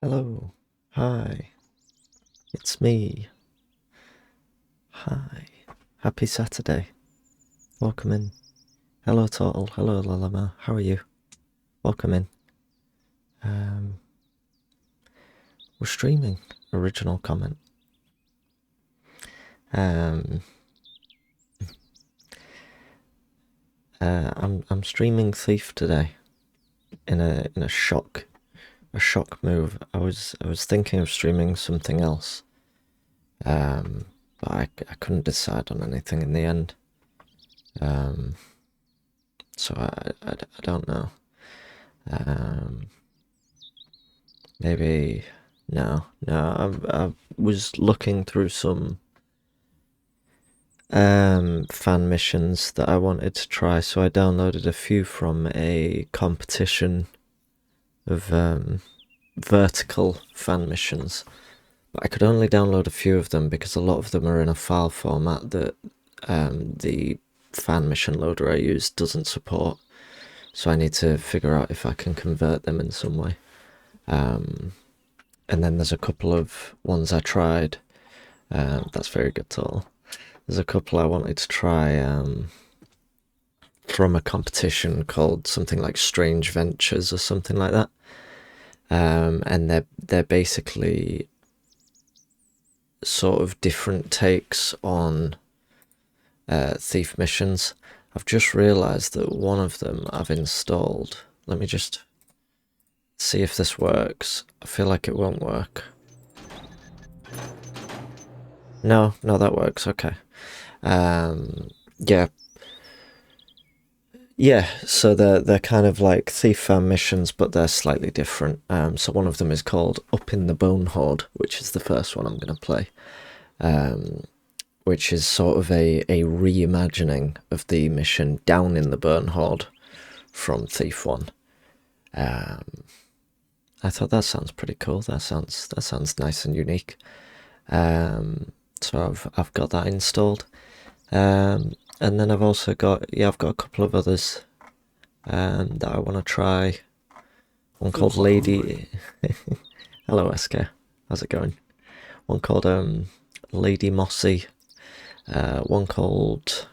Hello. Hi. It's me. Hi. Happy Saturday. Welcome in. Hello, Turtle. Hello, Lalama. How are you? Welcome in. We're streaming. Original comment. I'm streaming Thief today. In a shock move. I was thinking of streaming something else. But I couldn't decide on anything in the end. So I don't know. Maybe no. I was looking through some fan missions that I wanted to try, so I downloaded a few from a competition of vertical fan missions. But I could only download a few of them because a lot of them are in a file format that the fan mission loader I use doesn't support. So I need to figure out if I can convert them in some way. And then there's a couple of ones I tried. That's very good, Total. There's a couple I wanted to try from a competition called something like Strange Ventures or something like that. And they're basically sort of different takes on thief missions. I've just realised that one of them I've installed. Let me just see if this works. I feel like it won't work. No, that works. Okay. Yeah, so they're kind of like thief fan missions, but they're slightly different. So one of them is called Up in the Bonehoard, which is the first one I'm going to play. Which is sort of a reimagining of the mission Down in the Bonehoard from Thief 1. I thought that sounds pretty cool. That sounds nice and unique. So I've got that installed. And then I've also got I've got a couple of others that I want to try. One called Lady. Hello, SK. How's it going? One called Lady Mossy. One called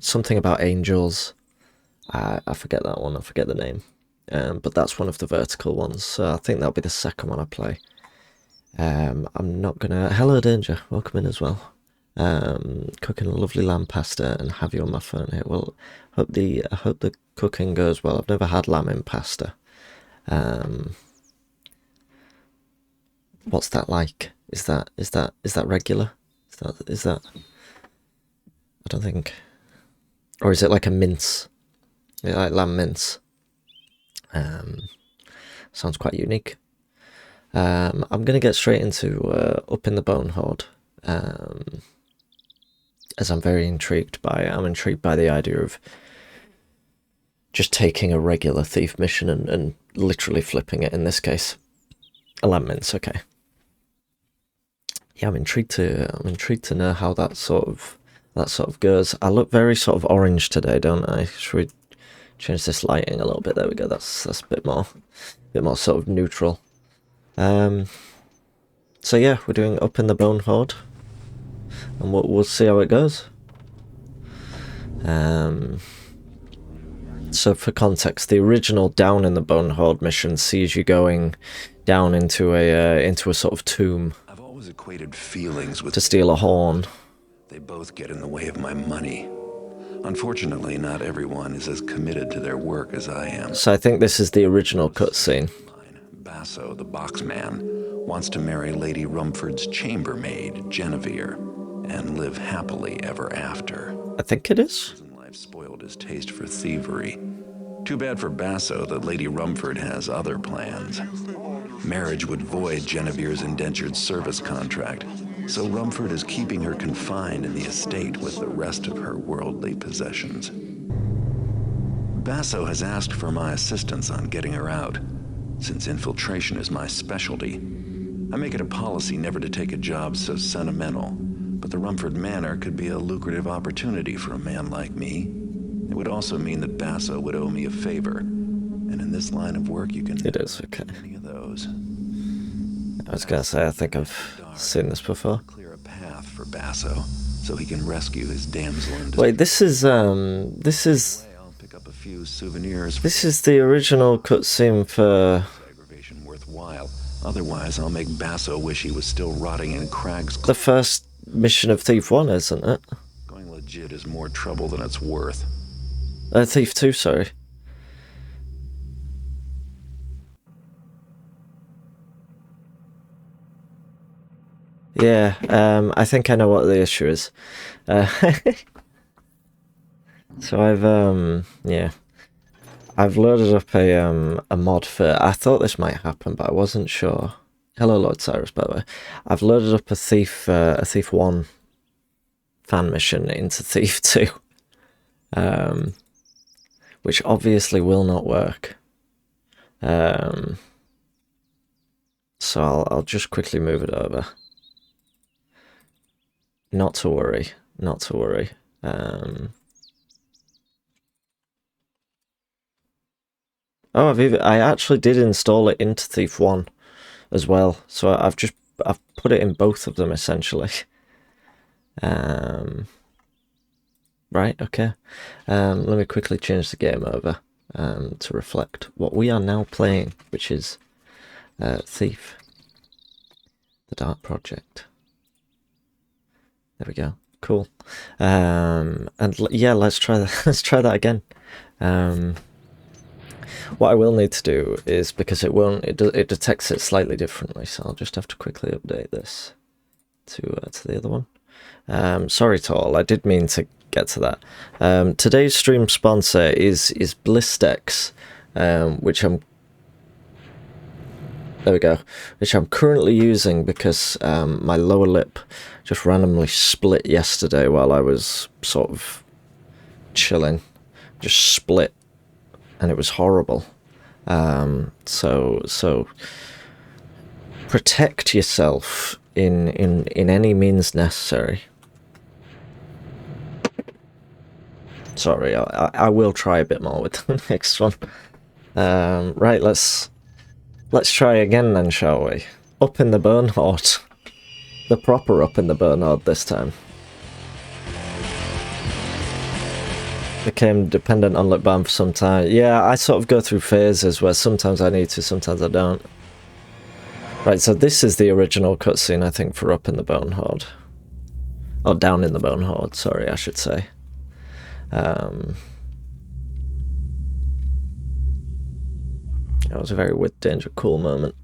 something about angels. I forget that one. I forget the name. But that's one of the vertical ones. So I think that'll be the second one I play. I'm not gonna. Hello, Danger. Welcome in as well. Cooking a lovely lamb pasta and have you on my phone here. Well, I hope the cooking goes well. I've never had lamb in pasta. What's that like? Is that regular? Is that? I don't think. Or is it like a mince? Yeah, like lamb mince. Sounds quite unique. I'm gonna get straight into Up in the Bonehoard. As I'm very intrigued by it. I'm intrigued by the idea of just taking a regular thief mission and literally flipping it, in this case. A lamb mince, okay. Yeah, I'm intrigued to know how that sort of goes. I look very sort of orange today, don't I? Should we change this lighting a little bit? There we go. That's a bit more sort of neutral. So yeah, we're doing Up in the Bonehoard, and we'll see how it goes. So for context, the original Down in the Bonehoard mission sees you going down into a sort of tomb. I've always equated feelings with to steal a horn. They both get in the way of my money. Unfortunately, not everyone is as committed to their work as I am. So I think this is the original cutscene. Basso, the boxman, wants to marry Lady Rumford's chambermaid, Genevieve, and live happily ever after. I think it is. Prison life spoiled his taste for thievery. Too bad for Basso that Lady Rumford has other plans. Marriage would void Genevieve's indentured service contract, so Rumford is keeping her confined in the estate with the rest of her worldly possessions. Basso has asked for my assistance on getting her out, since infiltration is my specialty. I make it a policy never to take a job so sentimental, but the Rumford Manor could be a lucrative opportunity for a man like me. It would also mean that Basso would owe me a favor. And in this line of work, you can It is, okay. any of those. I was gonna say, I think I've seen this before. Clear a path for Basso, so he can rescue his damsel in distress. Wait, this is I'll pick up a few souvenirs. this is the original cutscene for Aggravation worthwhile. Otherwise, I'll make Basso wish he was still rotting in Crag's. the first mission of Thief 1, isn't it? Going legit is more trouble than it's worth. Thief 2, sorry. Yeah, I think I know what the issue is. So I've loaded up a mod for. I thought this might happen, but I wasn't sure. Hello, Lord Cyrus, by the way. I've loaded up a Thief 1 fan mission into Thief 2, which obviously will not work. So I'll just quickly move it over. Not to worry, not to worry. Oh, I actually did install it into Thief 1 as well, so I've put it in both of them essentially. Right, okay. Let me quickly change the game over to reflect what we are now playing, which is Thief, the Dark Project. There we go. Cool. And yeah, let's try that. Let's try that again. What I will need to do is, because it detects it slightly differently, so I'll just have to quickly update this to the other one. Sorry to all, I did mean to get to that. Today's stream sponsor is Blistex, which I'm currently using because my lower lip just randomly split yesterday while I was sort of chilling. Just split, and it was horrible. So protect yourself in any means necessary. Sorry, I will try a bit more with the next one. Right, let's try again then, shall we? Up in the Bonehoard. The proper up in the Bonehoard this time. Became dependent on lip balm for some time. Yeah, I sort of go through phases where sometimes I need to, sometimes I don't. Right, so this is the original cutscene, I think, for Up in the Bonehoard. Oh, Down in the Bonehoard, sorry, I should say. It was a very with danger cool moment.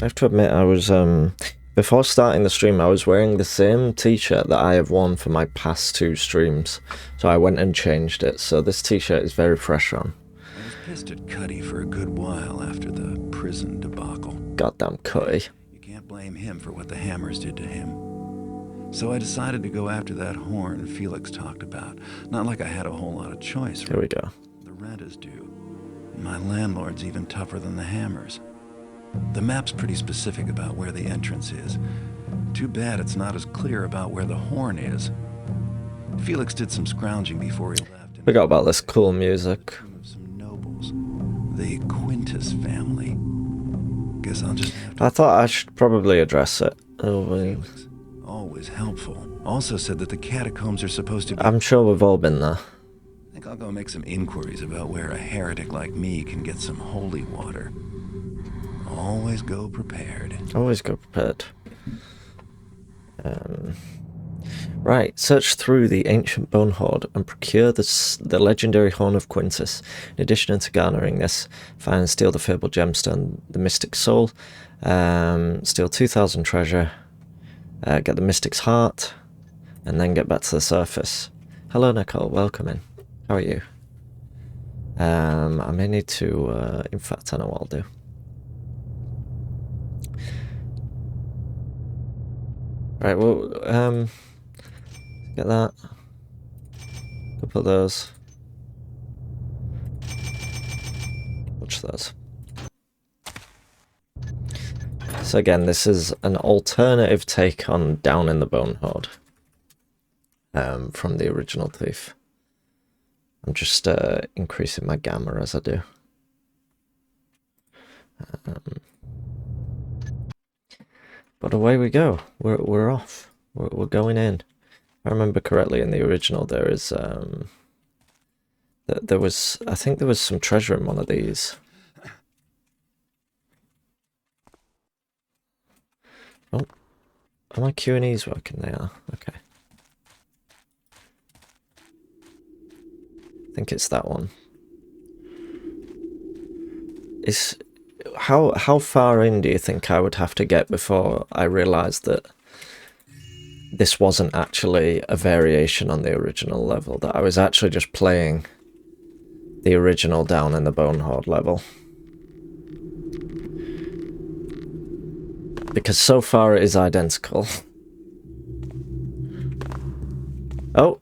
I have to admit, I was, before starting the stream, I was wearing the same t-shirt that I have worn for my past 2 streams. So I went and changed it, so this t-shirt is very fresh on. I was pissed at Cuddy for a good while after the prison debacle. Goddamn Cuddy. You can't blame him for what the Hammers did to him. So I decided to go after that horn Felix talked about. Not like I had a whole lot of choice. Here we go. The rent is due. My landlord's even tougher than the Hammers. The map's pretty specific about where the entrance is. Too bad it's not as clear about where the horn is. Felix did some scrounging before he left. Forgot about this cool music. Some nobles. The Quintus family. Guess I'll just have to... I thought I should probably address it. Felix, always helpful. Also said that the catacombs are supposed to be... I'm sure we've all been there. I think I'll go make some inquiries about where a heretic like me can get some holy water. Always go prepared. Always go prepared. Right, search through the ancient Bonehoard and procure the legendary Horn of Quintus. In addition to garnering this, find and steal the fabled gemstone, the Mystic Soul, steal 2,000 treasure, get the Mystic's Heart, and then get back to the surface. Hello, Nicole, welcome in. How are you? I may need to, in fact, I know what I'll do. Right, well, get that. Go put those. Watch those. So again, this is an alternative take on Down in the Bonehoard from the original Thief. I'm just increasing my gamma as I do. But away we go. We're off. We're going in. If I remember correctly, in the original, there is there was, I think there was some treasure in one of these. Oh, are my Q and E's working? They are. Okay. I think it's that one. Is how far in do you think I would have to get before I realised that this wasn't actually a variation on the original level, that I was actually just playing the original Down in the Bonehoard level? Because so far it is identical. Oh!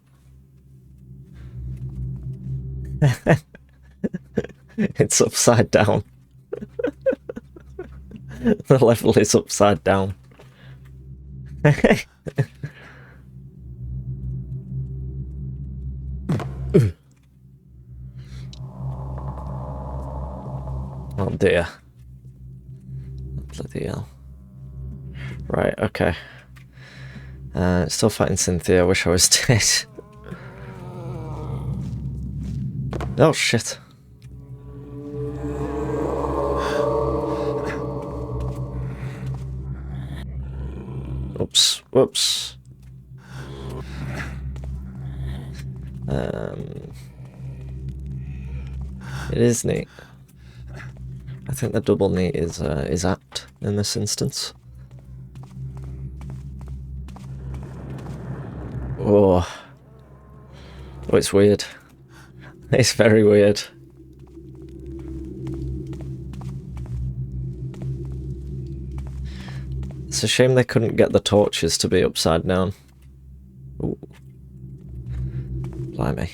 It's upside down. The level is upside down. Oh dear. Bloody hell. Right, okay. Still fighting Cynthia, I wish I was dead. Oh shit. Oops, whoops. It is neat. I think the double neat is apt in this instance. Oh, it's weird. It's very weird. It's a shame they couldn't get the torches to be upside down. Ooh. Blimey.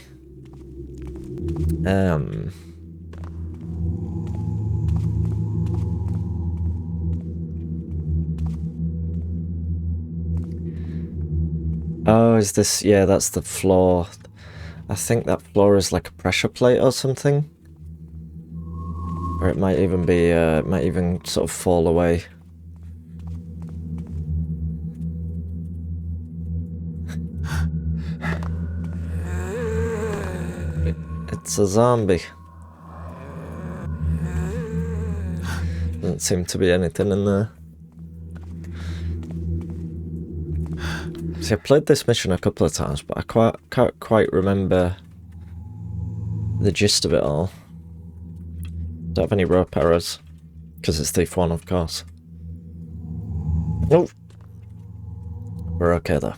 Oh, is this... yeah, that's the floor. I think that floor is like a pressure plate or something. Or it might even be, it might even sort of fall away. It's a zombie. Doesn't seem to be anything in there. See, I played this mission a couple of times, but I can't quite remember the gist of it all. Don't have any rope arrows, because it's Thief 1, of course. Nope. We're okay though.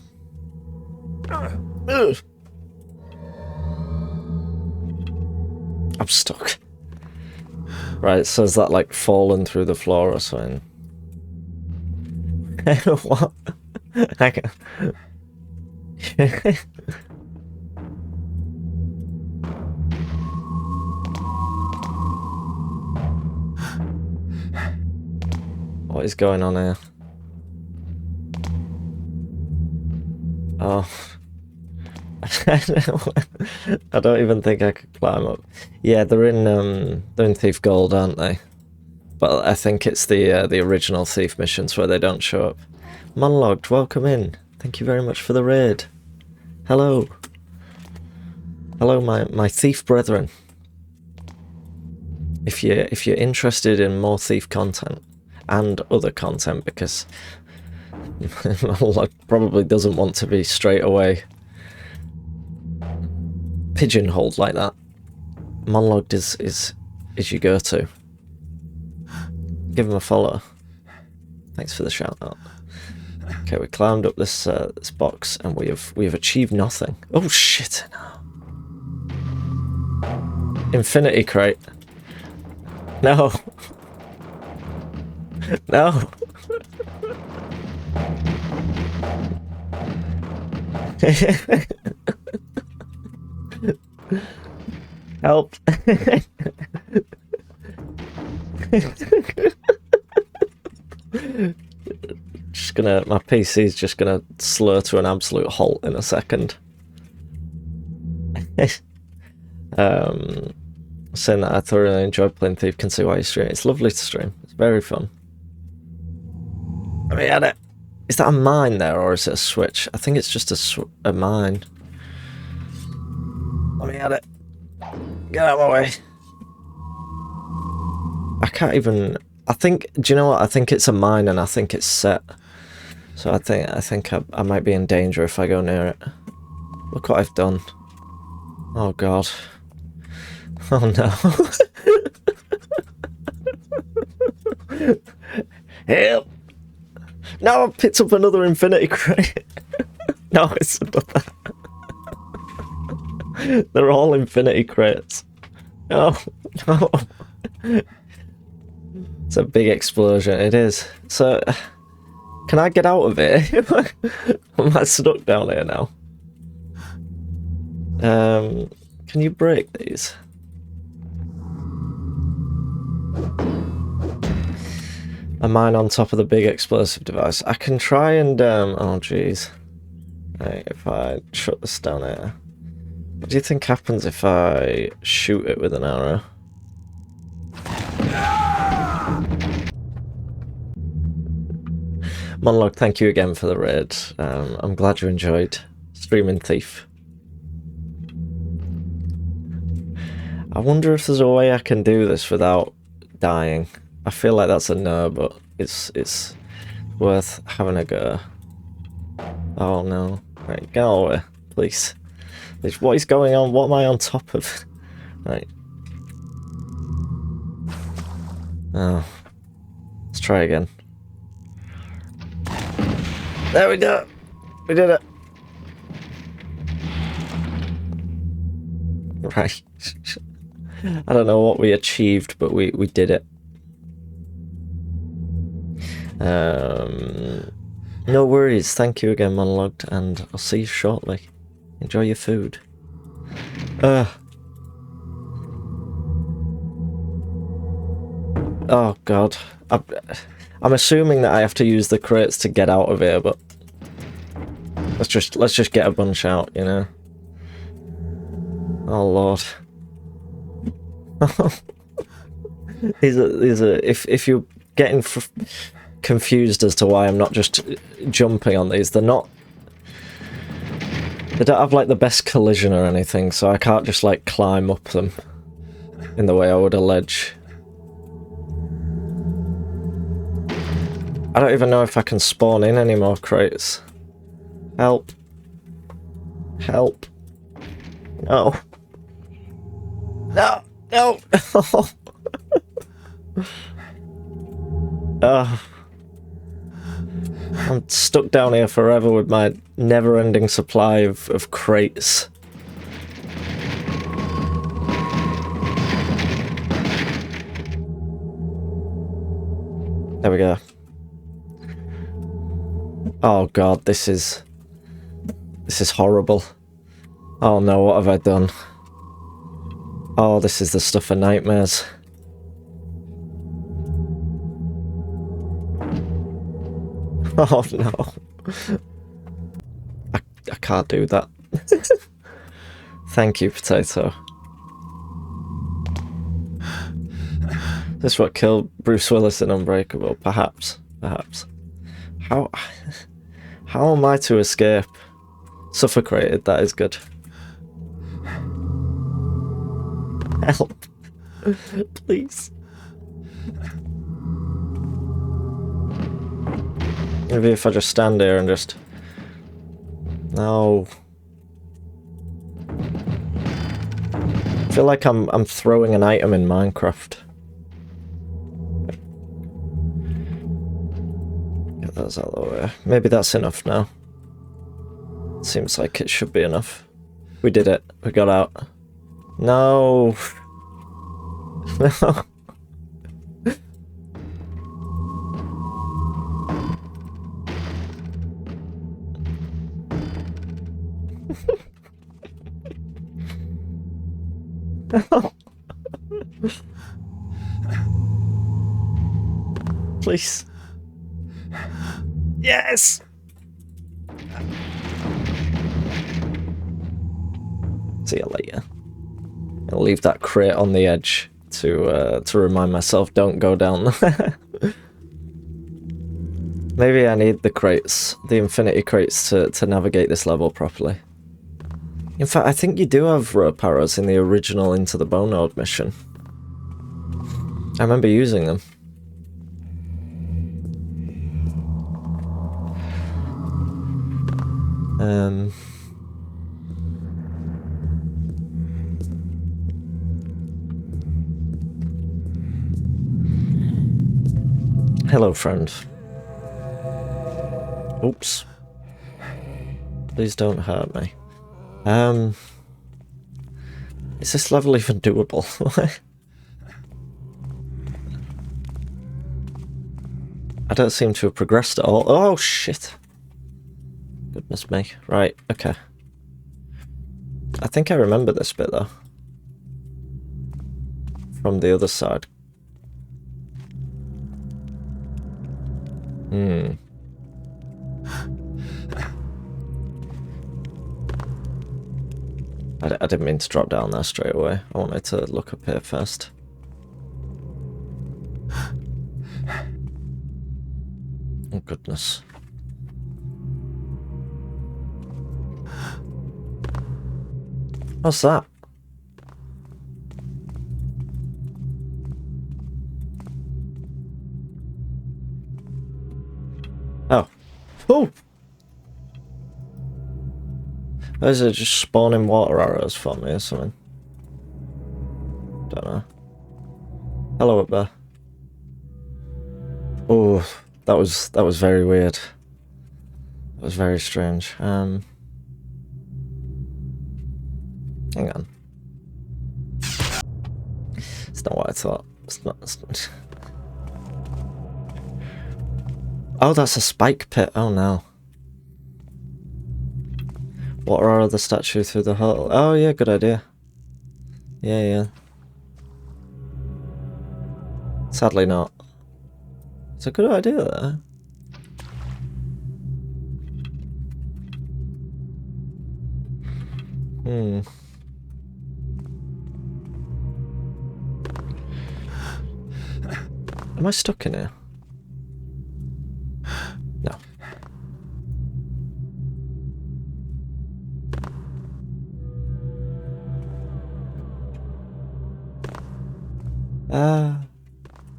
I'm stuck. Right, so is that like fallen through the floor or something? What? I can... What is going on here? Oh. I don't even think I could climb up. Yeah, they're in Thief Gold, aren't they? But I think it's the original Thief missions where they don't show up. Monologued, welcome in. Thank you very much for the raid. Hello. Hello, my thief brethren. If you're interested in more Thief content and other content, because Monologued probably doesn't want to be straight away pigeonholed like that. Monologued is your go-to. Give him a follow. Thanks for the shout out. Okay, we climbed up this this box and we have achieved nothing. Oh shit! Infinity crate. No. No. Help. my PC's just gonna slur to an absolute halt in a second. Saying that I thoroughly enjoyed playing Thief, can see why you stream. It's lovely to stream. It's very fun. I mean, is that a mine there or is it a switch? I think it's just a mine. Let me at it. Get out of my way. I can't even. I think. Do you know what? I think it's a mine and I think it's set. So I think I might be in danger if I go near it. Look what I've done. Oh god. Oh no. Help! Now I've picked up another infinity crate. No, it's another. They're all infinity crates. Oh no. It's a big explosion. It is. So, can I get out of it? Am I stuck down here now? Can you break these? A mine on top of the big explosive device. I can try and, oh jeez. Right, if I shut this down here. What do you think happens if I shoot it with an arrow? Monologue, thank you again for the raid. I'm glad you enjoyed streaming Thief. I wonder if there's a way I can do this without dying. I feel like that's a no, but it's worth having a go. Oh no. Right, get over, please. What is going on? What am I on top of? Right. Oh. Let's try again. There we go. We did it. Right. I don't know what we achieved, but we did it. No worries. Thank you again, Monologued, and I'll see you shortly. Enjoy your food. Oh god. I'm assuming that I have to use the crates to get out of here, but let's just get a bunch out, you know. Oh lord. these are if you're getting confused as to why I'm not just jumping on these, they don't have like the best collision or anything, so I can't just like climb up them in the way I would a ledge. I don't even know if I can spawn in any more crates. Help. Help. No. No. No. I'm stuck down here forever with my never-ending supply of crates. There we go. Oh god, this is horrible. Oh no, what have I done? Oh, this is the stuff of nightmares. Oh no. I can't do that. Thank you, Potato. This is what killed Bruce Willis in Unbreakable. Perhaps. Perhaps. How am I to escape? Suffocated, that is good. Help. Please. Maybe if I just stand here and just... No. I feel like I'm throwing an item in Minecraft. Get those out of the way. Maybe that's enough now. Seems like it should be enough. We did it. We got out. No. No. No. Please. Yes! See you later. I'll leave that crate on the edge to remind myself don't go down there. Maybe I need the crates, the infinity crates, to navigate this level properly. In fact, I think you do have rope arrows in the original Into the Bonehoard mission. I remember using them. Hello, friend. Oops. Please don't hurt me. Is this level even doable? I don't seem to have progressed at all. Oh, shit. Goodness me. Right, okay. I think I remember this bit, though. From the other side. I didn't mean to drop down there straight away. I wanted to look up here first. Oh, goodness. What's that? Oh. Oh! Is it just spawning water arrows for me or something? Don't know. Hello up there. Oh, that was very weird. That was very strange. Hang on. It's not what I thought. It's not. Oh, that's a spike pit. Oh no. Water arrow the statue through the hole. Oh yeah, good idea. Yeah. Sadly not. It's a good idea there. Am I stuck in here? No.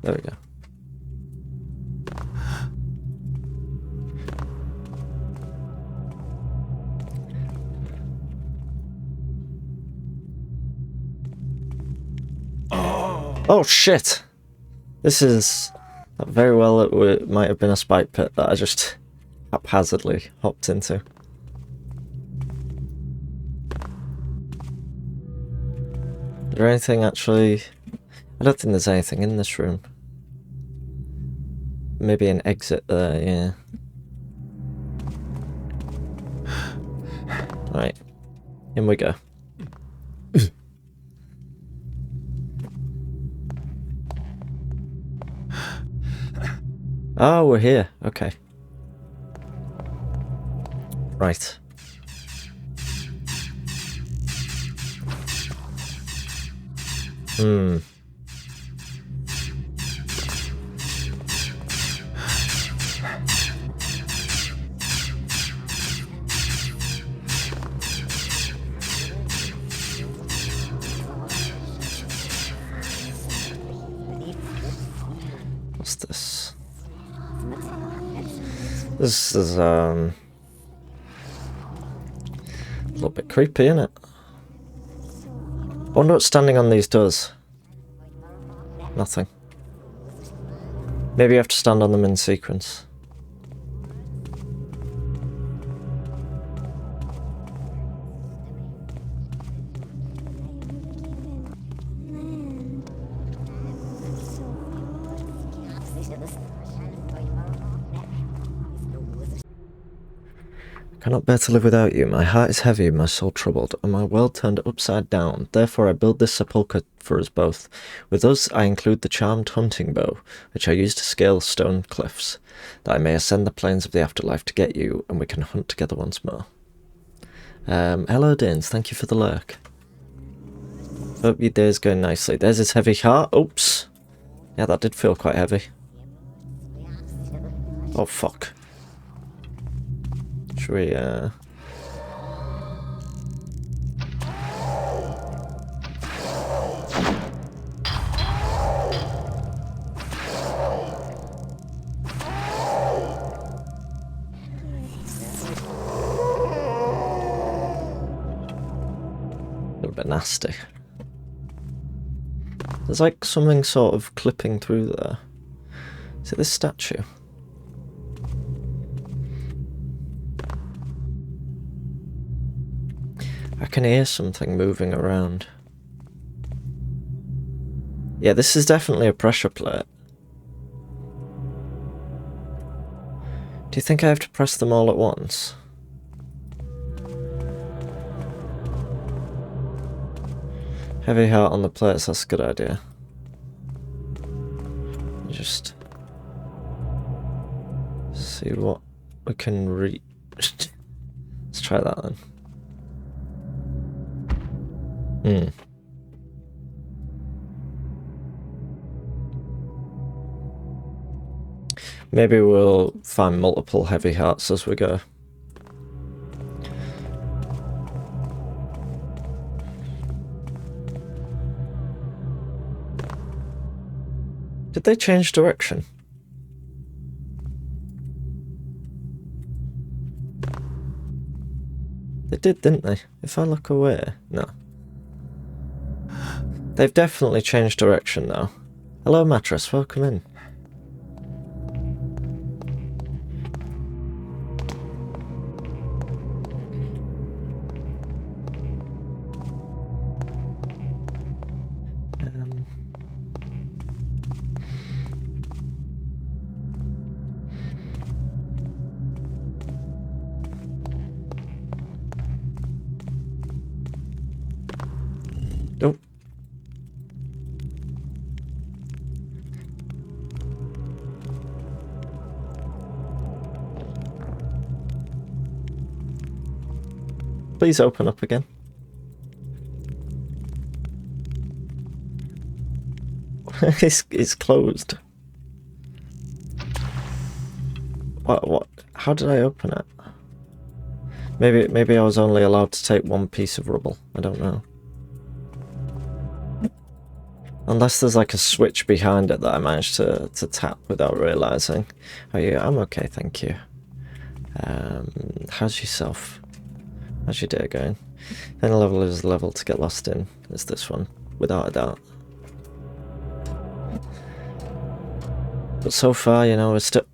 There we go. Oh shit! This is very well. It might have been a spike pit that I just haphazardly hopped into. Is there anything actually? I don't think there's anything in this room. Maybe an exit there, yeah. Right, in we go. Oh, we're here. Okay. Right. What's this? This is a little bit creepy, isn't it? I wonder what standing on these does. Nothing. Maybe you have to stand on them in sequence. Cannot bear to live without you. My heart is heavy, my soul troubled, and my world turned upside down. Therefore I build this sepulchre for us both. With us I include the charmed hunting bow, which I use to scale stone cliffs, that I may ascend the plains of the afterlife to get you, and we can hunt together once more. Hello Dins, thank you for the lurk. Hope your day's going nicely. There's his heavy heart. Oops. Yeah, that did feel quite heavy. Oh, fuck. Should we, A little bit nasty. There's like something sort of clipping through there. Is it this statue? I can hear something moving around. Yeah, this is definitely a pressure plate. Do you think I have to press them all at once? Heavy heart on the plates, that's a good idea. Just see what we can reach. Let's try that then. Maybe we'll find multiple heavy hearts as we go. Did they change direction? They did, didn't they? If I look away, no. They've definitely changed direction now. Hello mattress, welcome in. Nope. Please open up again. It's closed. What? How did I open it? Maybe I was only allowed to take one piece of rubble. I don't know. Unless there's like a switch behind it that I managed to tap without realising. Oh yeah, I'm okay, thank you. How's yourself? How's your day going? Any level is the level to get lost in. It's this one, without a doubt. But so far, you know, we're still...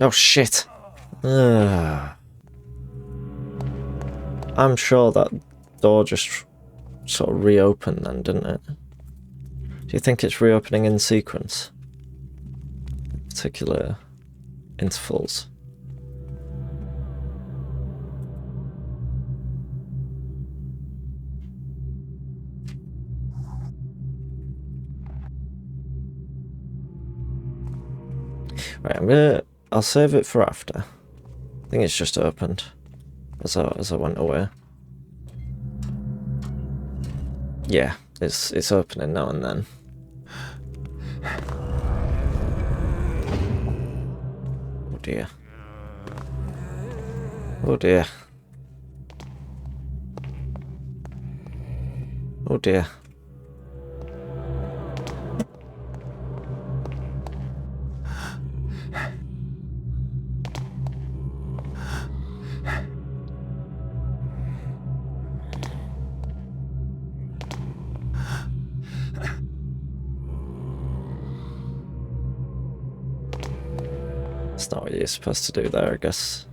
Oh shit! I'm sure that door just sort of reopened then, didn't it? Do you think it's reopening in sequence? Particular intervals? Right, I'll save it for after. I think it's just opened as I went away. Yeah, it's opening now and then. Oh dear. Oh dear. Oh dear. That's not what you're supposed to do there, I guess.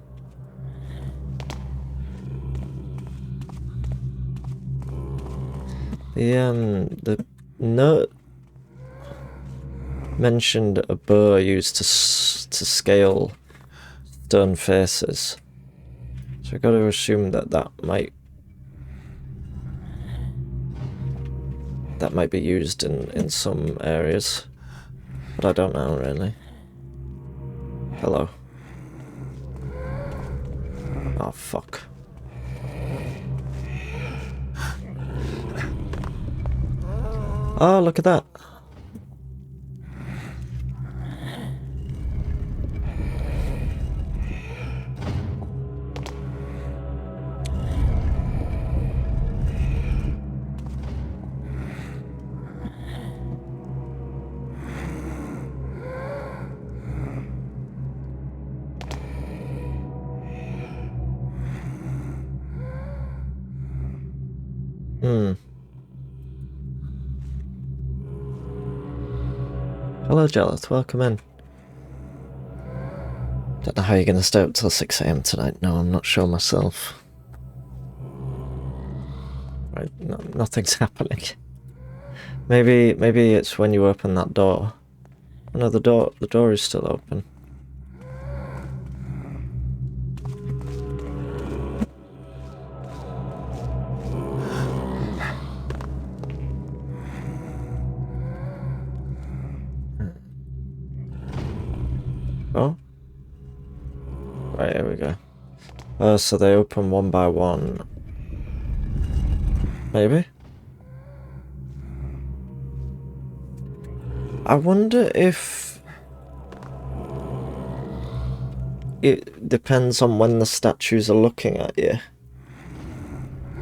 The note mentioned a bow used to scale stone faces. So I've got to assume that that might be used in some areas, but I don't know really. Hello. Oh fuck. Oh, look at that. Hello, Jarlath. Welcome in. Don't know how you're going to stay up till 6 AM tonight. No, I'm not sure myself. Right, no, nothing's happening. Maybe it's when you open that door. Oh, no, the door is still open. Oh. Right, here we go. Oh, so they open one by one. Maybe? I wonder if it depends on when the statues are looking at you.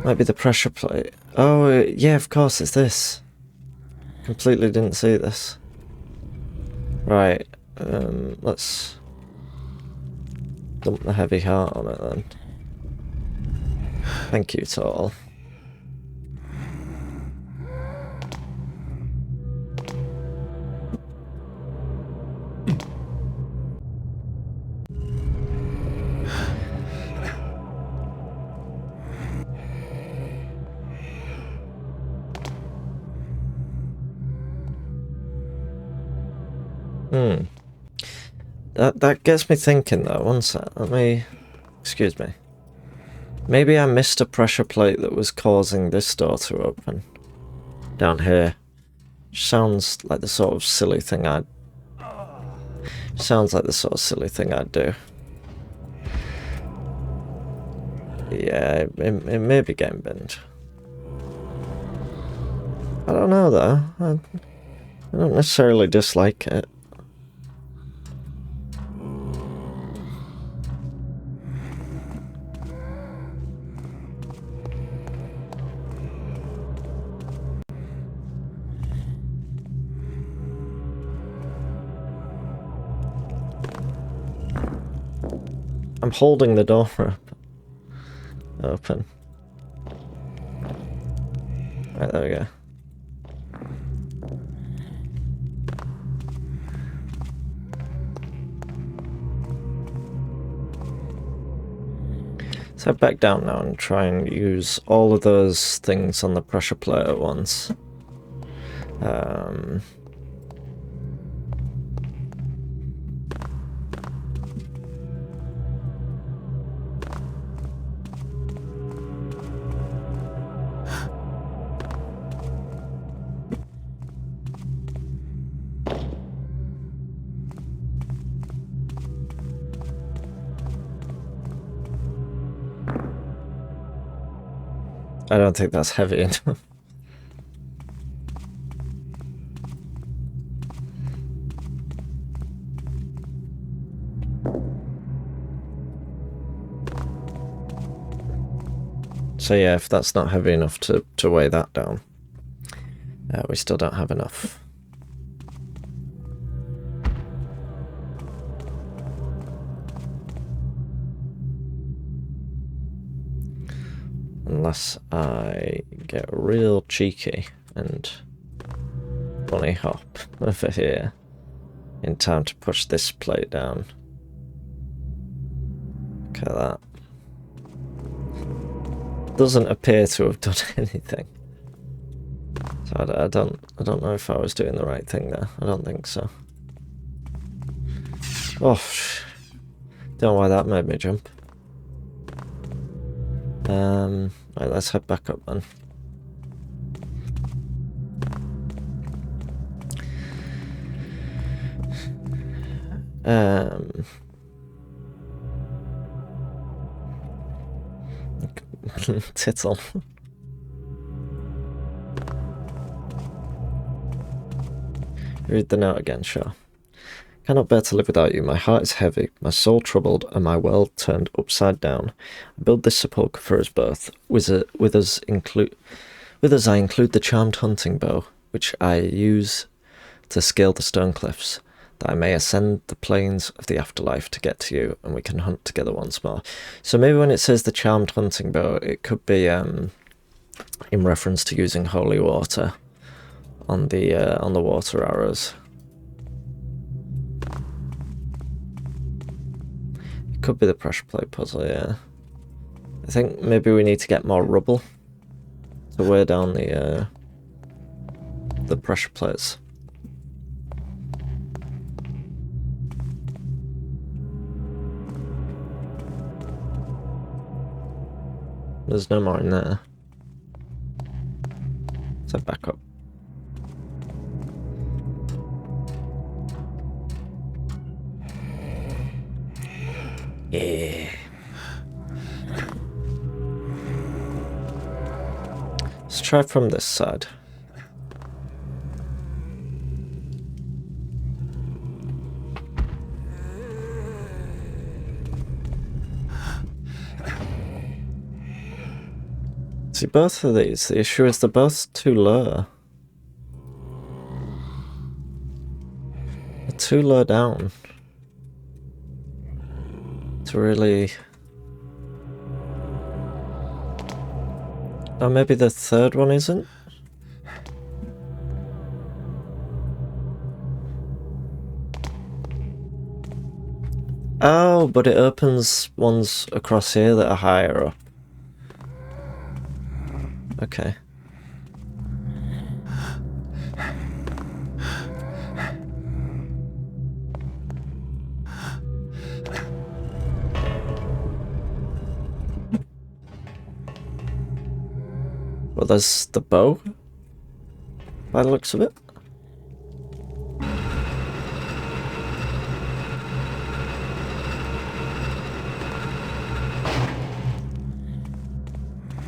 Might be the pressure plate. Oh, yeah, of course, it's this. Completely didn't see this. Right, let's dump the heavy heart on it then. Thank you to all. That gets me thinking though, one sec, excuse me. Maybe I missed a pressure plate that was causing this door to open. Down here. Sounds like the sort of silly thing I'd do. Yeah, it may be game binned. I don't know though. I don't necessarily dislike it. I'm holding the door open. Right, there we go. So head back down now and try and use all of those things on the pressure plate at once. I don't think that's heavy enough. So yeah, if that's not heavy enough to weigh that down, we still don't have enough. Unless I get real cheeky and bunny hop over here in time to push this plate down. Look at that. Doesn't appear to have done anything. So I don't know if I was doing the right thing there. I don't think so. Oh, don't know why that made me jump. Right, let's head back up then. Tittle. Read the note again, sure. Cannot bear to live without you. My heart is heavy, my soul troubled, and my world turned upside down. I build this sepulchre for us both. With us I include the charmed hunting bow, which I use to scale the stone cliffs, that I may ascend the plains of the afterlife to get to you, and we can hunt together once more. So maybe when it says the charmed hunting bow, it could be in reference to using holy water on the water arrows. It could be the pressure plate puzzle, yeah. I think maybe we need to get more rubble to wear down the pressure plates. There's no more in there. So back up. Yeah. Let's try from this side. See, both of these, the issue is they're both too low. They're too low down to really... Oh, maybe the third one isn't? Oh, but it opens ones across here that are higher up. Okay. Well, there's the bow, by the looks of it.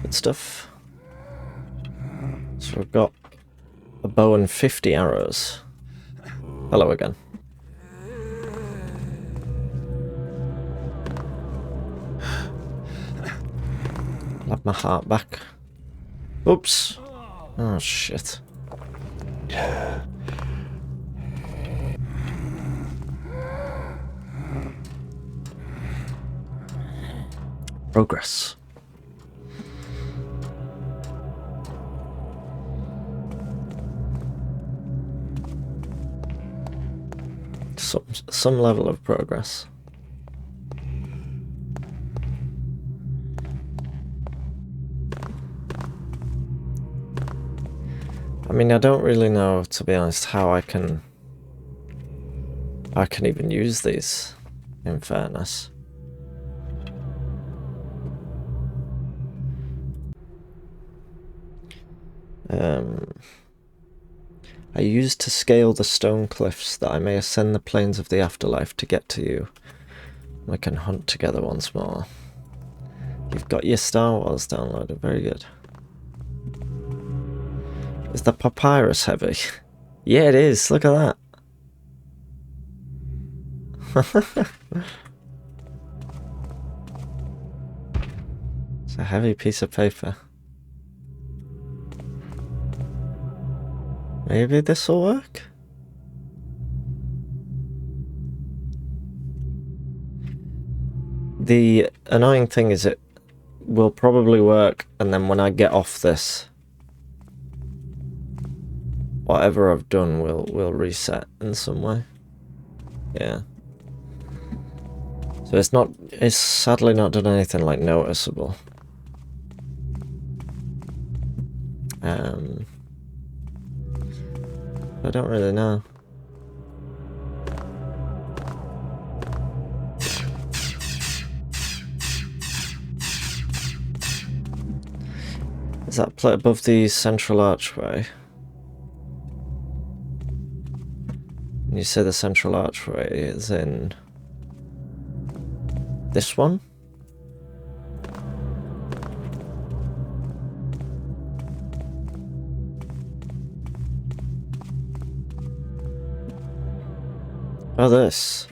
Good stuff. So we've got a bow and 50 arrows. Hello again. I'll have my heart back. Oops. Oh, shit. Progress. Some level of progress. I mean, I don't really know, to be honest, how I can even use these, in fairness. I used to scale the stone cliffs that I may ascend the plains of the afterlife to get to you. We can hunt together once more. You've got your Star Wars downloaded, very good. Is the papyrus heavy? Yeah, it is, look at that. It's a heavy piece of paper. Maybe this will work? The annoying thing is it will probably work, and then when I get off this, whatever I've done will reset in some way. Yeah. So it's sadly not done anything like noticeable. I don't really know. Is that plate above the central archway? And you say the central archway is in this one? Oh, this.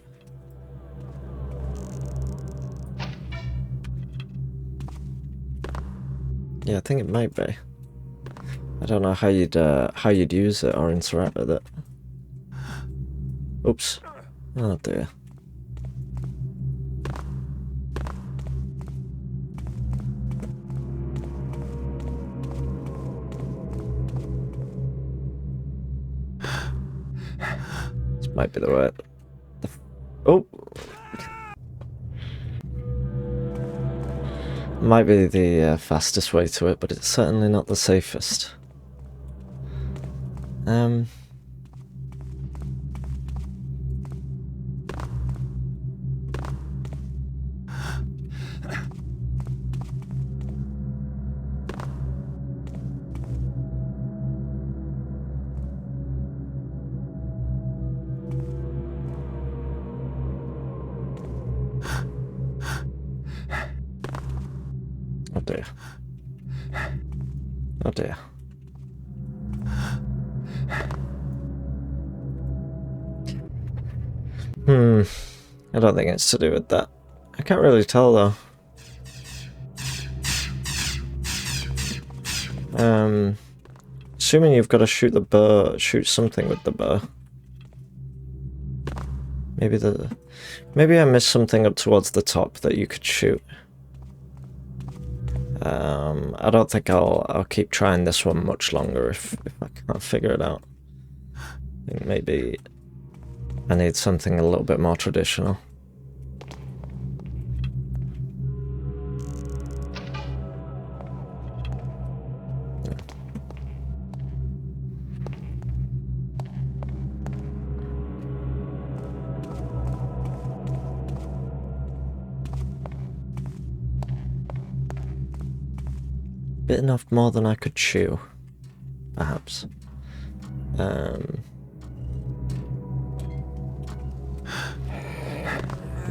Yeah, I think it might be. I don't know how you'd use it or interact with it. Oops. Oh dear. This might be the right. Oh. Might be the fastest way to it, but it's certainly not the safest. Oh dear. Oh dear. I don't think it's to do with that. I can't really tell though. Assuming you've got to shoot the bow, shoot something with the bow. Maybe I missed something up towards the top that you could shoot. I don't think I'll keep trying this one much longer if I can't figure it out. I think maybe I need something a little bit more traditional. Bitten off more than I could chew, perhaps.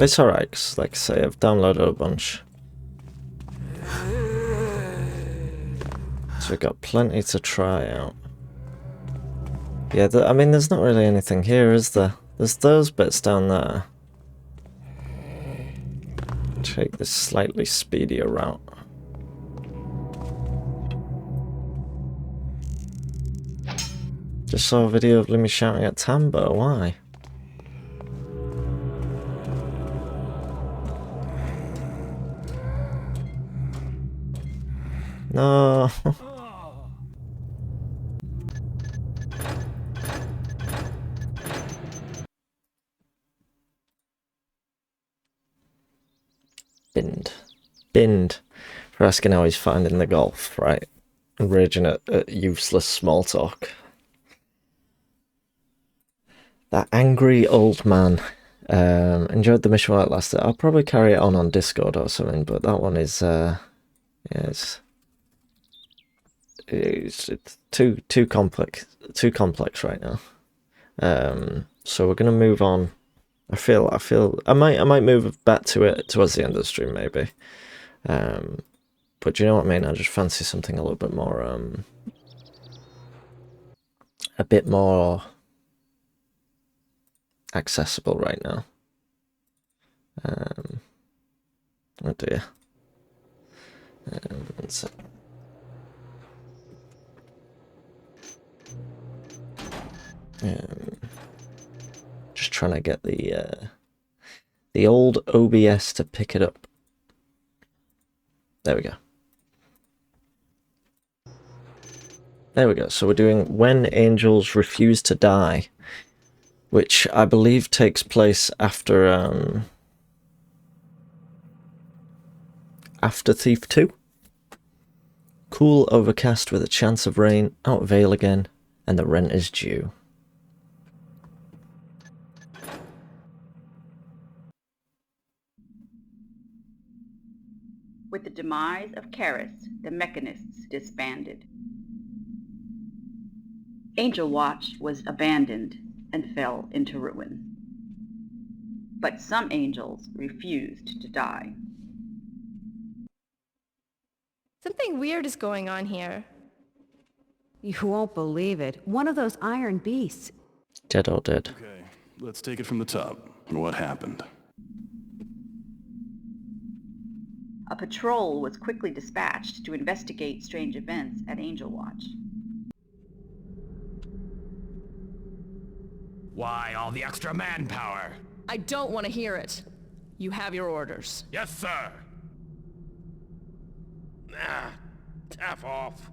It's alright, because like I say, I've downloaded a bunch. So we've got plenty to try out. Yeah, I mean, there's not really anything here, is there? There's those bits down there. Take this slightly speedier route. Just saw a video of Limmy shouting at Tambo, why? No. Binned. For asking how he's finding the golf, right? And raging at useless small talk. That angry old man. Enjoyed the mission while it lasted. I'll probably carry it on Discord or something, but that one is, yeah, it's too complex right now. So we're gonna move on. I feel I might move back to it towards the end of the stream maybe. But do you know what I mean? I just fancy something a little bit more a bit more accessible right now. Oh dear. So, just trying to get the old OBS to pick it up. There we go. There we go. So we're doing When Angels Refuse to Die, which I believe takes place after Thief 2. Cool, overcast with a chance of rain, out of Vale again, and the rent is due. With the demise of Karis, the Mechanists disbanded. Angel Watch was abandoned and fell into ruin. But some angels refused to die. Something weird is going on here. You won't believe it. One of those iron beasts. Dead or dead. Okay, let's take it from the top. What happened? A patrol was quickly dispatched to investigate strange events at Angel Watch. Why all the extra manpower? I don't want to hear it. You have your orders. Yes, sir. Nah, tap off.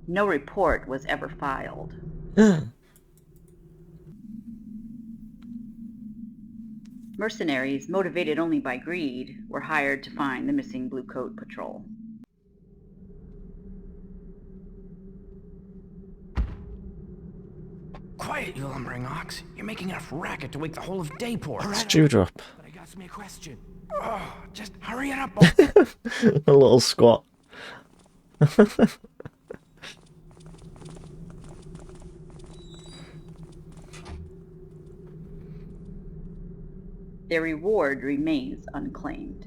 No report was ever filed. Mercenaries, motivated only by greed, were hired to find the missing Blue Coat Patrol. Quiet, you lumbering ox. You're making enough racket to wake the whole of Dayport. Stew drop. But I got me a question. Oh, just hurry it up. A little squat. Their reward remains unclaimed.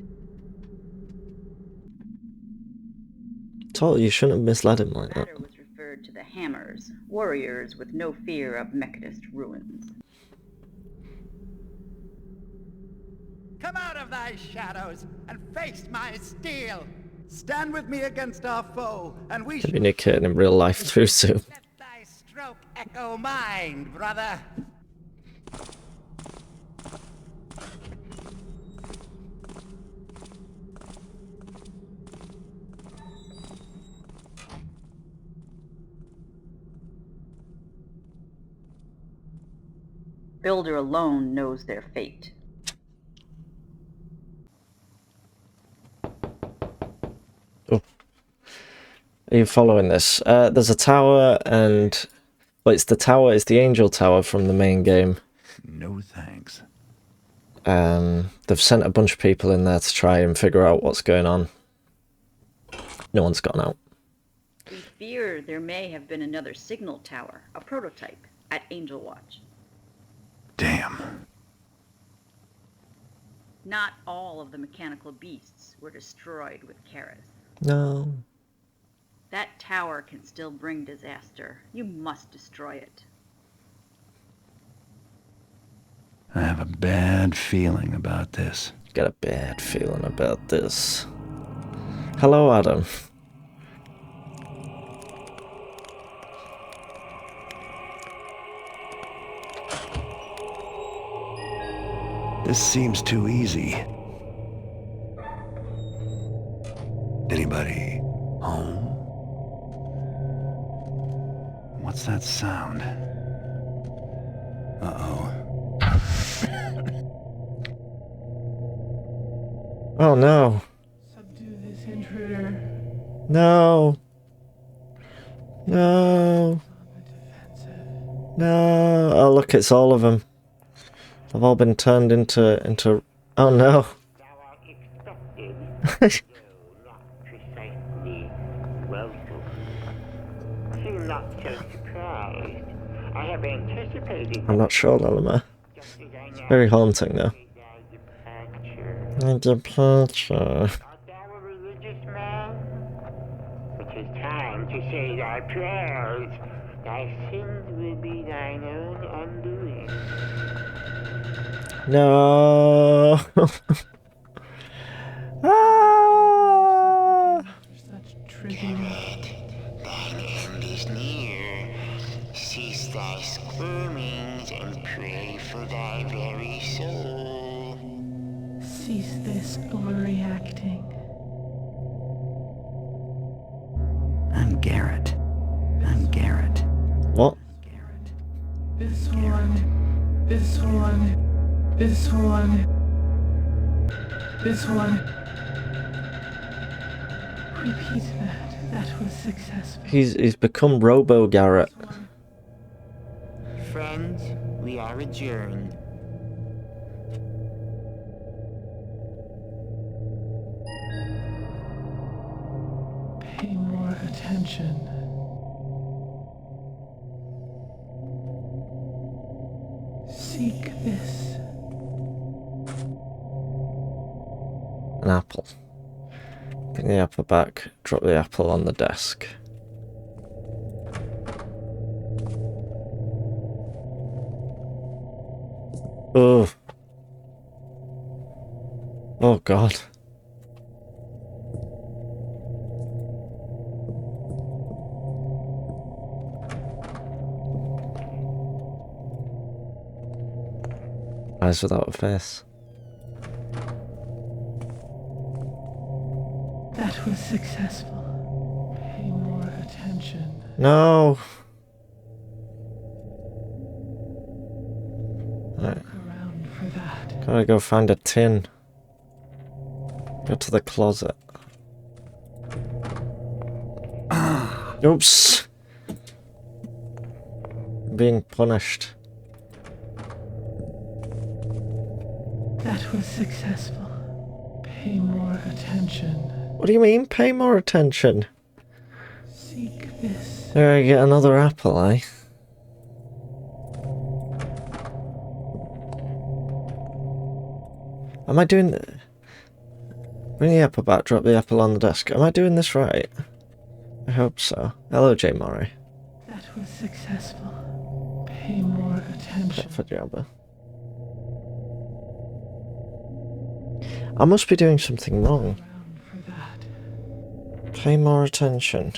Totally, you shouldn't have misled him like The that. latter was referred to the Hammers, warriors with no fear of Mechanist ruins. Come out of thy shadows and face my steel. Stand with me against our foe, and we shall Communicating in real life through Zoom. let thy stroke echo mine, brother. Builder alone knows their fate. Oh. Are you following this? There's a tower and... Well, it's the Angel Tower from the main game. No thanks. They've sent a bunch of people in there to try and figure out what's going on. No one's gotten out. We fear there may have been another signal tower, a prototype, at Angel Watch. Damn. Not all of the mechanical beasts were destroyed with Karis. No. That tower can still bring disaster. You must destroy it. I have a bad feeling about this. Got a bad feeling about this. Hello, Adam. This seems too easy. Anybody home? What's that sound? Uh-oh. Oh no. Subdue this intruder. No. No. No. Oh look, it's all of them. They've all been turned into. Oh no. Thou art expected, though not precisely welcome. Feel not so surprised. I have anticipated. I'm not sure, Lammergeier. Just as I now Very haunting though. thy departure. My departure. Art thou a religious man? It is time to say thy prayers. Thy sins will be thine own undoing. No. Ah! Such trivial. Thine end is near. Cease thy squirmings and pray for thy very soul. Cease this overreacting. I'm Garrett. I'm Garrett. What? Garrett. This one. This one. This one. This one. Repeat that. That was successful. He's become Robo Garrett. Friends, we are adjourned. Pay more attention. Seek this. An apple. Bring the apple back. Drop the apple on the desk. Oh. Oh God. Eyes without a face. That was successful. Pay more attention. No. Right. Around for that. Gotta go find a tin. Go to the closet. Oops. Being punished. That was successful. Pay more attention. What do you mean, pay more attention? Seek this. There I get another apple, eh? Am I doing... Bring the apple back, drop the apple on the desk. Am I doing this right? I hope so. Hello, J. Murray. That was successful. Pay more attention. For Jabba. I must be doing something wrong. Pay more attention.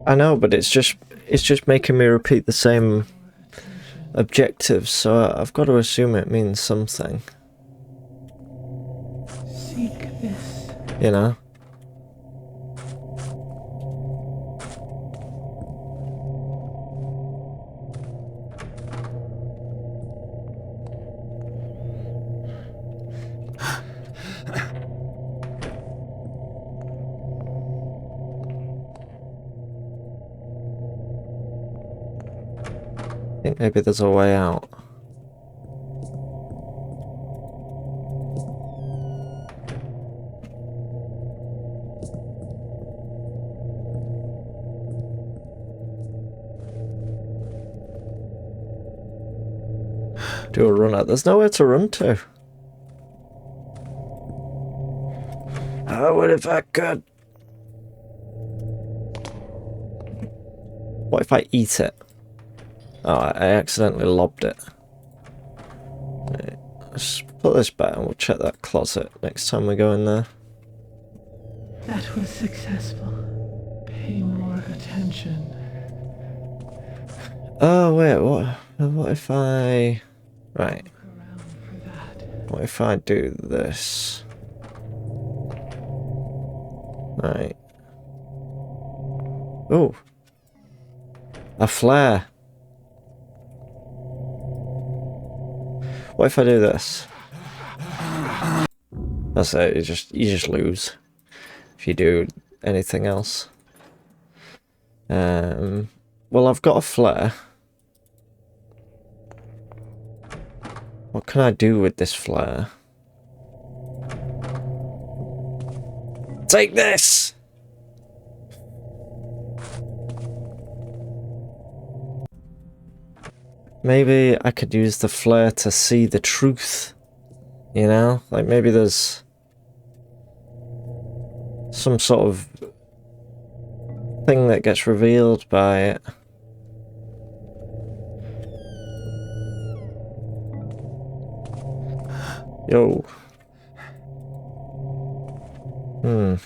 I know, but it's just making me repeat the same objectives, so I've got to assume it means something. Seek this. You know? I think maybe there's a way out. Do a run out. There's nowhere to run to. Oh, what if I could? What if I eat it? Oh, I accidentally lobbed it. Right, let's put this back and we'll check that closet next time we go in there. That was successful. Pay more attention. Oh wait, what if I... Right. What if I do this? Right. Ooh. A flare. What if I do this? That's it, you just lose if you do anything else. Well, I've got a flare. What can I do with this flare? Take this! Maybe I could use the flare to see the truth, you know? Like maybe there's some sort of thing that gets revealed by it. Yo. That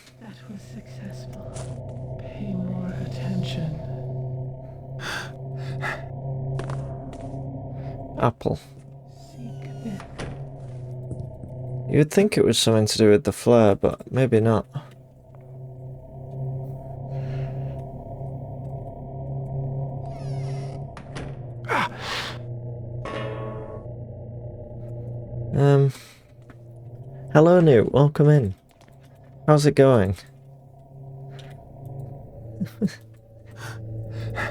was successful. Pay more attention. Apple. Seek this. You'd think it was something to do with the flare, but maybe not. Hello, Newt. Welcome in. How's it going?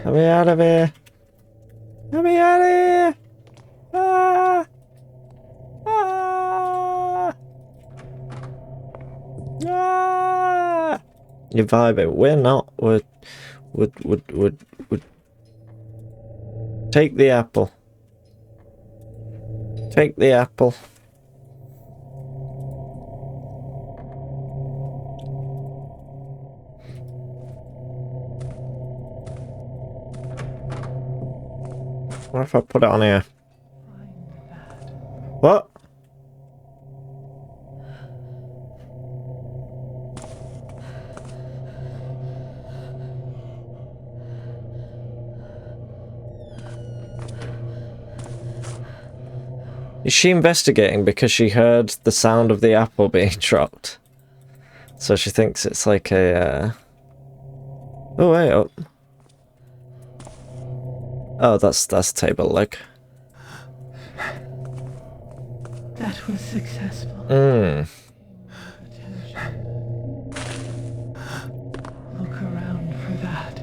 Let me out of here. Let me out of here. Ah! Ah! Ah! You're vibing. We're not. Would take the apple. Take the apple. What if I put it on here? What? Is she investigating because she heard the sound of the apple being dropped? So she thinks it's like a, Oh, wait, oh. Oh, that's table leg. That was successful. Look around for that.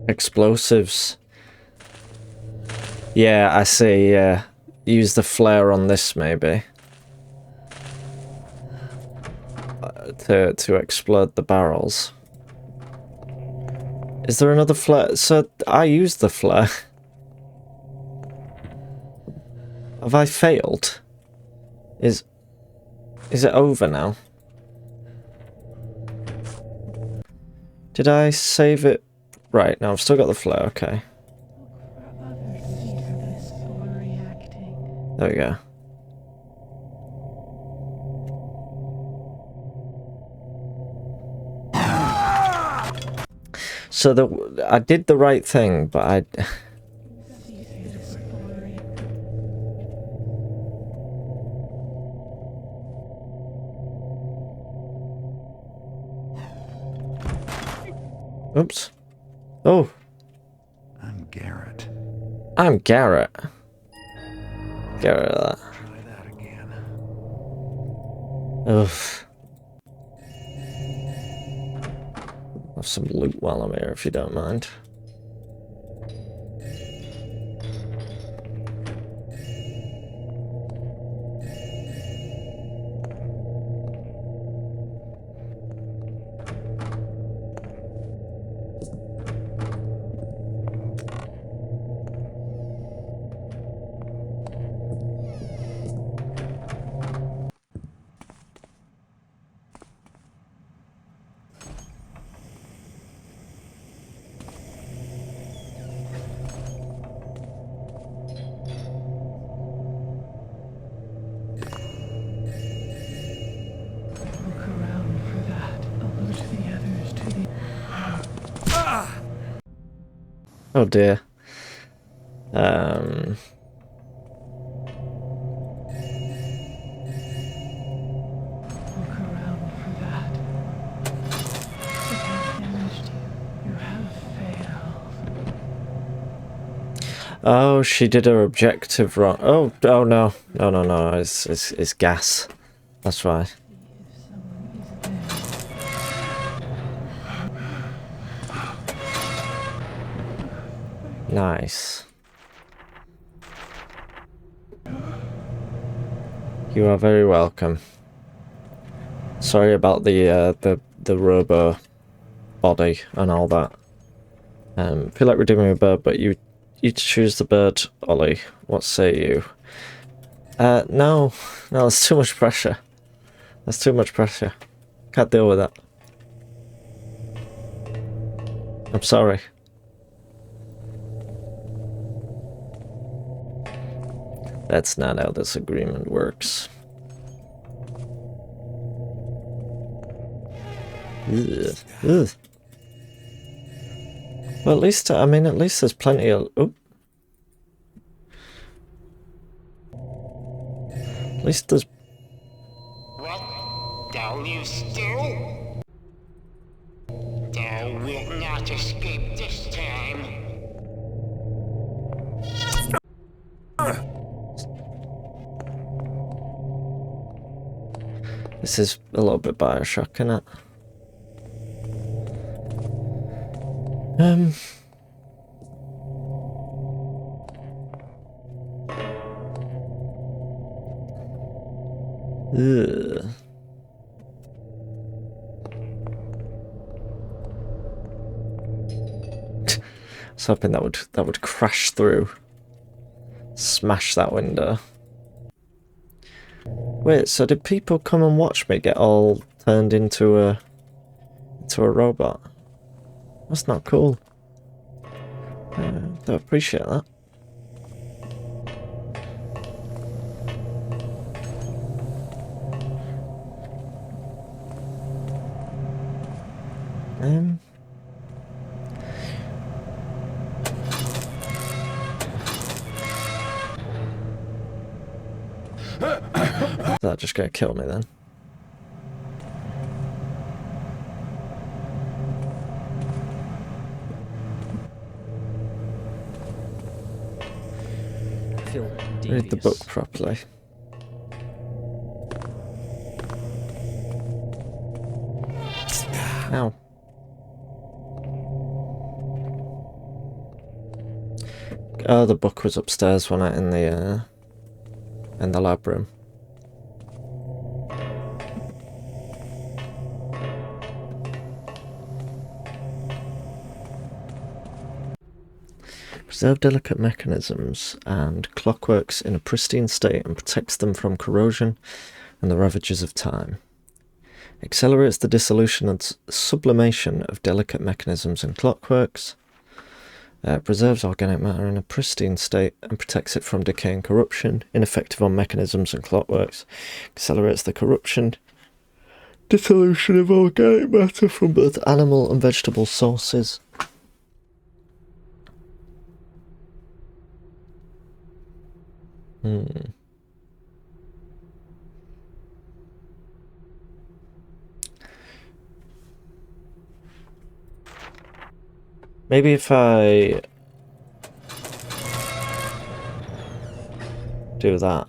Explosives. Yeah, I see, yeah. Use the flare on this, maybe. To explode the barrels. Is there another flare? So, I used the flare. Have I failed? Is it over now? Did I save it? Right, now I've still got the flare, okay. There we go. So I did the right thing, but I... Oops. Oh. I'm Garrett. I'm Garrett. Get rid of that. Try that again. Oof. Have some loot while I'm here, if you don't mind. Oh dear. Oh, she did her objective wrong. Oh no. No. It's gas. That's right. Nice. You are very welcome. Sorry about the robo body and all that. Feel like we're doing a bird, but you choose the bird, Ollie. What say you? No, that's too much pressure. That's too much pressure. Can't deal with that. I'm sorry. That's not how this agreement works. Ugh. Ugh. Well, at least, I mean, at least there's plenty of... Oh. At least there's... What? Thou you still? Thou wilt not escape this time. This is a little bit Bioshock, isn't it? Ugh. I was hoping that would crash through, smash that window. Wait, so did people come and watch me get all turned into a robot? That's not cool. Don't appreciate that. Is that just gonna kill me then? Read the book properly. Ow. Oh, the book was upstairs, wasn't it, in the lab room. Preserve delicate mechanisms and clockworks in a pristine state and protects them from corrosion and the ravages of time. Accelerates the dissolution and sublimation of delicate mechanisms and clockworks. Preserves organic matter in a pristine state and protects it from decay and corruption. Ineffective on mechanisms and clockworks. Accelerates the corruption, dissolution of organic matter from both animal and vegetable sources. Maybe if I do that,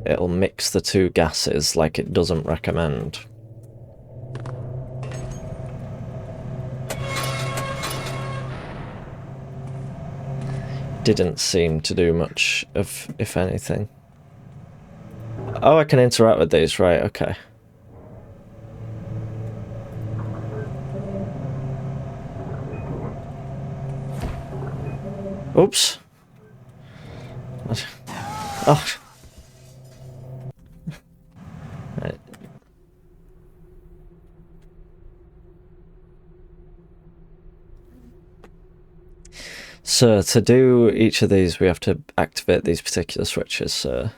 it'll mix the two gases like it doesn't recommend. Didn't seem to do much of, if anything. Oh, I can interact with these, right, okay. Oops. Oh. Right. So to do each of these, we have to activate these particular switches. So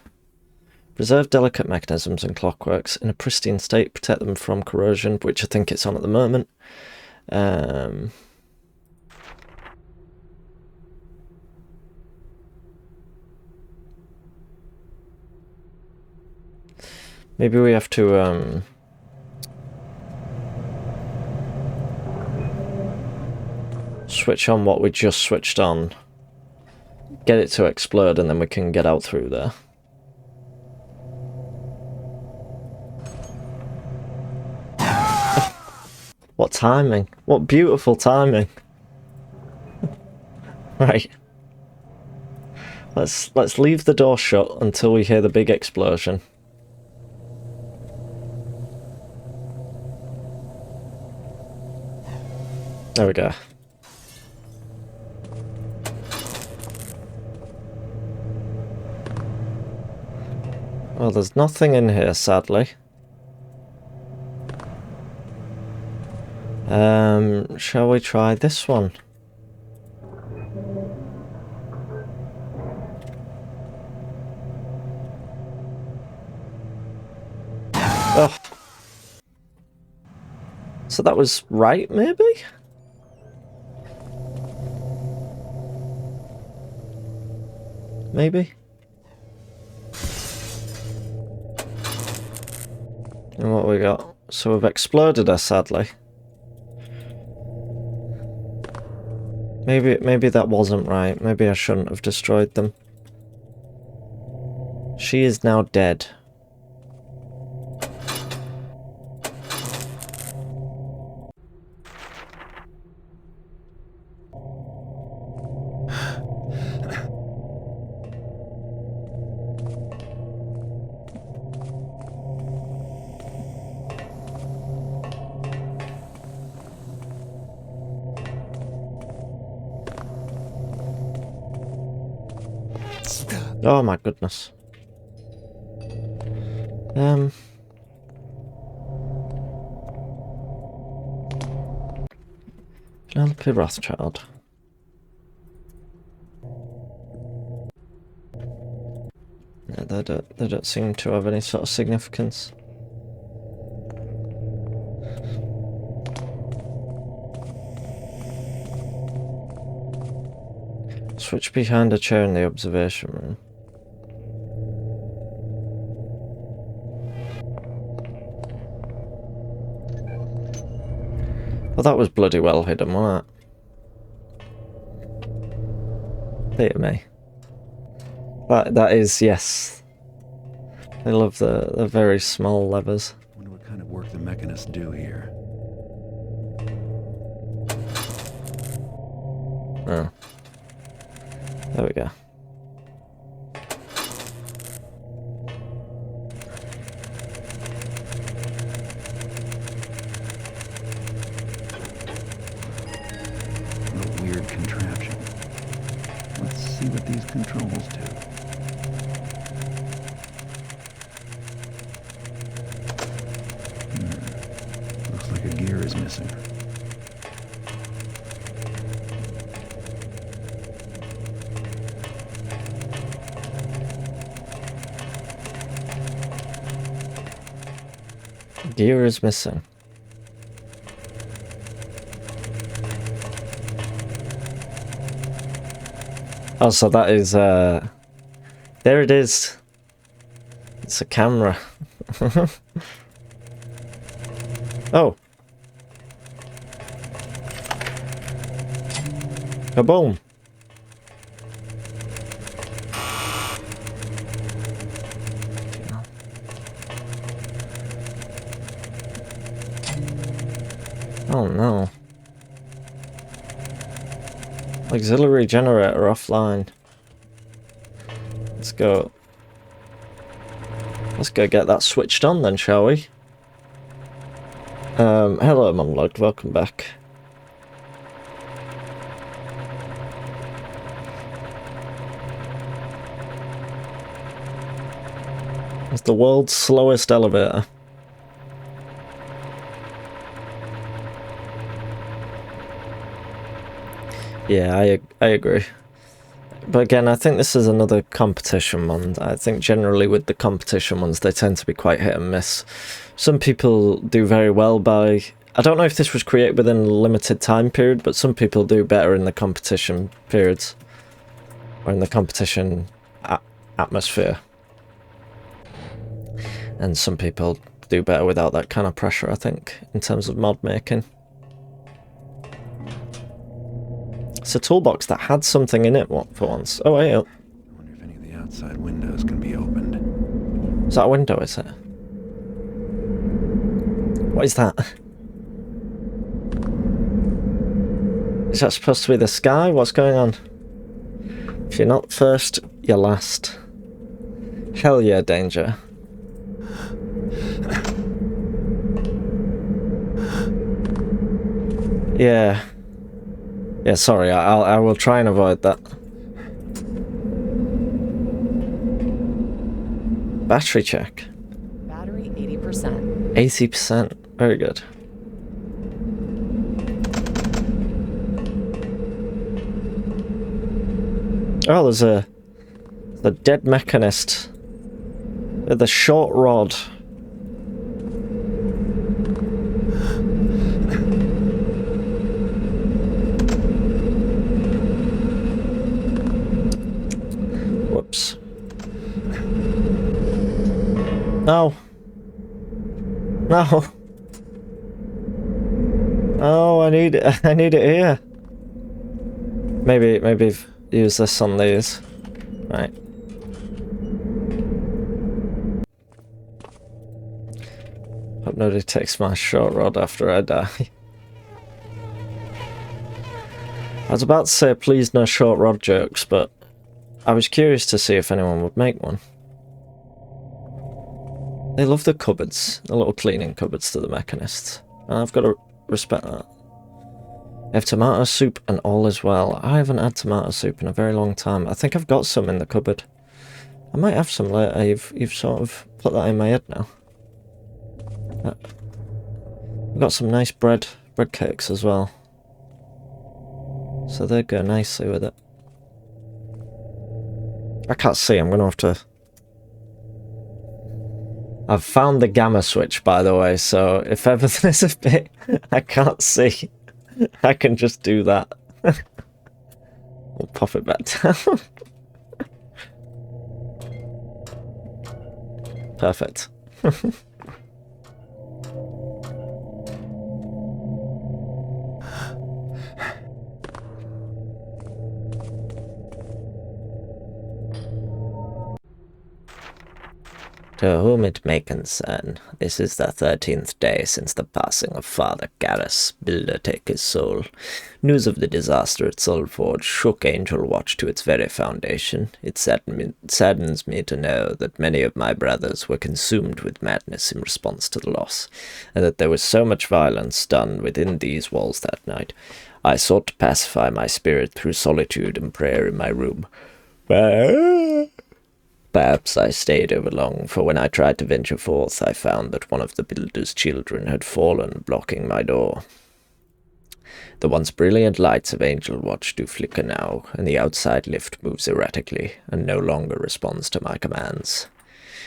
preserve delicate mechanisms and clockworks in a pristine state, protect them from corrosion, which I think it's on at the moment. Maybe we have to switch on what we just switched on, get it to explode, and then we can get out through there. What timing? What beautiful timing. Right. Let's leave the door shut until we hear the big explosion. There we go. Well, there's nothing in here, sadly. Shall we try this one? that was right, maybe? Maybe? And what we got? So we've exploded her, sadly. Maybe that wasn't right. Maybe I shouldn't have destroyed them. She is now dead. Oh my goodness. Penelope Rothschild. Yeah, they don't seem to have any sort of significance. Switch behind a chair in the observation room. Well, that was bloody well hidden, wasn't it? Dear me. That is, yes. I love the very small levers. Wonder what kind of work the mechanists do here. Oh. There we go. What a weird contraption. Let's see what these controls do. Looks like a gear is missing. Gear is missing. Oh, so that is, there it is. It's a camera. Oh. Kaboom. Oh no. Auxiliary generator offline. Let's go get that switched on then, shall we? Hello Monologue, welcome back. It's the world's slowest elevator. Yeah, I agree. But again, I think this is another competition one. I think generally with the competition ones, they tend to be quite hit and miss. Some people do very well by... I don't know if this was created within a limited time period, but some people do better in the competition periods. Or in the competition atmosphere. And some people do better without that kind of pressure, I think, in terms of mod making. It's a toolbox that had something in it for once. Oh, hey. I wonder if any of the outside windows can be opened. Is that a window, is it? What is that? Is that supposed to be the sky? What's going on? If you're not first, you're last. Hell yeah, danger. Yeah. Yeah, sorry, I will try and avoid that. Battery check. Battery 80%. 80%. Very good. Oh, there's the dead mechanist with the short rod. No. No. Oh, I need it here. Maybe use this on these. Right. Hope nobody takes my short rod after I die. I was about to say please no short rod jokes, but I was curious to see if anyone would make one. They love the cupboards, the little cleaning cupboards to the mechanists, and I've got to respect that. They have tomato soup and all is well. I haven't had tomato soup in a very long time. I think I've got some in the cupboard. I might have some later. You've sort of put that in my head now. I've got some nice bread cakes as well. So they go nicely with it. I can't see, I'm gonna have to... I've found the gamma switch, by the way, so if ever there's a bit I can't see, I can just do that. We'll pop it back down. Perfect. To whom it may concern, this is the 13th day since the passing of Father Garrus, builder take his soul. News of the disaster at Soulforge shook Angel Watch to its very foundation. It saddens me to know that many of my brothers were consumed with madness in response to the loss, and that there was so much violence done within these walls that night. I sought to pacify my spirit through solitude and prayer in my room. Perhaps I stayed overlong, for when I tried to venture forth, I found that one of the builder's children had fallen, blocking my door. The once brilliant lights of Angel Watch do flicker now, and the outside lift moves erratically, and no longer responds to my commands.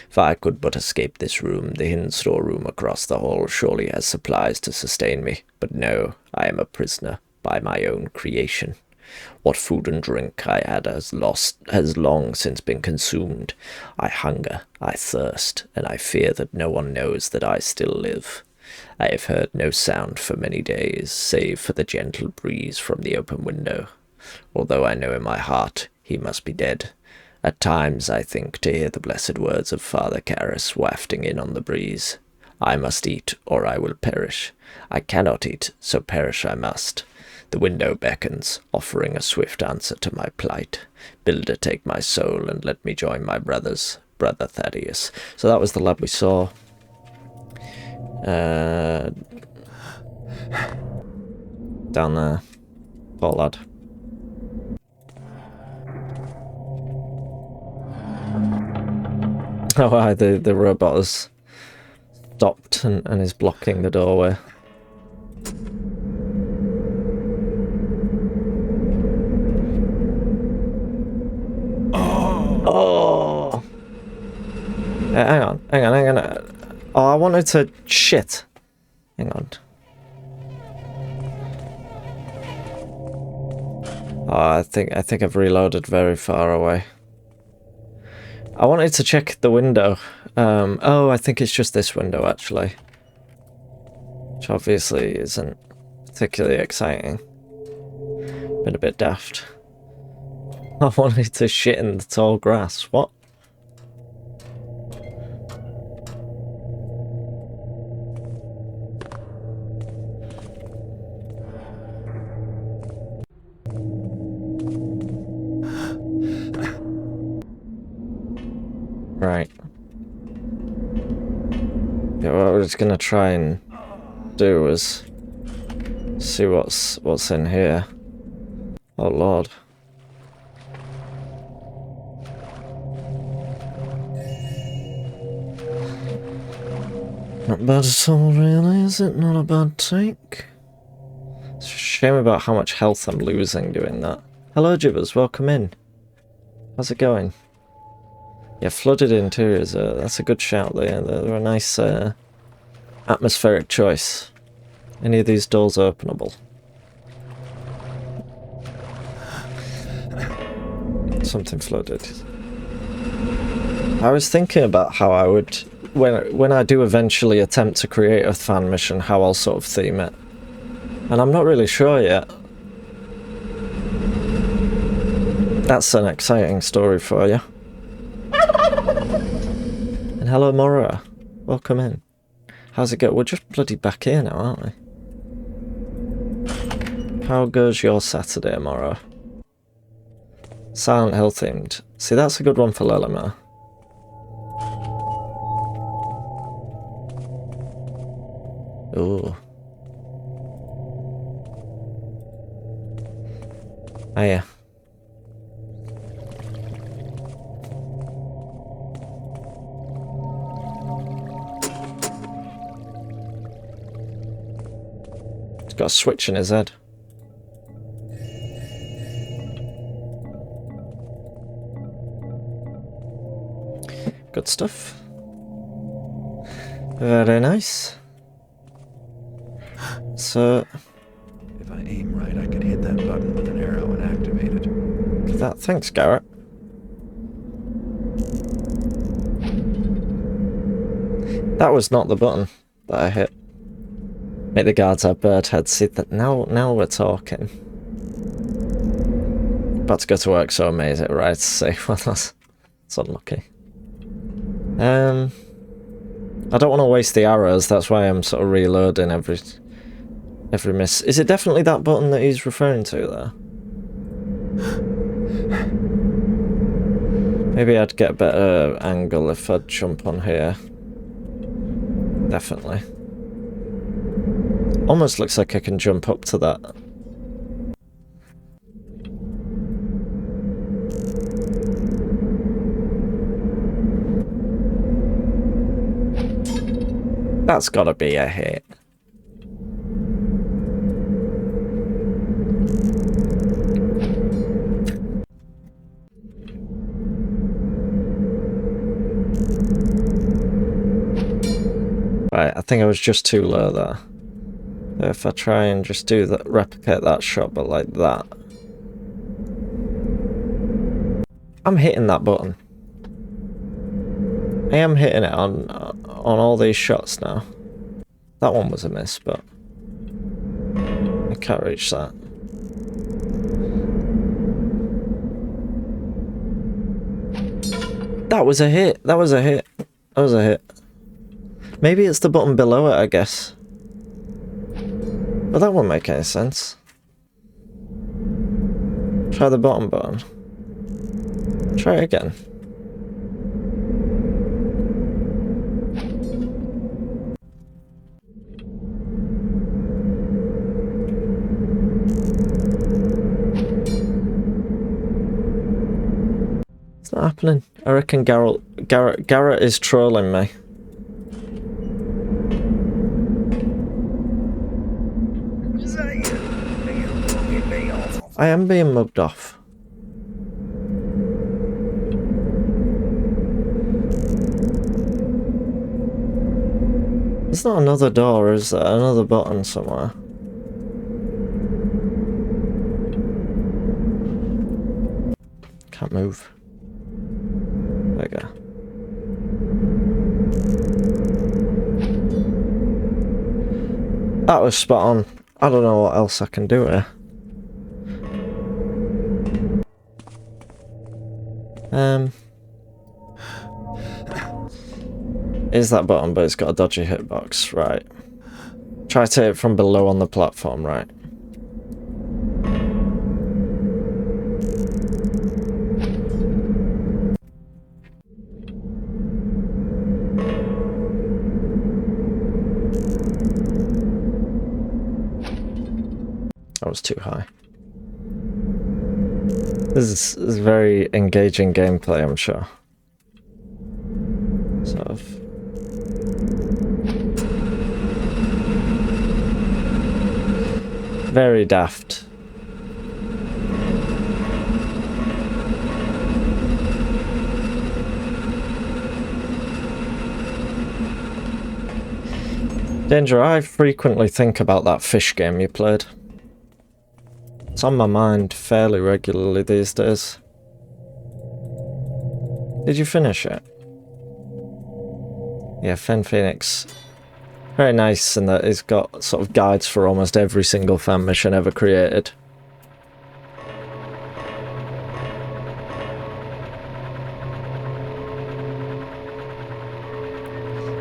If I could but escape this room, the hidden storeroom across the hall surely has supplies to sustain me, but no, I am a prisoner by my own creation. What food and drink I had has long since been consumed. I hunger, I thirst, and I fear that no one knows that I still live. I have heard no sound for many days, save for the gentle breeze from the open window. Although I know in my heart he must be dead. At times I think to hear the blessed words of Father Garrus wafting in on the breeze. I must eat, or I will perish. I cannot eat, so perish I must. The window beckons, offering a swift answer to my plight. Builder, take my soul and let me join my brothers. Brother Thaddeus. So that was the lab we saw. Down there. Poor lad. Oh, wow, the robot has stopped and is blocking the doorway. Oh! Hang on. Oh, I wanted to... Shit. Hang on. Oh, I think I've reloaded very far away. I wanted to check the window. Oh, I think it's just this window, actually. Which obviously isn't particularly exciting. Been a bit daft. I wanted to shit in the tall grass. What? Right. Yeah, what we're just gonna try and do is see what's in here. Oh Lord. Not bad at all, really, is it? Not a bad take. It's a shame about how much health I'm losing doing that. Hello, Jibbers, welcome in. How's it going? Yeah, flooded interiors, that's a good shout there. They're a nice atmospheric choice. Any of these doors are openable? Something flooded. I was thinking about how I would when I do eventually attempt to create a fan mission, how I'll sort of theme it. And I'm not really sure yet. That's an exciting story for you. And hello, Mora. Welcome in. How's it go? We're just bloody back here now, aren't we? How goes your Saturday, Mora? Silent Hill themed. See, that's a good one for Lillimar. Ooh. Oh yeah. He's got a switch in his head. Good stuff. Very nice. So, if I aim right, I could hit that button with an arrow and activate it. Thanks, Garrett. That was not the button that I hit. Make the guards have bird heads. See that now we're talking. About to go to work, so I made it right to say, well, that's unlucky. I don't want to waste the arrows, that's why I'm sort of reloading every miss. Is it definitely that button that he's referring to there? Maybe I'd get a better angle if I'd jump on here. Definitely. Almost looks like I can jump up to that. That's gotta be a hit. Right, I think I was just too low there. If I try and just do that, replicate that shot, but like that. I'm hitting that button. I am hitting it on all these shots now. That one was a miss, but I can't reach that. That was a hit. That was a hit. That was a hit. Maybe it's the button below it, I guess. But that won't make any sense. Try the bottom button. Try it again. It's not happening. I reckon Garrett is trolling me. I am being mugged off. There's not another door, is there? Another button somewhere. Can't move. There we go. That was spot on. I don't know what else I can do here. Is that button, but it's got a dodgy hitbox, right. Try to hit it from below on the platform, right. That was too high. This is very engaging gameplay, I'm sure. Sort of. Very daft. Danger, I frequently think about that fish game you played. It's on my mind fairly regularly these days. Did you finish it? Yeah, Fen Phoenix. Very nice in that it's got sort of guides for almost every single fan mission ever created.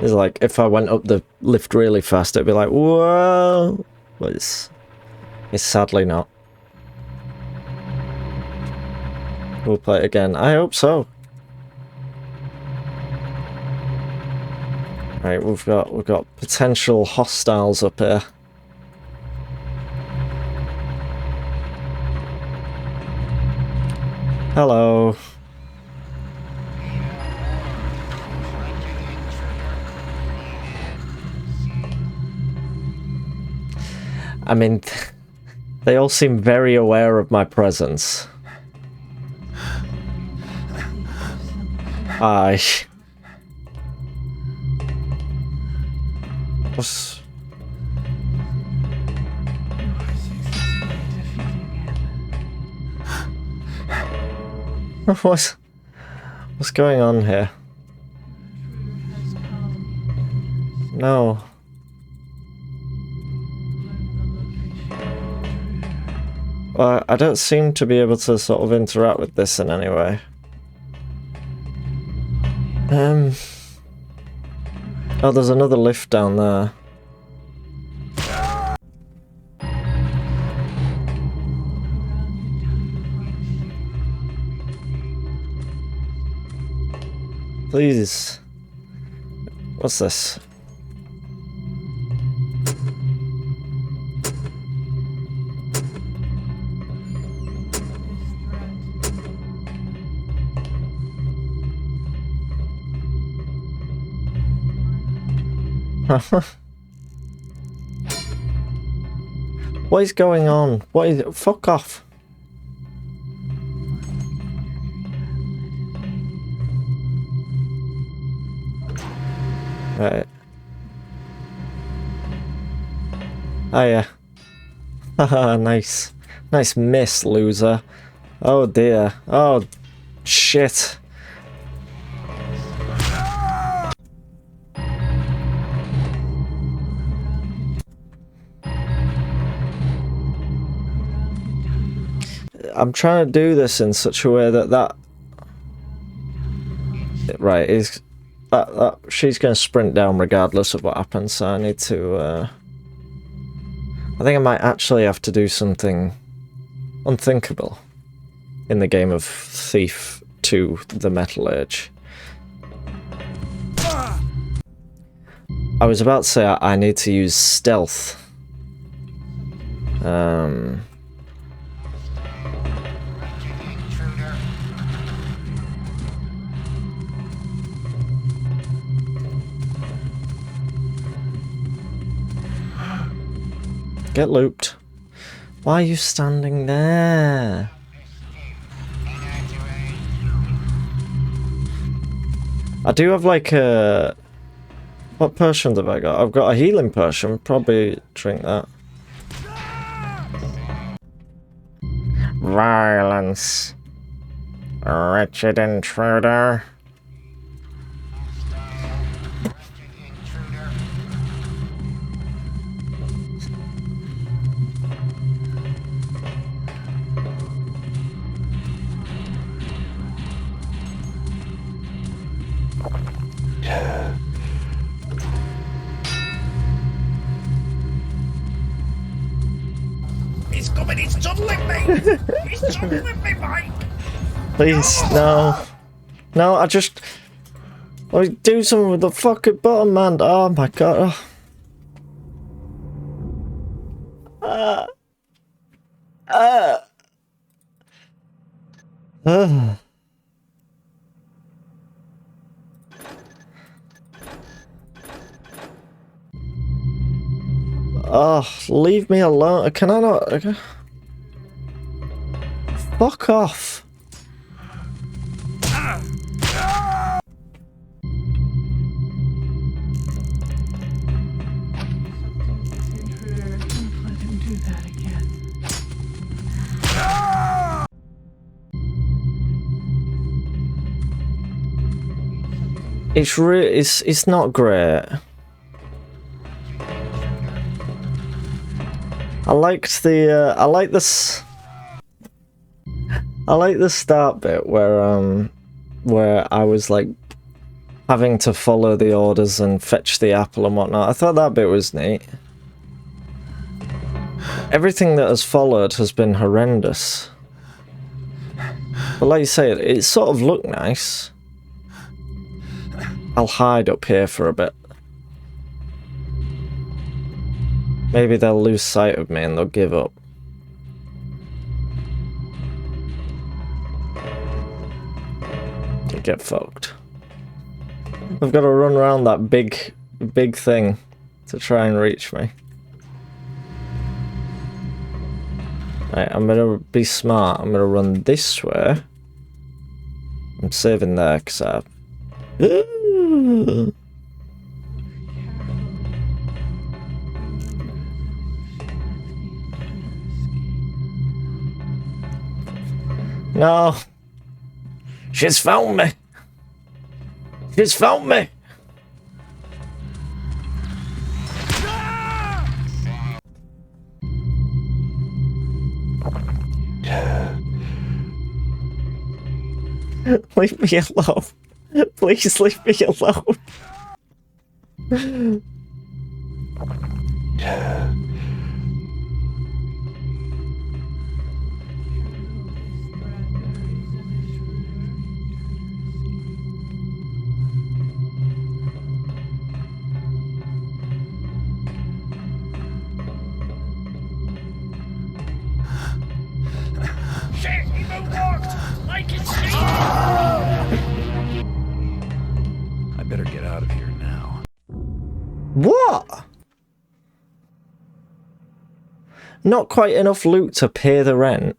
It's like, if I went up the lift really fast, it'd be like, whoa! But it's sadly not. We'll play it again. I hope so. Right, we've got potential hostiles up here. Hello. I mean, they all seem very aware of my presence. Aye. What's... What's going on here? No. I don't seem to be able to sort of interact with this in any way. Oh, there's another lift down there. Please. What's this? What is going on? What is it? Fuck off. Right. Oh yeah. Haha, nice. Nice miss, loser. Oh dear. Oh shit. I'm trying to do this in such a way that right is that she's going to sprint down regardless of what happens. So I need to. I think I might actually have to do something unthinkable in the game of Thief 2: The Metal Age. I was about to say I need to use stealth. Get looped. Why are you standing there? I do have like a... What potion have I got? I've got a healing potion. Probably drink that. Violence. Wretched intruder. He's coming, he's tunneling me! He's tunneling me, Mike! Please, no. No, I do something with the fucking button, man. Oh my god. Oh, leave me alone. Can I not? Okay. Fuck off. It's not great. I like this. I like the start bit where I was like having to follow the orders and fetch the apple and whatnot. I thought that bit was neat. Everything that has followed has been horrendous. But like you say, it sort of looked nice. I'll hide up here for a bit. Maybe they'll lose sight of me and they'll give up. You get fucked. I've got to run around that big thing to try and reach me. Right, I'm gonna be smart. I'm gonna run this way. I'm saving there because I... No! She's found me! She's found me! Leave me alone. Please leave me alone. I better get out of here now. What? Not quite enough loot to pay the rent.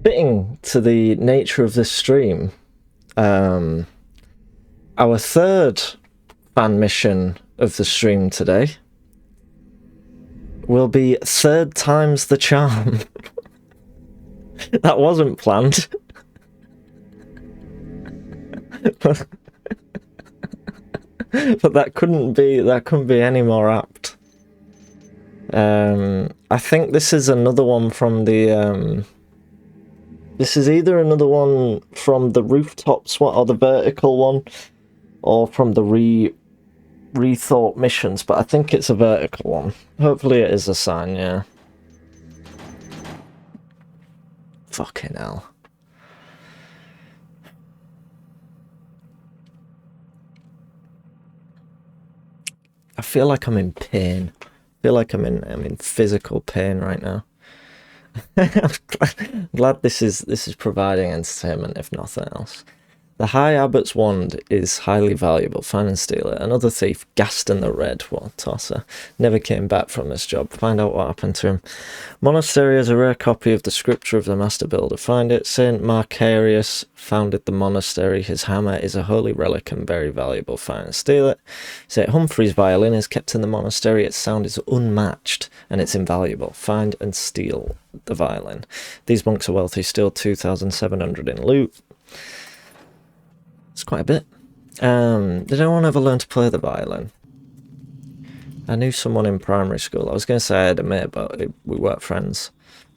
Fitting to the nature of this stream, our third fan mission of the stream today will be third time's the charm. That wasn't planned. But that couldn't be any more apt. I think this is another one from the this is either another one from the rooftops one or the vertical one, or from the rethought missions, but I think it's a vertical one. Hopefully it is a sign, yeah. Fucking hell. I feel like I'm in pain. I feel like I'm in physical pain right now. I'm glad this is providing entertainment, if nothing else. The High Abbot's wand is highly valuable. Find and steal it. Another thief, Gaston the Red, what a tosser, never came back from this job. Find out what happened to him. Monastery has a rare copy of the scripture of the Master Builder. Find it. Saint Macarius founded the monastery. His hammer is a holy relic and very valuable. Find and steal it. Saint Humphrey's violin is kept in the monastery. Its sound is unmatched and it's invaluable. Find and steal the violin. These monks are wealthy. Steal 2,700 in loot. It's quite a bit. Did anyone ever learn to play the violin? I knew someone in primary school. I was going to say I had a mate, but we weren't friends.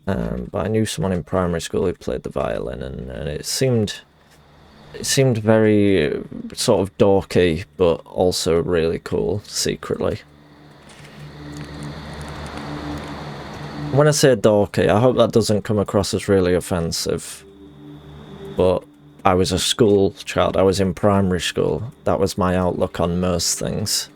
But I knew someone in primary school who played the violin, and it seemed very sort of dorky, but also really cool secretly. When I say dorky, I hope that doesn't come across as really offensive. But I was a school child. I was in primary school. That was my outlook on most things.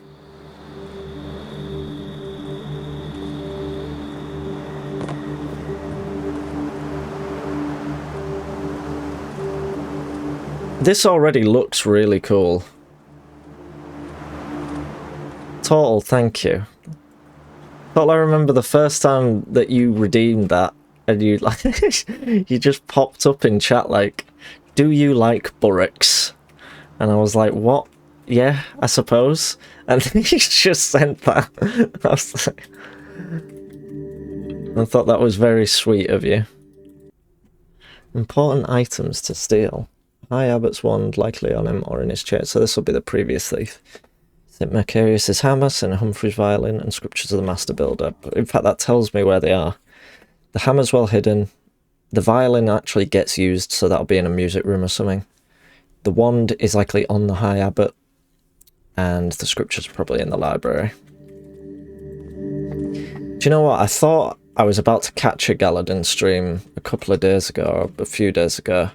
This already looks really cool. Total, thank you. Total, I remember the first time that you redeemed that, and you like, you just popped up in chat like, "Do you like Burricks?" And I was like, "What? Yeah, I suppose." And then you just sent that. I was like, I thought that was very sweet of you. Important items to steal. High Abbott's wand, likely on him or in his chair. So this will be the previous thief. St. Mercurius' hammer, St. Humphrey's violin, and scriptures of the Master Builder. But in fact, that tells me where they are. The hammer's well hidden. The violin actually gets used, so that'll be in a music room or something. The wand is likely on the High Abbot, and the scriptures are probably in the library. Do you know what? I thought I was about to catch a Galadin stream a couple of days ago, or a few days ago.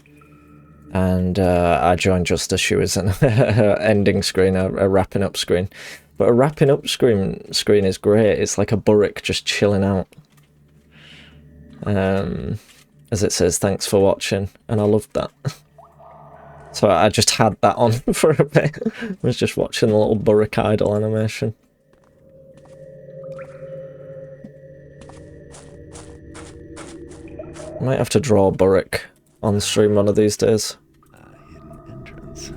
And I joined just as she was in her ending screen, a wrapping up screen. But a wrapping up screen is great. It's like a Burrick just chilling out. As it says, "Thanks for watching," and I loved that. So I just had that on for a bit. I was just watching the little Burrick idle animation. I might have to draw Burrick on stream one of these days. Hidden entrance.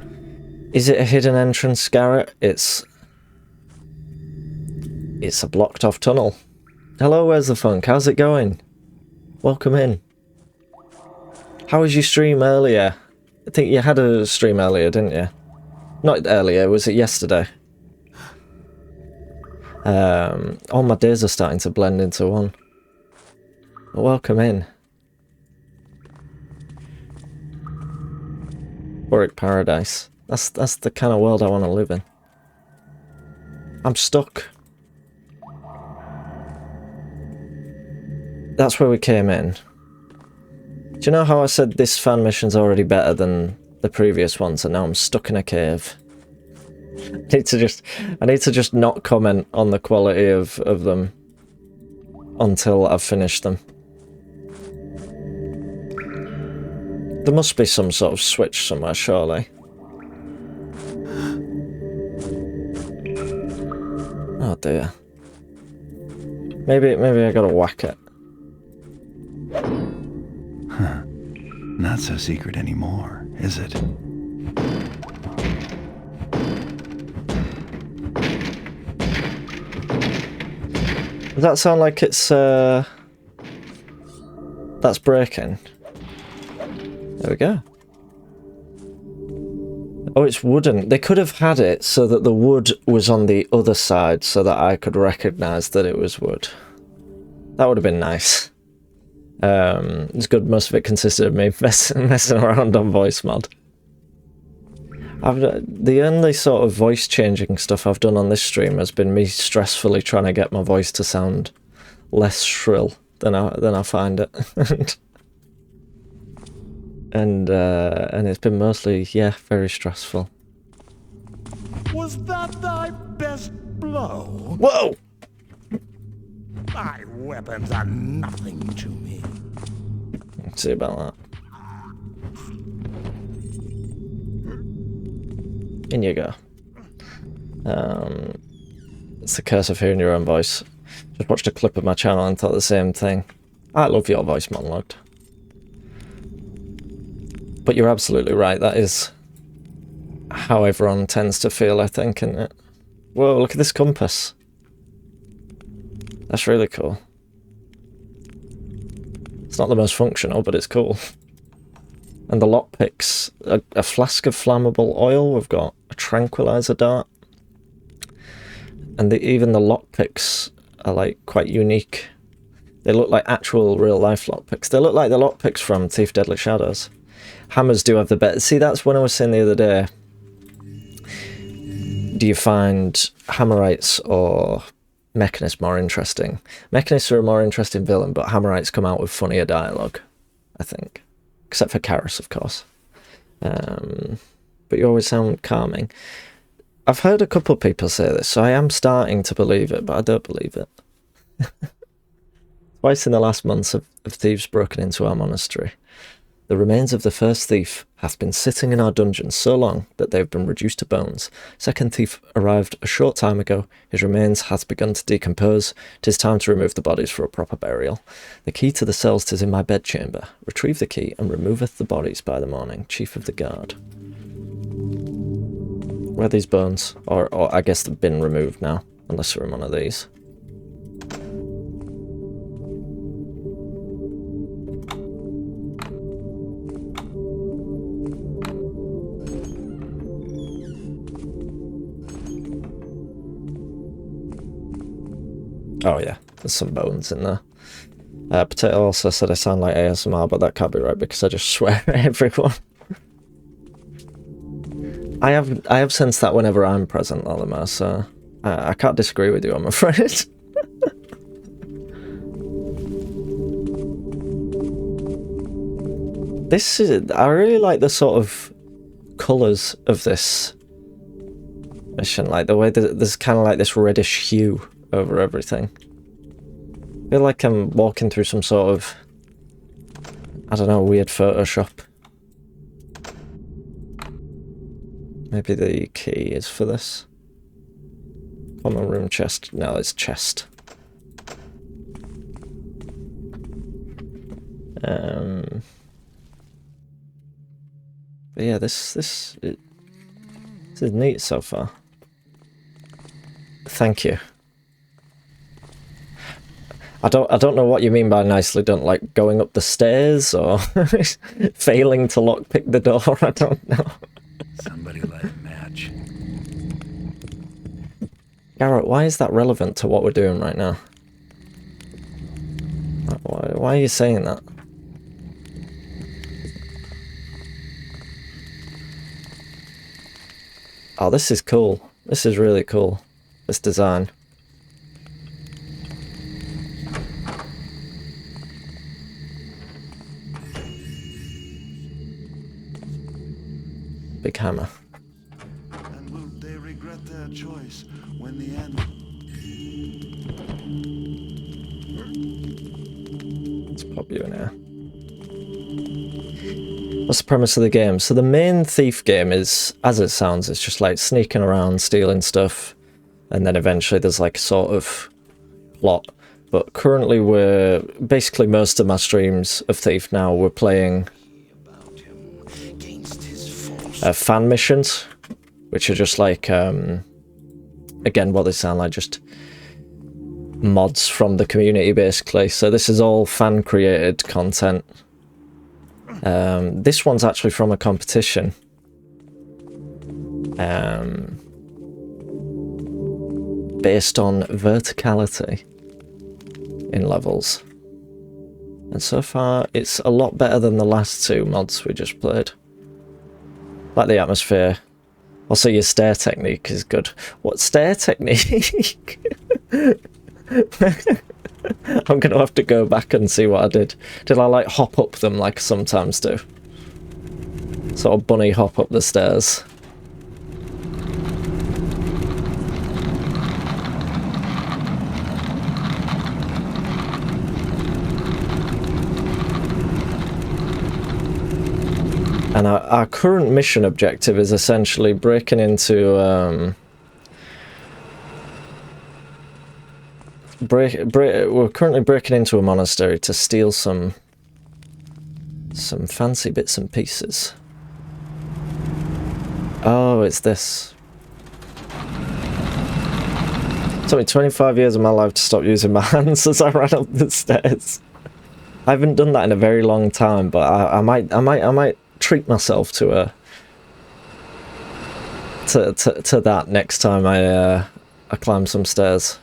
Is it a hidden entrance, Garrett? It's a blocked off tunnel. Hello, where's the funk? How's it going? Welcome in. How was your stream earlier? I think you had a stream earlier, didn't you? Not earlier, was it yesterday? All my days are starting to blend into one. But welcome in. Burrick Paradise. That's the kind of world I want to live in. I'm stuck. That's where we came in. Do you know how I said this fan mission's already better than the previous ones, and now I'm stuck in a cave? I need to just not comment on the quality of them until I've finished them. There must be some sort of switch somewhere, surely. Oh dear. Maybe I gotta whack it. Huh. Not so secret anymore, is it? Does that sound like it's that's breaking? There we go. Oh, it's wooden. They could have had it so that the wood was on the other side so that I could recognise that it was wood. That would have been nice. It's good most of it consisted of me messing around on voice mod. The only sort of voice changing stuff I've done on this stream has been me stressfully trying to get my voice to sound less shrill than I find it. And it's been mostly, yeah, very stressful. Was that thy best blow? Whoa! Thy weapons are nothing to me. Let's see about that. In you go. It's the curse of hearing your own voice. Just watched a clip of my channel and thought the same thing. I love your voice monologue. But you're absolutely right, that is how everyone tends to feel, I think, isn't it? Whoa, look at this compass. That's really cool. It's not the most functional, but it's cool. And the lockpicks, a flask of flammable oil, we've got a tranquilizer dart. And even the lockpicks are like quite unique. They look like actual real life lockpicks. They look like the lockpicks from Thief Deadly Shadows. Hammers do have the better. See, that's when I was saying the other day. Do you find Hammerites or Mechanists more interesting? Mechanists are a more interesting villain, but Hammerites come out with funnier dialogue, I think. Except for Karis, of course. But you always sound calming. I've heard a couple of people say this, so I am starting to believe it, but I don't believe it. Twice in the last months have thieves broken into our monastery. The remains of the first thief hath been sitting in our dungeon so long that they have been reduced to bones. Second thief arrived a short time ago. His remains hath begun to decompose. 'Tis time to remove the bodies for a proper burial. The key to the cells 'tis in my bedchamber. Retrieve the key and removeth the bodies by the morning. Chief of the guard. Where are these bones? Or I guess they've been removed now, unless they're in one of these. Oh yeah, there's some bones in there. Potato also said I sound like ASMR, but that can't be right because I just swear at everyone. I have sensed that whenever I'm present, Latimer, so I can't disagree with you, I'm afraid. I really like the sort of colours of this mission, like the way that there's kind of like this reddish hue over everything. I feel like I'm walking through some sort of, I don't know, weird Photoshop. Maybe the key is for this. Common room chest. No, it's chest. But yeah, this is neat so far. Thank you. I don't know what you mean by nicely done, like going up the stairs or failing to lockpick the door. I don't know. Somebody light a match. Garrett, why is that relevant to what we're doing right now? Why are you saying that? Oh, this is cool. This is really cool. This design. Big hammer. And will they regret their choice when the end? Let's pop you in here. What's the premise of the game? So the main thief game is, as it sounds, it's just like sneaking around, stealing stuff, and then eventually there's like a sort of plot. But currently we're, basically most of my streams of Thief now, we're playing fan missions, which are just like, again, what they sound like, just mods from the community basically. So this is all fan created content. This one's actually from a competition. Based on verticality in levels. And so far it's a lot better than the last two mods we just played. Like the atmosphere. Also your stair technique is good. What stair technique? I'm gonna have to go back and see what I did. Did I like hop up them like I sometimes do? Sort of bunny hop up the stairs. And our current mission objective is essentially breaking into we're currently breaking into a monastery to steal some fancy bits and pieces. Oh, it's this. It took me 25 years of my life to stop using my hands as I ran up the stairs. I haven't done that in a very long time, but I might treat myself to that next time I climb some stairs.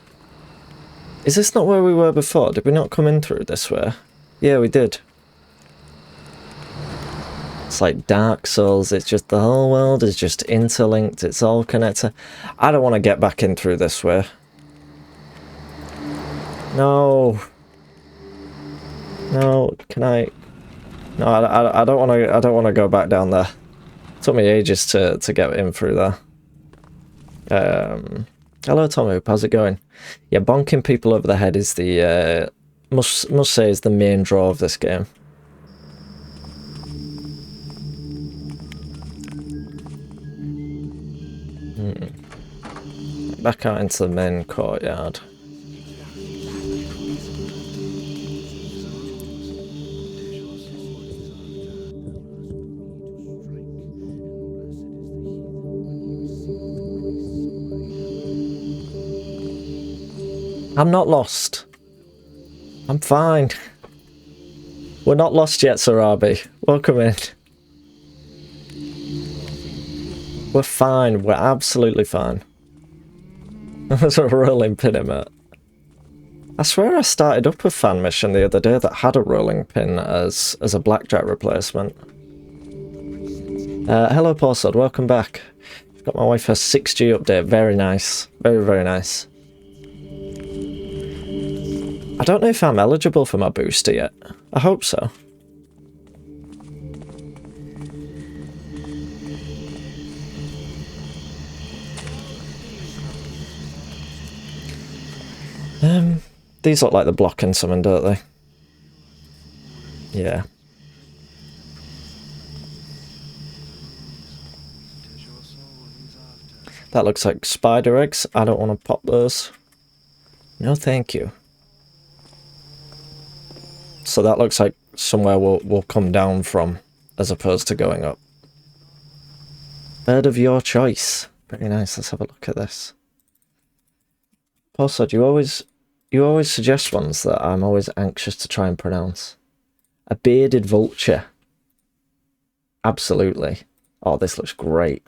Is this not where we were before? Did we not come in through this way? Yeah, we did. It's like Dark Souls, it's just the whole world is just interlinked, it's all connected. I don't want to get back in through this way. No. No, can I... No, I don't want to go back down there. Took me ages to get in through there. Hello, Tom Hoop. How's it going? Yeah, bonking people over the head is the must say is the main draw of this game. Back out into the main courtyard. I'm not lost. I'm fine. We're not lost yet, Sarabi. Welcome in. We're fine. We're absolutely fine. There's a rolling pin in it. I swear I started up a fan mission the other day that had a rolling pin as a blackjack replacement. Hello, Paulsod. Welcome back. I've got my wife a 6G update. Very nice. Very, very nice. I don't know if I'm eligible for my booster yet. I hope so. These look like they're blocking something, don't they? Yeah. That looks like spider eggs. I don't want to pop those. No, thank you. So that looks like somewhere we'll come down from, as opposed to going up. Bird of your choice. Very nice. Let's have a look at this. Also, you always suggest ones that I'm always anxious to try and pronounce. A bearded vulture. Absolutely. Oh, this looks great.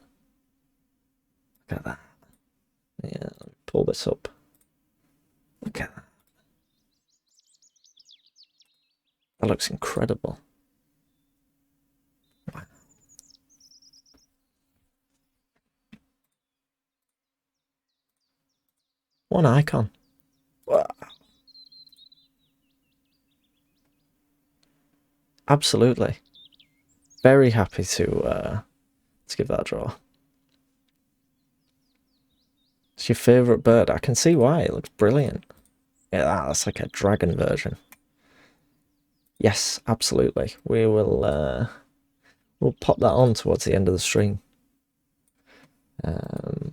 Look at that. Yeah, pull this up. Look at that. That looks incredible. Wow. One icon. Wow. Absolutely. Very happy to give that a draw. It's your favourite bird. I can see why. It looks brilliant. Yeah, that's like a dragon version. Yes, absolutely. We will we'll pop that on towards the end of the stream.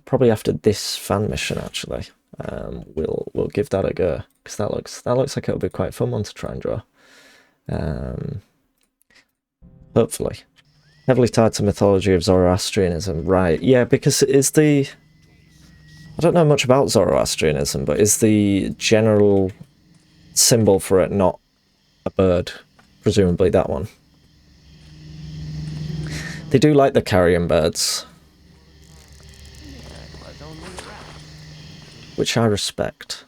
Probably after this fan mission, actually. We'll give that a go, because that looks like it'll be quite a fun one to try and draw. Hopefully. Heavily tied to mythology of Zoroastrianism, right? Yeah, because it's the... I don't know much about Zoroastrianism, but is the general symbol for it not a bird? Presumably that one. They do like the carrion birds, which I respect.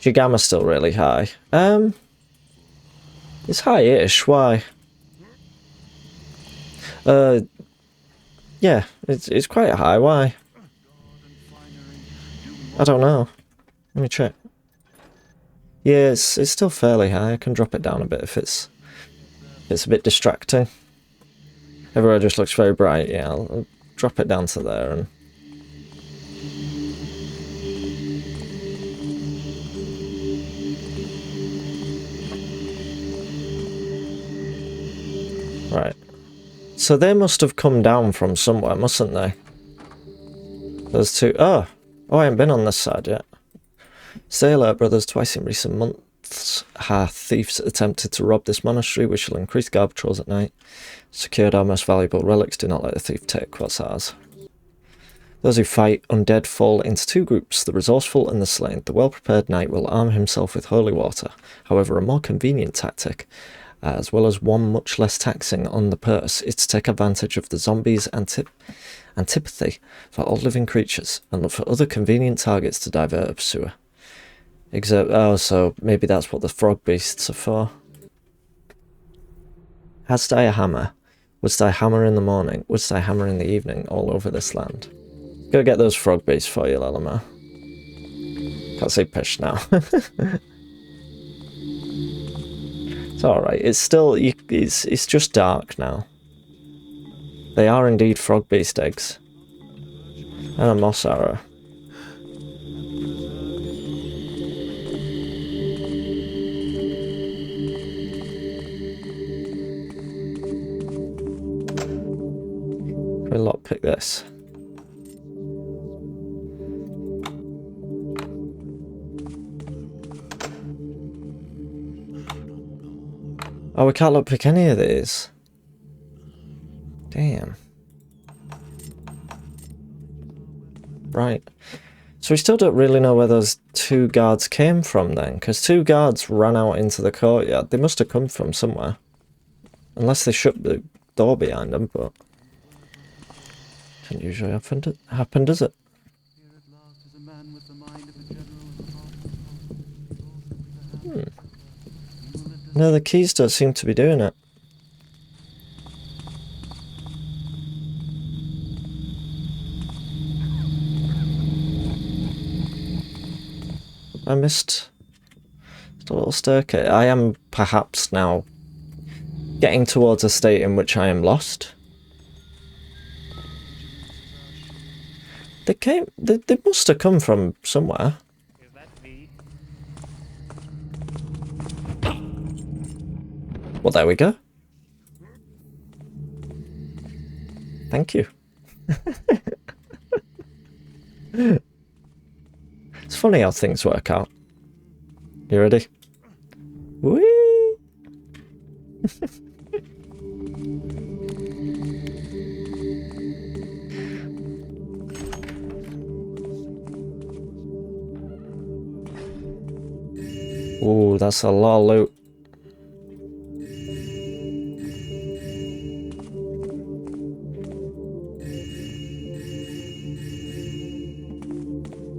Gigama's still really high. It's high-ish. Why? Yeah, it's quite high. Why? I don't know. Let me check. Yeah, it's still fairly high. I can drop it down a bit if it's a bit distracting. Everywhere just looks very bright. Yeah, I'll drop it down to there and... Right. So they must have come down from somewhere, mustn't they? Those two... Oh, I haven't been on this side yet. Stay alert, brothers. Twice in recent months, thieves attempted to rob this monastery. We shall increase guard patrols at night. Secured our most valuable relics. Do not let the thief take what's ours. Those who fight undead fall into two groups, the resourceful and the slain. The well-prepared knight will arm himself with holy water. However, a more convenient tactic, as well as one much less taxing on the purse, is to take advantage of the zombies' antipathy for all living creatures and look for other convenient targets to divert a pursuer. Oh, so maybe that's what the frog beasts are for. Hast I a hammer? Wouldst I hammer in the morning? Wouldst I hammer in the evening all over this land? Go get those frog beasts for you, Lalama. Can't say pish now. It's alright. It's still... It's just dark now. They are indeed frog beast eggs. And a moss arrow. We'll lockpick this. Oh, we can't lockpick any of these. Damn. Right. So we still don't really know where those two guards came from then, because two guards ran out into the courtyard. They must have come from somewhere. Unless they shut the door behind them, but... doesn't usually happen, does it? No, the keys don't seem to be doing it. I missed a little staircase. I am perhaps now getting towards a state in which I am lost. They must have come from somewhere. Well, there we go. Thank you. It's funny how things work out. You ready? Whee! Ooh, that's a lot of loot.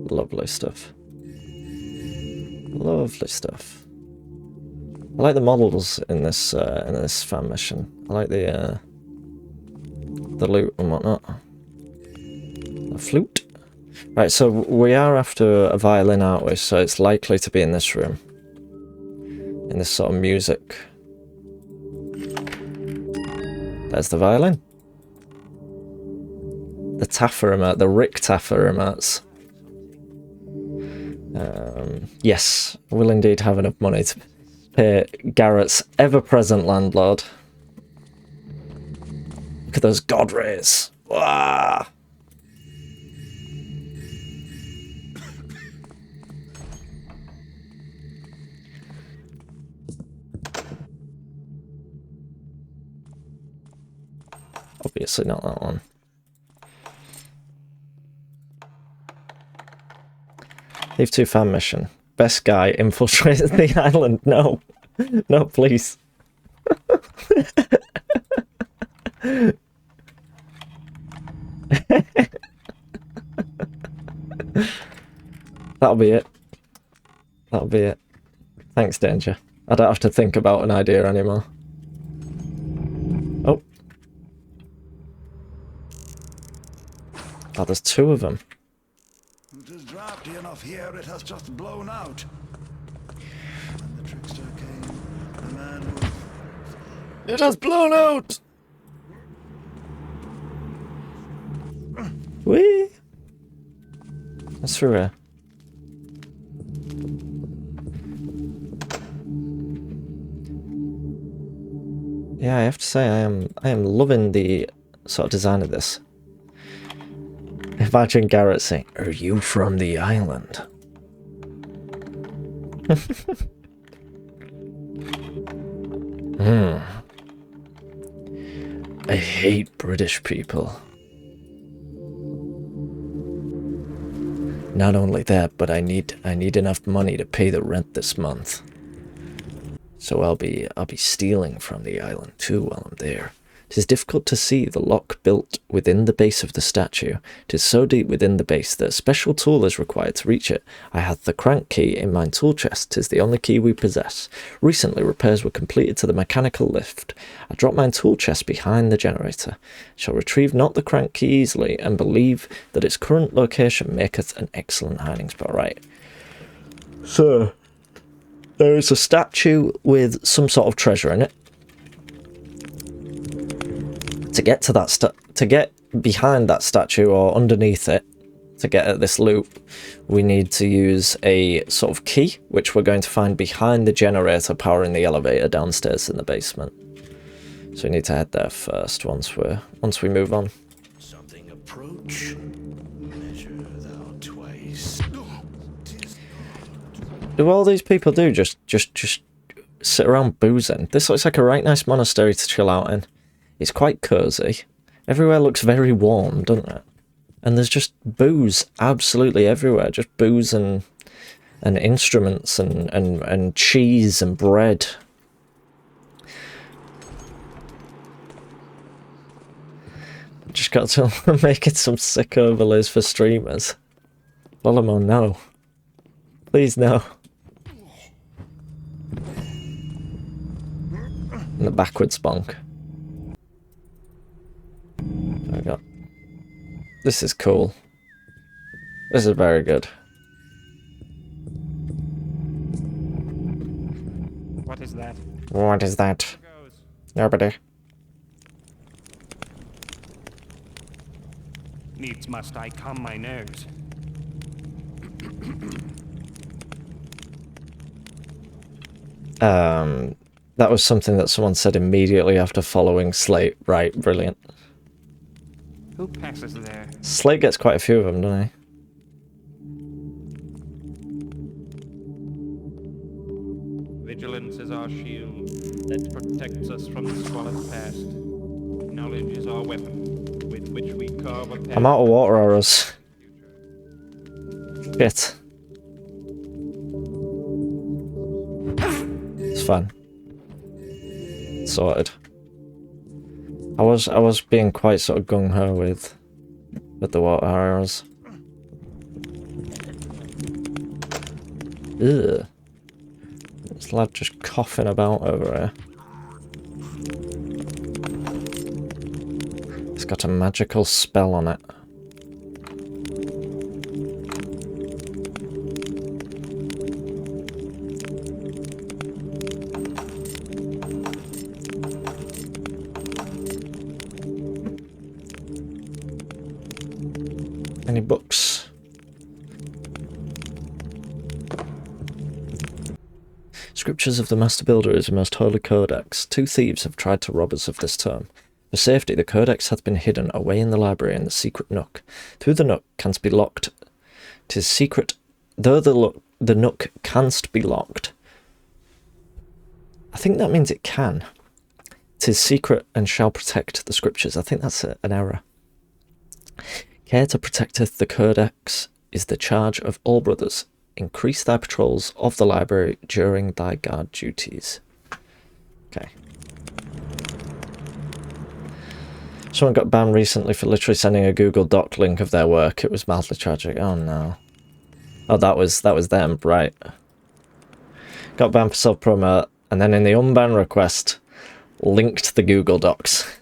Lovely stuff. Lovely stuff. I like the models in this fan mission. I like the loot and whatnot. The flute. Right, so we are after a violin, aren't we? So it's likely to be in this room. In this sort of music. There's the violin. The Taffer remote, the Rick Taffer remotes. Yes, we'll indeed have enough money to pay Garrett's ever-present landlord. Look at those god rays. Wow. Obviously not that one. Leave 2 fan mission. Best guy infiltrates the island. No. No, please. That'll be it. That'll be it. Thanks, Danger. I don't have to think about an idea anymore. Oh. Oh, there's 2 of them. It is drafty enough here, it has just blown out. When the trickster came, the man who... It has blown out! Whee! That's through here. Yeah, I have to say I am loving the sort of design of this. Imagine Garrett saying, "Are you from the island?" I hate British people. Not only that, but I need enough money to pay the rent this month. So I'll be stealing from the island too while I'm there. 'Tis difficult to see the lock built within the base of the statue. 'Tis so deep within the base that a special tool is required to reach it. I had the crank key in my tool chest. 'Tis the only key we possess. Recently repairs were completed to the mechanical lift. I dropped my tool chest behind the generator. Shall retrieve not the crank key easily, and believe that its current location maketh an excellent hiding spot. Right. So there is a statue with some sort of treasure in it. To get to that to get behind that statue or underneath it, to get at this loop, we need to use a sort of key, which we're going to find behind the generator powering the elevator downstairs in the basement. So we need to head there first once we move on. Something approach. Measure thou twice. Do all these people do just sit around boozing? This looks like a right nice monastery to chill out in. It's quite cozy. Everywhere looks very warm, doesn't it? And there's just booze absolutely everywhere. Just booze and instruments and cheese and bread. Just got to make it some sick overlays for streamers. Lolamo, no. Please, no. And the backwards bonk. There we go. This is cool. This is very good. What is that? What is that? Nobody. Needs must I calm my nerves. That was something that someone said immediately after following Slate. Right, brilliant. Who passes there? Slate gets quite a few of them, doesn't he? Vigilance is our shield that protects us from the squalid past. Knowledge is our weapon with which we carve a path. I'm out of water arrows. Shit. It's fine. Sorted. I was being quite sort of gung-ho with the water arrows. Ugh. This lad just coughing about over here. It's got a magical spell on it. Any books? Scriptures of the Master Builder is a most holy codex. 2 thieves have tried to rob us of this tome. For safety, the codex hath been hidden away in the library in the secret nook. Through the nook canst be locked. 'Tis secret, though the nook canst be locked. I think that means it can. 'Tis secret and shall protect the scriptures. I think that's an error. Care to protecteth the codex is the charge of all brothers. Increase thy patrols of the library during thy guard duties. Okay. Someone got banned recently for literally sending a Google Doc link of their work. It was mildly tragic. Oh no. Oh, that was them, right. Got banned for self-promote, and then in the unban request, linked the Google Docs.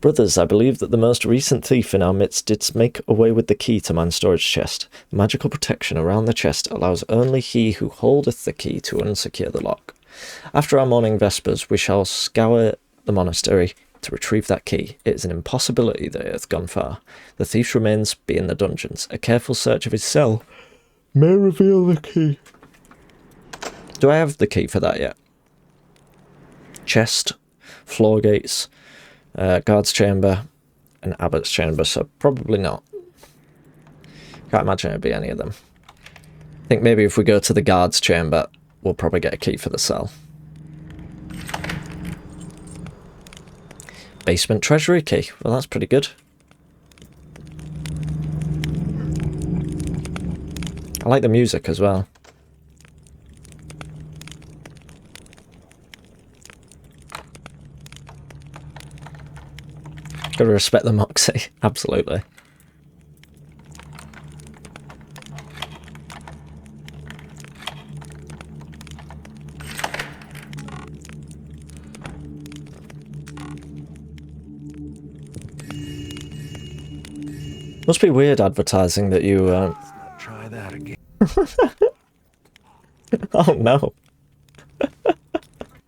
Brothers, I believe that the most recent thief in our midst did make away with the key to man's storage chest. The magical protection around the chest allows only he who holdeth the key to unsecure the lock. After our morning vespers, we shall scour the monastery to retrieve that key. It is an impossibility that it hath gone far. The thief's remains be in the dungeons. A careful search of his cell may reveal the key. Do I have the key for that yet? Chest, floor gates, guard's chamber, and abbot's chamber, so probably not. Can't imagine it'd be any of them. I think maybe if we go to the guard's chamber, we'll probably get a key for the cell. Basement treasury key. Well, that's pretty good. I like the music as well. Gotta respect the moxie, absolutely. Must be weird advertising that you Try that again. Oh no.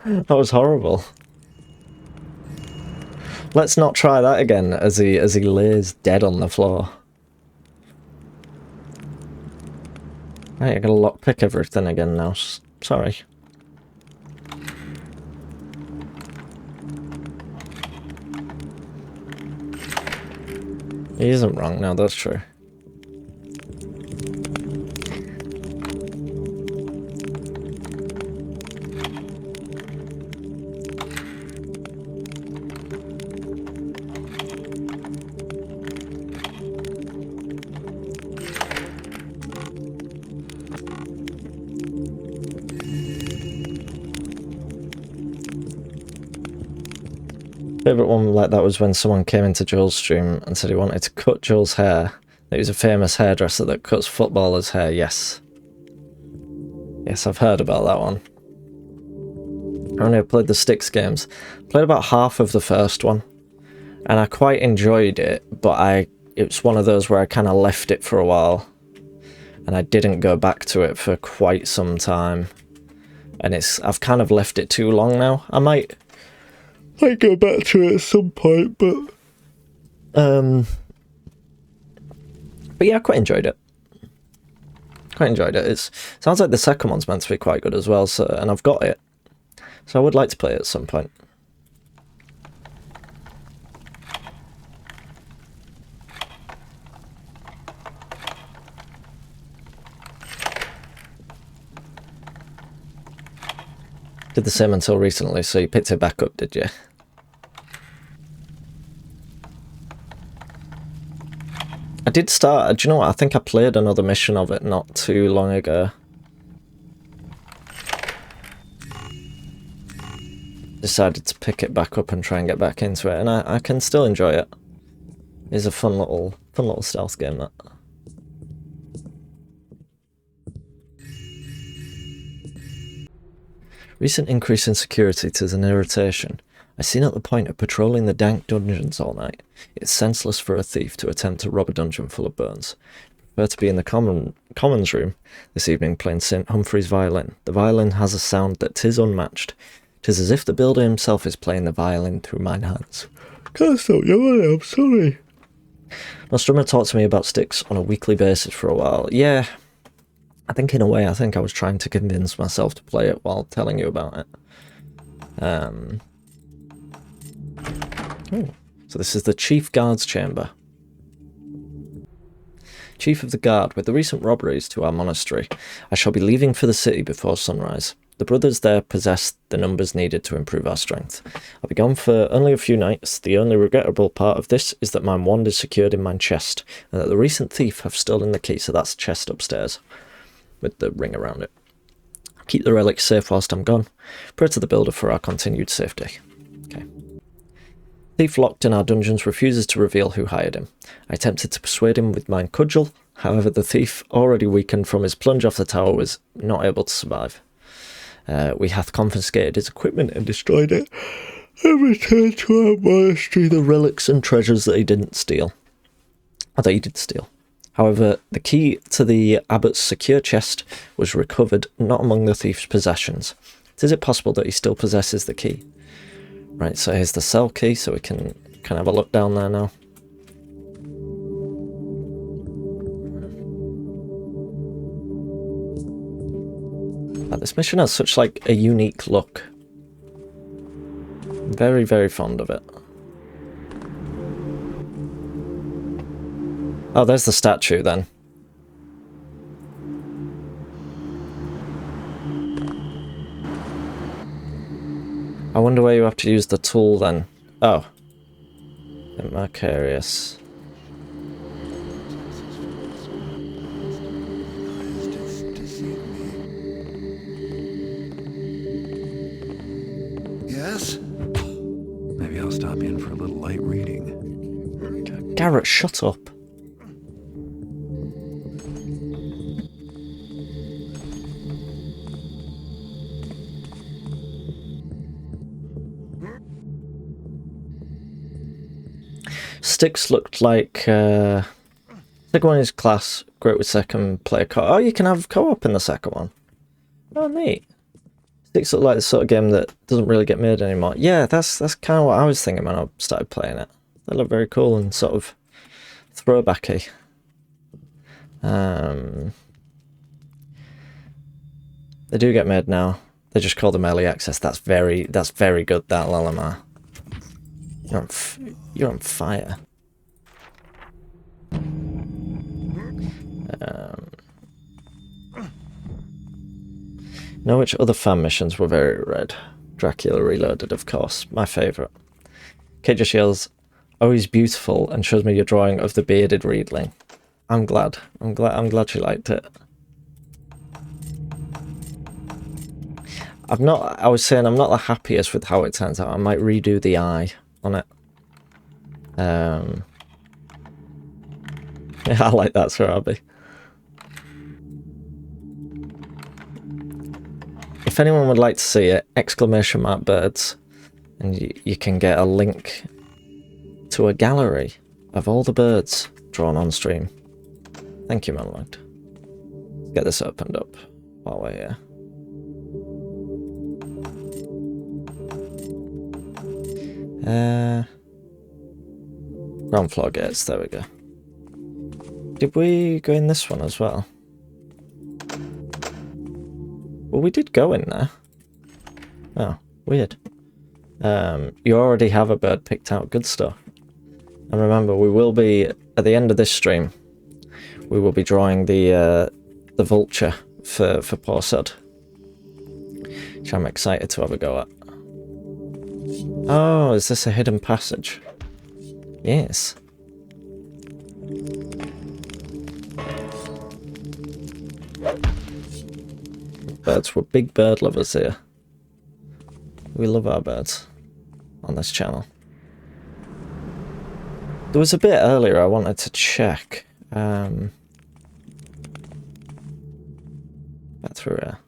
That was horrible. Let's not try that again as he lays dead on the floor. Right, I gotta lockpick everything again now. Sorry. He isn't wrong now, that's true. Favourite one like that was when someone came into Joel's stream and said he wanted to cut Joel's hair. He was a famous hairdresser that cuts footballers' hair, yes. Yes, I've heard about that one. I only played the Sticks games. Played about half of the first one. And I quite enjoyed it, but it was one of those where I kind of left it for a while. And I didn't go back to it for quite some time. And I've kind of left it too long now. I might go back to it at some point, but yeah, I quite enjoyed it. It sounds like the second one's meant to be quite good as well, so, and I've got it. So I would like to play it at some point. Did the same until recently, so you picked it back up, did you? I did start, do you know what, I think I played another mission of it not too long ago. Decided to pick it back up and try and get back into it, and I can still enjoy it. It's a fun little stealth game, that. Recent increase in security is an irritation. I see not the point of patrolling the dank dungeons all night. It's senseless for a thief to attempt to rob a dungeon full of bones. I prefer to be in the commons room this evening playing St. Humphrey's violin. The violin has a sound that 'tis unmatched. 'Tis as if the builder himself is playing the violin through mine hands. Can't stop yelling, I'm sorry. Nostromo talked to me about Sticks on a weekly basis for a while. Yeah, I think in a way, I was trying to convince myself to play it while telling you about it. So this is the Chief Guard's chamber. Chief of the Guard, with the recent robberies to our monastery, I shall be leaving for the city before sunrise. The brothers there possess the numbers needed to improve our strength. I'll be gone for only a few nights. The only regrettable part of this is that my wand is secured in my chest, and that the recent thief have stolen the key to that chest upstairs, with the ring around it. Keep the relics safe whilst I'm gone. Pray to the builder for our continued safety. Okay. Thief locked in our dungeons refuses to reveal who hired him. I attempted to persuade him with my cudgel, however the thief, already weakened from his plunge off the tower, was not able to survive. We hath confiscated his equipment and destroyed it, and returned to our monastery the relics and treasures that he did steal. However, the key to the abbot's secure chest was recovered not among the thief's possessions. Is it possible that he still possesses the key? Right, so here's the cell key, so we can have a look down there now. This mission has such a unique look. I'm very, very fond of it. Oh, there's the statue then. I wonder where you have to use the tool then. Oh. Macarius. Yes? Maybe I'll stop in for a little light reading. Garrett, shut up. Sticks looked like second one is class, great with second player co-op. Oh, you can have co-op in the second one. Oh, neat. 6 look like the sort of game that doesn't really get made anymore. Yeah, that's kind of what I was thinking when I started playing it. They look very cool and sort of throwbacky. They do get made now. They just call them early access. That's very good, that Lammergeier. You're on fire. Know which other fan missions were very red? Dracula Reloaded, of course, my favourite. Kate just yells, "Oh, he's beautiful," and shows me your drawing of the bearded Riedling. I'm glad she liked it. I was saying I'm not the happiest with how it turns out. I might redo the eye on it. Yeah, I like that, Sir Abby. If anyone would like to see it, !birds, and you can get a link to a gallery of all the birds drawn on stream. Thank you, Manlocked. Let's get this opened up while we're here. Ground floor gates, there we go. Did we go in this one as well? Well, we did go in there. Oh, weird. You already have a bird picked out. Good stuff. And remember, we will be, at the end of this stream, we will be drawing the vulture for Porsad, which I'm excited to have a go at. Oh, is this a hidden passage? Yes. Birds, we're big bird lovers here. We love our birds on this channel. There was a bit earlier I wanted to check. Back through here.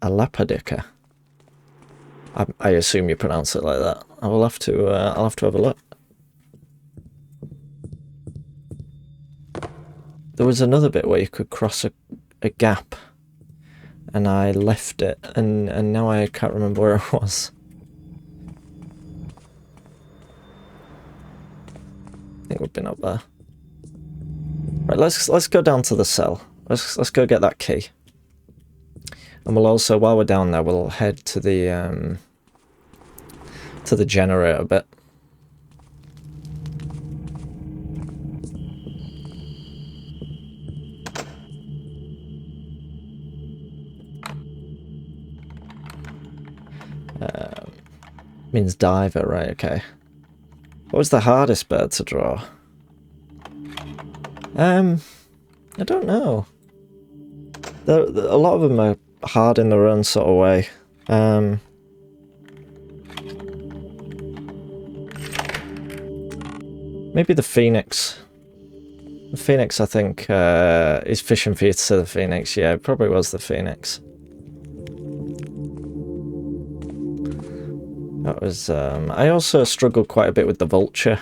A lapadica. I assume you pronounce it like that. I'll have to have a look. There was another bit where you could cross a gap, and I left it, and now I can't remember where it was. I think we've been up there. Right, let's go down to the cell. Let's go get that key. And we'll also, while we're down there, we'll head to the generator bit. Means diver, right? Okay. What was the hardest bird to draw? I don't know. A lot of them are hard in their own sort of way. Maybe the phoenix. The phoenix, I think, is fishing for you to the phoenix. Yeah, it probably was the phoenix. That was. I also struggled quite a bit with the vulture.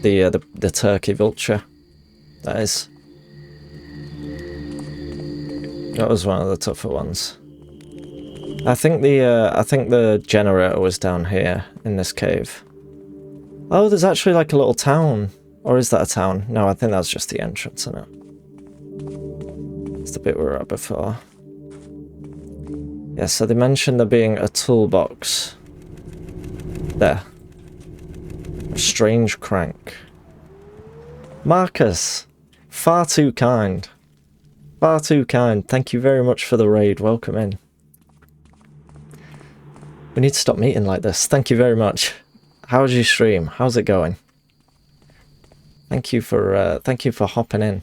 The turkey vulture. That is. That was one of the tougher ones. I think the generator was down here in this cave. Oh, there's actually like a little town. Or is that a town? No, I think that's just the entrance, isn't it? It's the bit we were at before. Yeah, so they mentioned there being a toolbox. There. A strange crank. Marcus! Far too kind. Far too kind. Thank you very much for the raid. Welcome in. We need to stop meeting like this. Thank you very much. How's your stream? How's it going? Thank you for hopping in.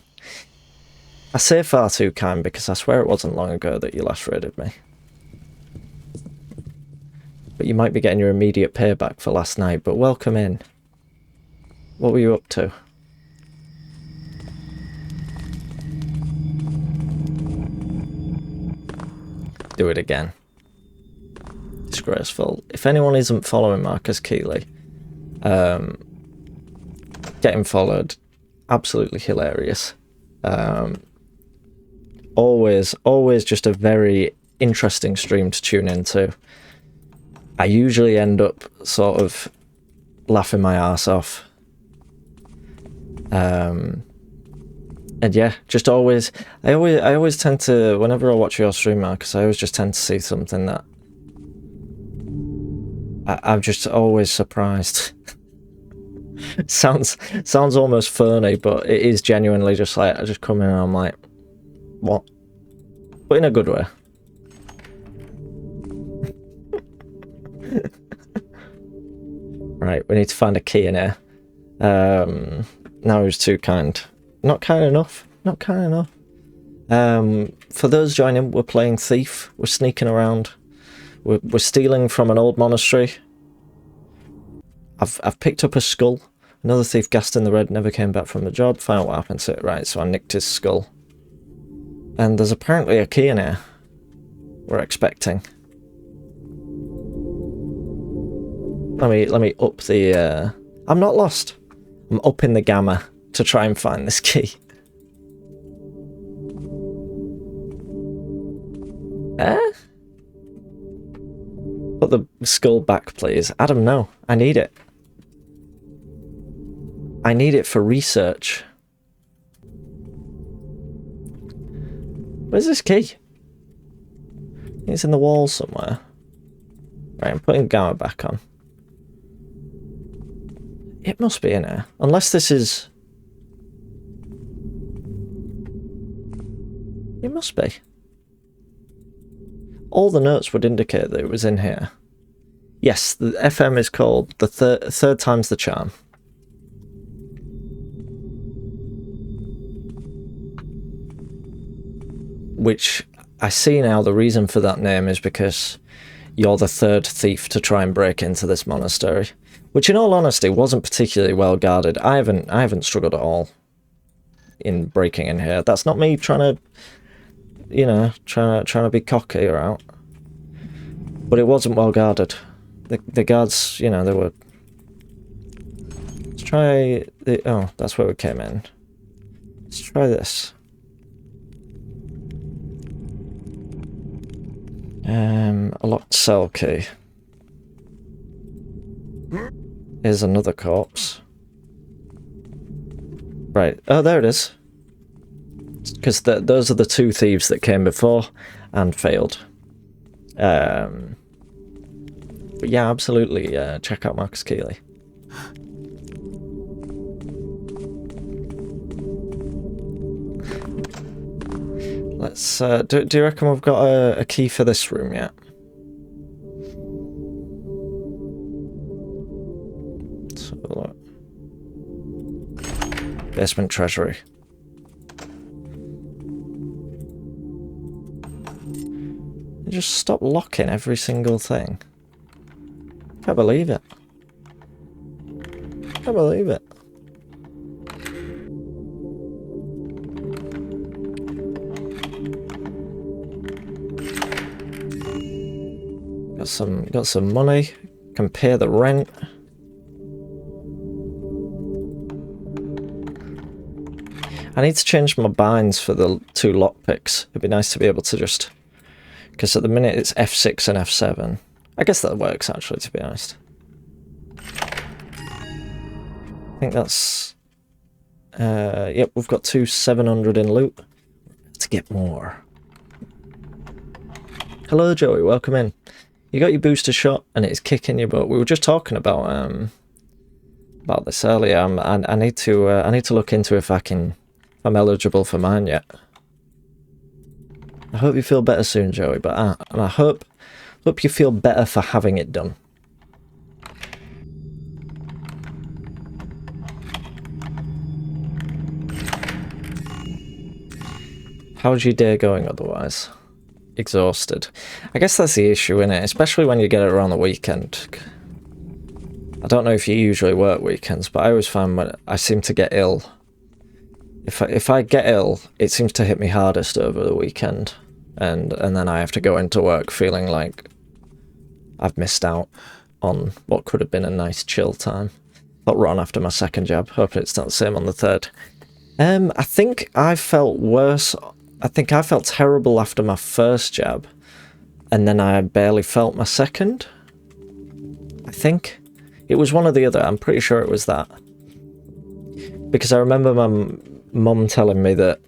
I say far too kind because I swear it wasn't long ago that you last raided me. But you might be getting your immediate payback for last night, but welcome in. What were you up to? Do it again. Disgraceful. If anyone isn't following Marcus Keeley, getting followed, absolutely hilarious. Always just a very interesting stream to tune into. I usually end up sort of laughing my ass off. And yeah, just always, I always tend to, whenever I watch your stream, Marcus, I always just tend to see something that I'm just always surprised. sounds almost funny, but it is genuinely just like, I just come in and I'm like, what? But in a good way. Right, we need to find a key in here. Now who's too kind? Not kind enough. Not kind enough. For those joining, we're playing Thief. We're sneaking around. We're stealing from an old monastery. I've picked up a skull. Another thief gassed in the red, never came back from the job. Find out what happened to it. Right, so I nicked his skull. And there's apparently a key in here. We're expecting. Let me up the I'm not lost. I'm upping the gamma to try and find this key. Put the skull back, please. Adam, no. I need it. I need it for research. Where's this key? It's in the wall somewhere. Right, I'm putting gamma back on. It must be in here. Unless this is... It must be. All the notes would indicate that it was in here. Yes, the FM is called the third time's the charm. Which I see now the reason for that name is because you're the third thief to try and break into this monastery. Which in all honesty wasn't particularly well guarded. I haven't struggled at all in breaking in here. That's not me trying to, you know, trying to be cocky or out. But it wasn't well guarded. The guards, you know, they were... Let's try the... Oh, that's where we came in. Let's try this. A locked cell key. Here's another corpse. Right. Oh, there it is. Because those are the two thieves that came before and failed. But yeah, absolutely. Check out Marcus Keeley. Let's. Do you reckon we've got a key for this room yet? Let's have a look. Basement treasury. You just stop locking every single thing. Can't believe it. Can't believe it. Got some money. Can pay the rent. I need to change my binds for the two lockpicks. It'd be nice to be able to just... Because at the minute it's F6 and F7. I guess that works actually, to be honest. I think that's... Yep, we've got two 700 in loot. Let's get more. Hello Joey, welcome in. You got your booster shot and it's kicking your butt. We were just talking about this earlier. I need to look into if I'm eligible for mine yet. I hope you feel better soon, Joey, but and I hope you feel better for having it done. How's your day going otherwise? Exhausted. I guess that's the issue, innit? Especially when you get it around the weekend. I don't know if you usually work weekends, but I always find when I seem to get ill. If I get ill, it seems to hit me hardest over the weekend. And then I have to go into work feeling like I've missed out on what could have been a nice chill time. Felt rotten after my second jab. Hoping it's not the same on the third. I think I felt worse. I think I felt terrible after my first jab. And then I barely felt my second. I think. It was one or the other. I'm pretty sure it was that. Because I remember my mum telling me that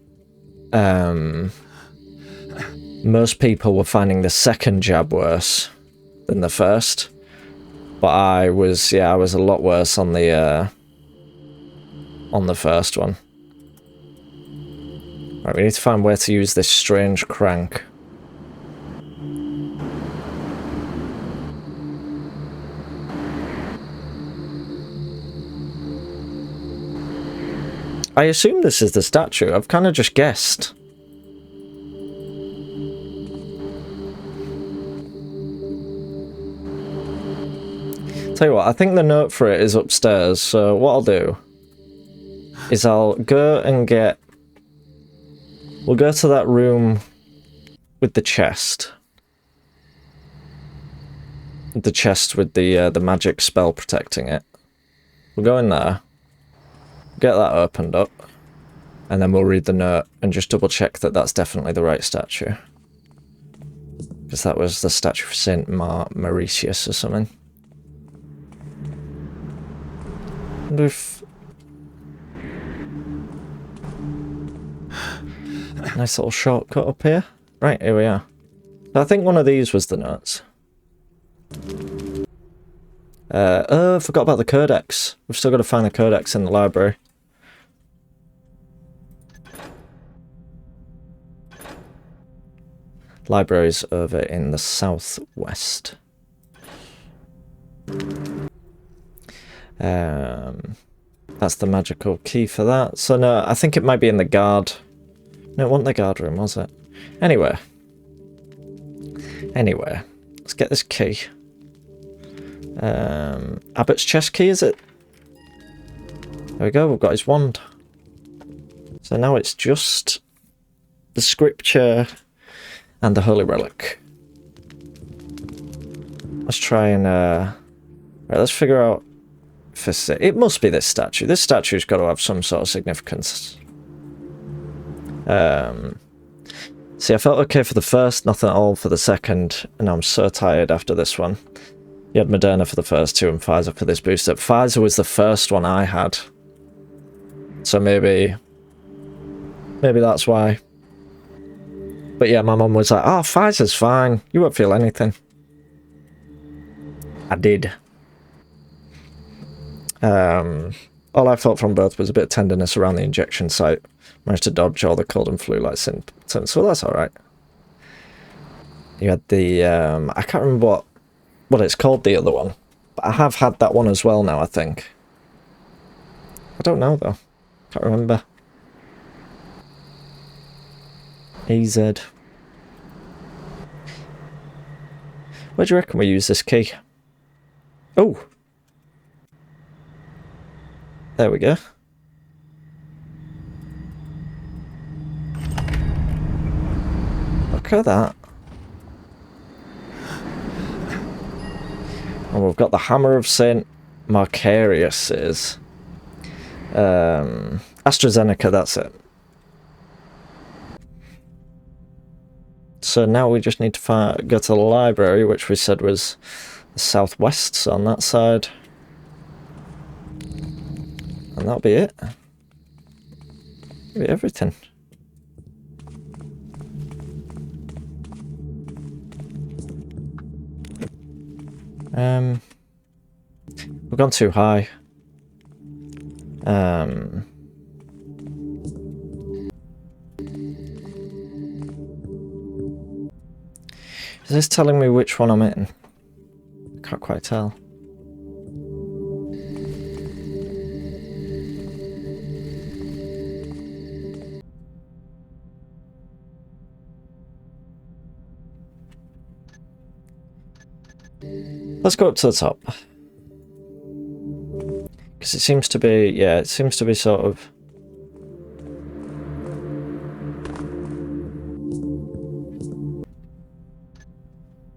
most people were finding the second jab worse than the first. But I was a lot worse on the first one. Right, we need to find where to use this strange crank. I assume this is the statue. I've kind of just guessed. Tell you what, I think the note for it is upstairs, so what I'll do is I'll go and get... We'll go to that room with the chest. The chest with the magic spell protecting it. We'll go in there. Get that opened up. And then we'll read the note and just double check that that's definitely the right statue. Because that was the statue for Saint Mauritius or something. I wonder if... Nice little shortcut up here. Right, here we are. I think one of these was the notes. Oh, I forgot about the codex. We've still got to find the codex in the library. Library's over in the southwest. That's the magical key for that. So no, I think it might be in the guard. No, it wasn't the guard room, was it? Anyway, let's get this key. Abbott's chest key, is it? There we go, we've got his wand. So now it's just the scripture and the holy relic. Let's try and right, let's figure out if it must be this statue. This statue's got to have some sort of significance. See, I felt okay for the first, nothing at all for the second, and I'm so tired after this one. You had Moderna for the first two and Pfizer for this booster. Pfizer was the first one I had. So maybe that's why. But yeah, my mum was like, oh, Pfizer's fine. You won't feel anything. I did. All I felt from both was a bit of tenderness around the injection site. Managed to dodge all the cold and flu-like symptoms, so that's alright. You had the, I can't remember what it's called, the other one. But I have had that one as well now, I think. I don't know, though. Can't remember. AZ. Where do you reckon we use this key? Oh! There we go. Look at that. And we've got the Hammer of Saint Macarius is. AstraZeneca, that's it. So now we just need to go to the library, which we said was the southwest, so on that side. And that'll be it. That'll be everything. We've gone too high. Is this telling me which one I'm in? I can't quite tell. Let's go up to the top. Because it seems to be, yeah, it seems to be sort of...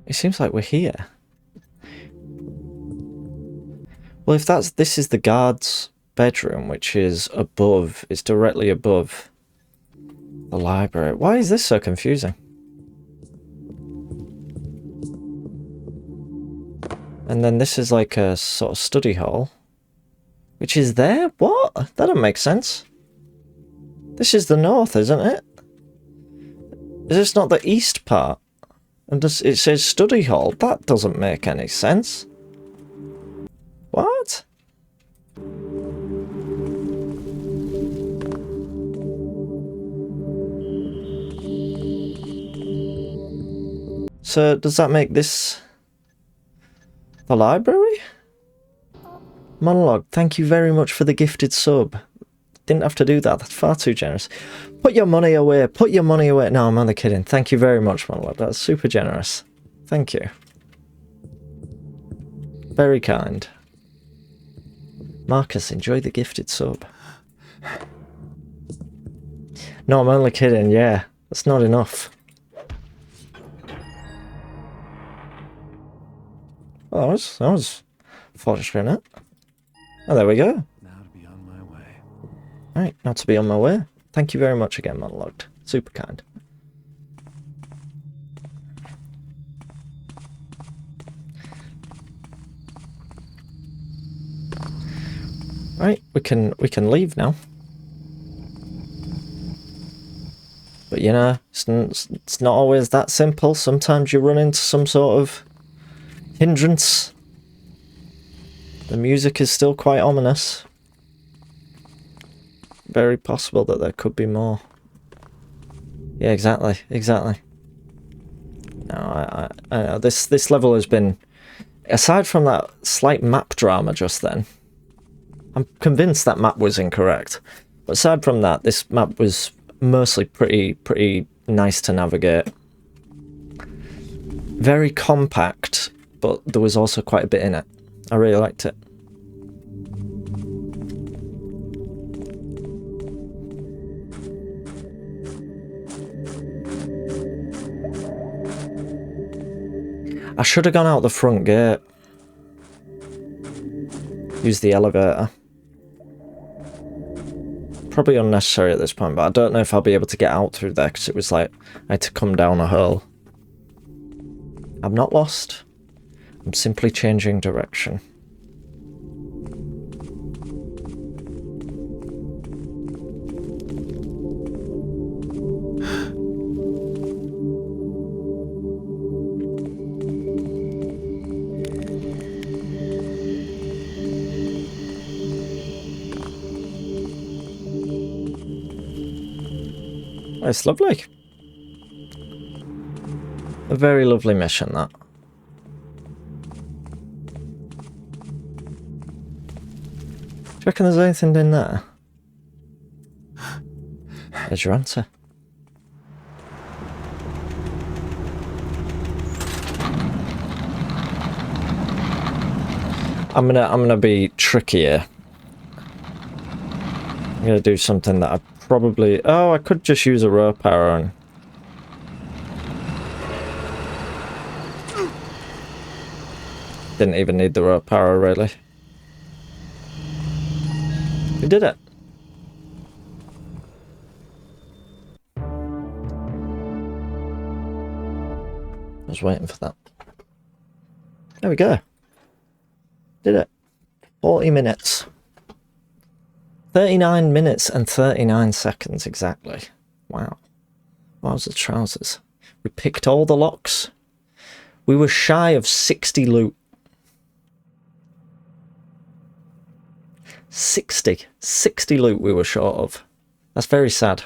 It seems like we're here. Well, if this is the guard's bedroom, which is above, it's directly above the library. Why is this so confusing? And then this is like a sort of study hall, which is there? What? That doesn't make sense. This is the north, isn't it? Is this not the east part? And it says study hall. That doesn't make any sense. What? So does that make this the library? Monologue, thank you very much for the gifted sub. Didn't have to do that. That's far too generous. Put your money away. Put your money away. No, I'm only kidding. Thank you very much, Monologue. That's super generous. Thank you. Very kind. Marcus, enjoy the gifted sub. No, I'm only kidding. Yeah, that's not enough. Oh, that was fortunate. Oh, there we go. Now to be on my way. Right, now to be on my way. Thank you very much again, Monologued. Super kind. Right, we can leave now. But you know, it's not always that simple. Sometimes you run into some sort of hindrance. The music is still quite ominous. Very possible that there could be more. Yeah, exactly. No, I know this level has been, aside from that slight map drama just then, I'm convinced that map was incorrect. But aside from that, this map was mostly pretty nice to navigate. Very compact, but there was also quite a bit in it. I really liked it. I should have gone out the front gate. Use the elevator. Probably unnecessary at this point, but I don't know if I'll be able to get out through there because it was like I had to come down a hole. I'm not lost. I'm simply changing direction. It's lovely. A very lovely mission, that. Do you reckon there's anything in there? There's your answer. I'm gonna be trickier. I'm gonna do something that I probably... Oh, I could just use a rope arrow and... Didn't even need the rope arrow, really. We did it. I was waiting for that. There we go. Did it. 40 minutes. 39 minutes and 39 seconds exactly. Wow. Wow's trousers. We picked all the locks. We were shy of 60 loot. 60 loot we were short of. That's very sad.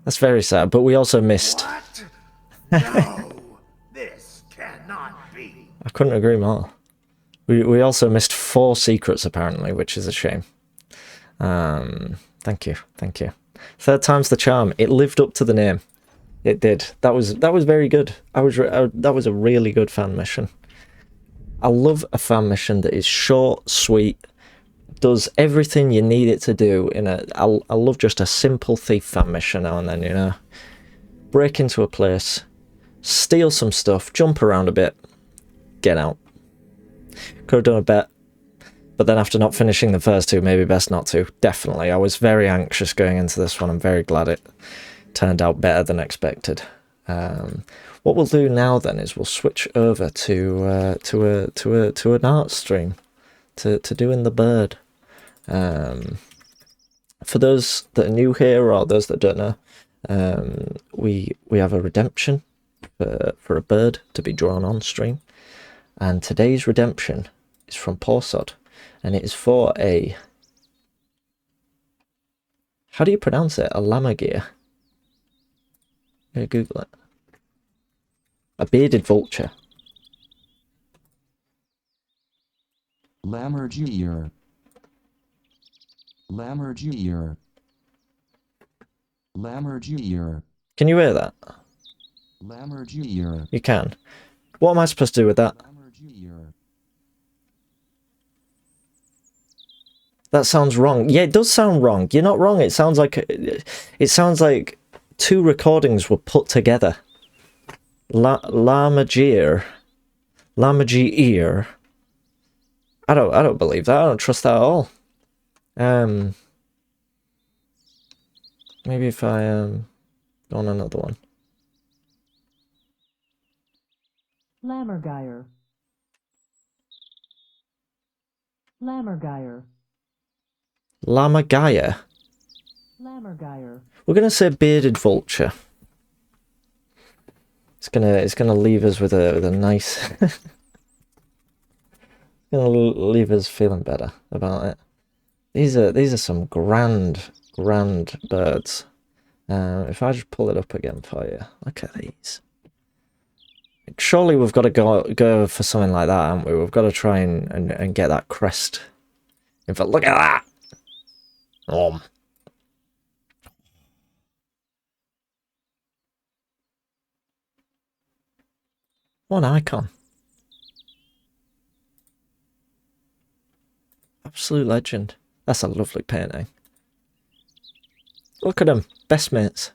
That's very sad, but we also missed. What? No, this cannot be. I couldn't agree more. We also missed 4 secrets apparently, which is a shame. Thank you. Third time's the charm. It lived up to the name. It did. That was very good. That was a really good fan mission. I love a fan mission that is short, sweet, does everything you need it to do in a... I love just a simple thief fan mission now and then, you know. Break into a place, steal some stuff, jump around a bit, get out. Could have done a bit. But then after not finishing the first two, maybe best not to. Definitely. I was very anxious going into this one. I'm very glad it turned out better than expected. What we'll do now then is we'll switch over to an art stream, to doing the bird. For those that are new here or those that don't know, we have a redemption for a bird to be drawn on stream, and today's redemption is from Porsod, and it is for a, how do you pronounce it? A Lammergeier. Yeah, Google it. A bearded vulture. Lammergeier. Lammergeier. Lammergeier. Can you hear that? Lammergeier. You can. What am I supposed to do with that? That sounds wrong. Yeah, it does sound wrong. You're not wrong. It sounds like two recordings were put together. Lammergeier. Lammergeier. I don't believe that. I don't trust that at all. Maybe if I go on another one. Lammergeier. Lammergeier. Lammergeier. Lammergeier. We're gonna say bearded vulture. It's gonna leave us with a nice. Gonna leave us feeling better about it. These are some grand birds. If I just pull it up again for you, look at these. Surely we've got to go for something like that, haven't we? We've got to try and get that crest. In fact, look at that. What an icon. Absolute legend. That's a lovely painting. Look at them. Best mates.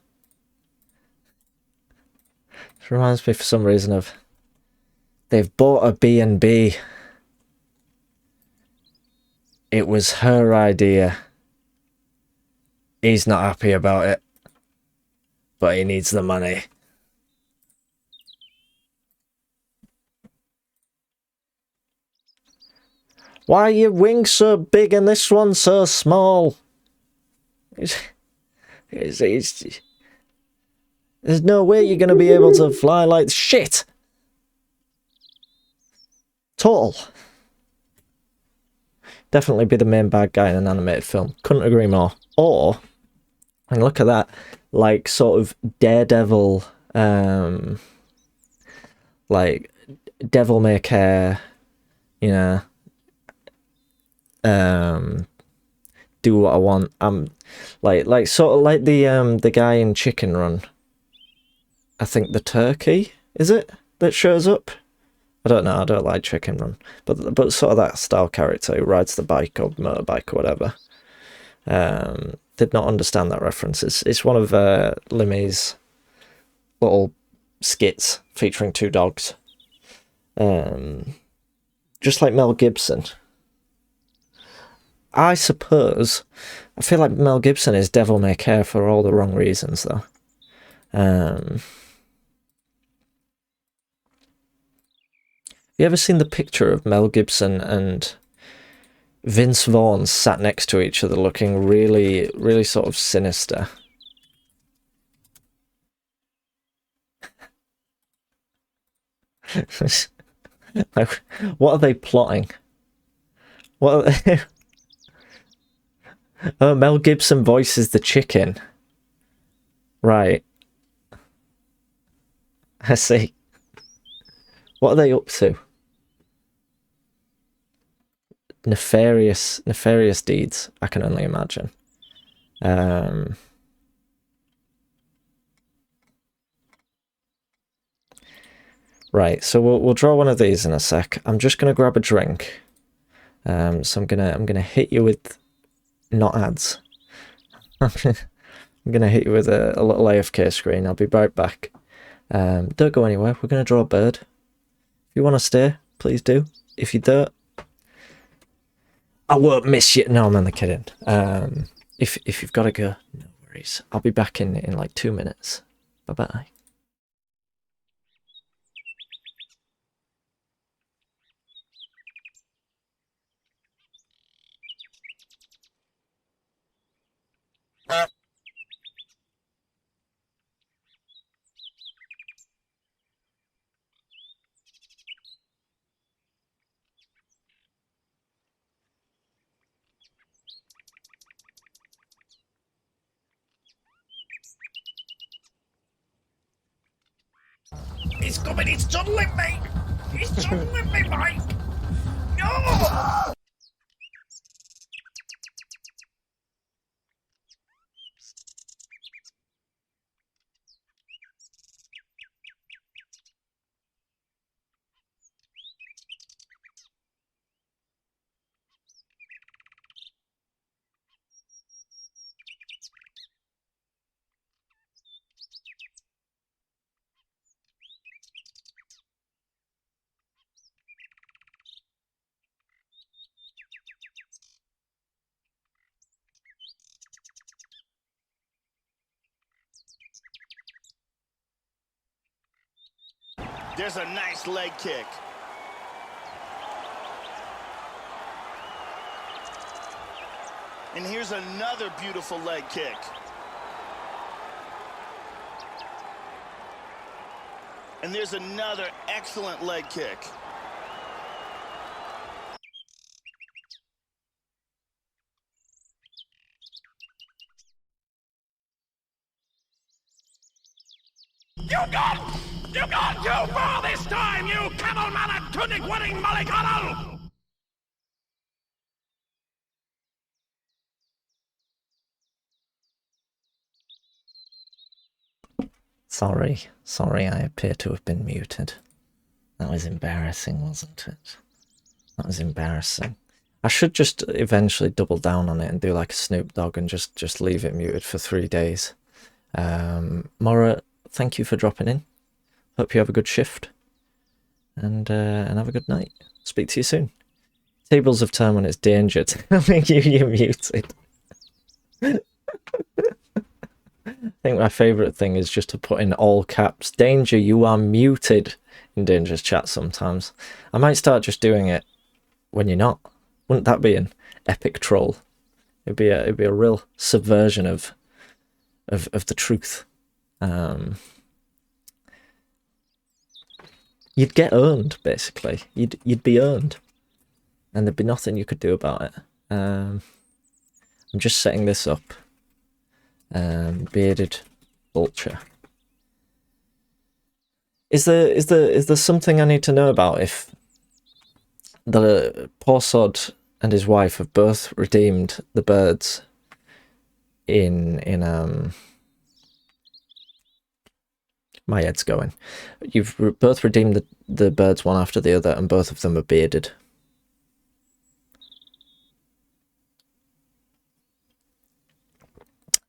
It reminds me for some reason of... They've bought a B&B. It was her idea. He's not happy about it. But he needs the money. Why are your wings so big and this one so small? There's no way you're going to be able to fly like shit. Total. Definitely be the main bad guy in an animated film. Couldn't agree more. Or, and look at that, like sort of Daredevil, like Devil May Care, you know. Do what I want. Like sort of like the guy in Chicken Run. I think the turkey, is it, that shows up? I don't know, I don't like Chicken Run. But sort of that style character who rides the bike or motorbike or whatever. Did not understand that reference. It's one of Limmy's little skits featuring two dogs. Just like Mel Gibson. I suppose, I feel like Mel Gibson is Devil May Care for all the wrong reasons, though. You ever seen the picture of Mel Gibson and Vince Vaughn sat next to each other looking really, really sort of sinister? Like, what are they plotting? What are they... Oh, Mel Gibson voices the chicken. Right. I see. What are they up to? Nefarious deeds, I can only imagine. Right, so we'll draw one of these in a sec. I'm just gonna grab a drink. So I'm gonna hit you with not ads. I'm gonna hit you with a little AFK screen. I'll be right back. Don't go anywhere. We're gonna draw a bird. If you want to stay, please do. If you don't, I won't miss you. No, I'm only kidding. If you've got to go, no worries. I'll be back in like 2 minutes. Bye-bye. He's coming, he's tunneling me! He's tunneling me, Mike! No! There's a nice leg kick. And here's another beautiful leg kick. And there's another excellent leg kick. You gone too far this time, you camel mallet tunic wedding mollycoddle! Sorry, I appear to have been muted. That was embarrassing, wasn't it? That was embarrassing. I should just eventually double down on it and do like a Snoop Dogg and just leave it muted for 3 days. Mora, thank you for dropping in. Hope you have a good shift. And have a good night. Speak to you soon. Tables of turn when it's danger. You're muted. I think my favourite thing is just to put in all caps, danger, you are muted, in Dangerous chat sometimes. I might start just doing it when you're not. Wouldn't that be an epic troll? It'd be a real subversion of the truth. You'd get owned, basically. You'd be owned, and there'd be nothing you could do about it. I'm just setting this up. Bearded vulture. Is there something I need to know about if the poor sod and his wife have both redeemed the birds in my head's going. You've both redeemed the birds one after the other, and both of them are bearded.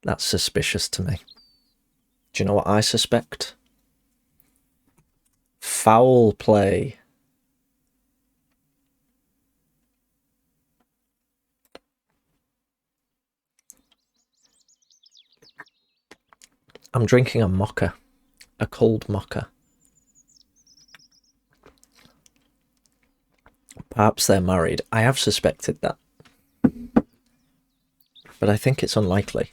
That's suspicious to me. Do you know what I suspect? Foul play. I'm drinking a mocha. A cold mocha. Perhaps they're married. I have suspected that. But I think it's unlikely.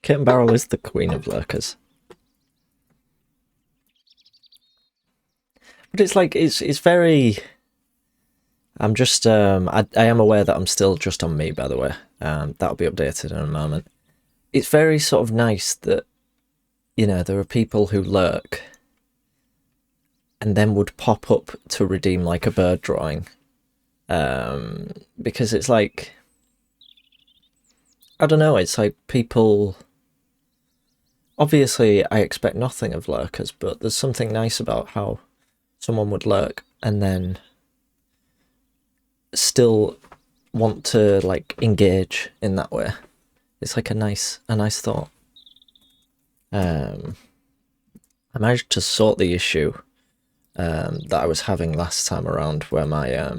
Kitten Barrel is the queen of lurkers. But it's like, it's very... I'm just, I am aware that I'm still just on me, by the way. That'll be updated in a moment. It's very sort of nice that, you know, there are people who lurk and then would pop up to redeem like a bird drawing. Because it's like, I don't know, it's like people... Obviously, I expect nothing of lurkers, but there's something nice about how someone would lurk and then still want to like engage in that way. It's like a nice thought. I managed to sort the issue that I was having last time around, where my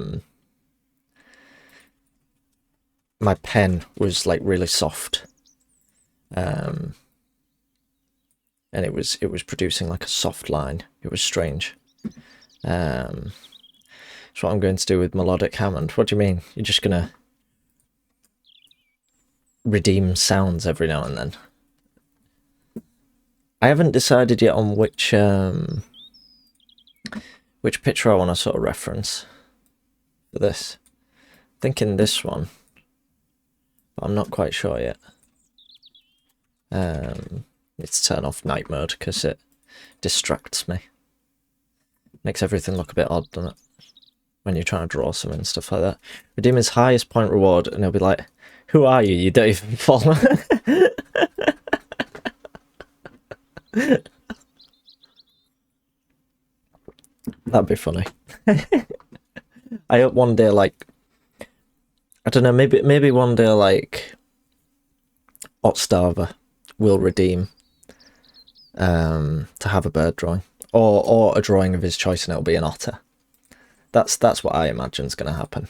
my pen was like really soft, and it was producing like a soft line. It was strange. That's what I'm going to do with Melodic Hammond. What do you mean? You're just gonna redeem sounds every now and then? I haven't decided yet on which picture I want to sort of reference for this. I'm thinking this one, but I'm not quite sure yet. Let's turn off night mode because it distracts me. Makes everything look a bit odd, doesn't it? When you're trying to draw something and stuff like that. Redeem his highest point reward, and he'll be like, "Who are you? You don't even follow." That'd be funny. I hope one day, like, I don't know, maybe one day, like, Otstarver will redeem to have a bird drawing, or a drawing of his choice, and it'll be an otter. That's what I imagine is going to happen.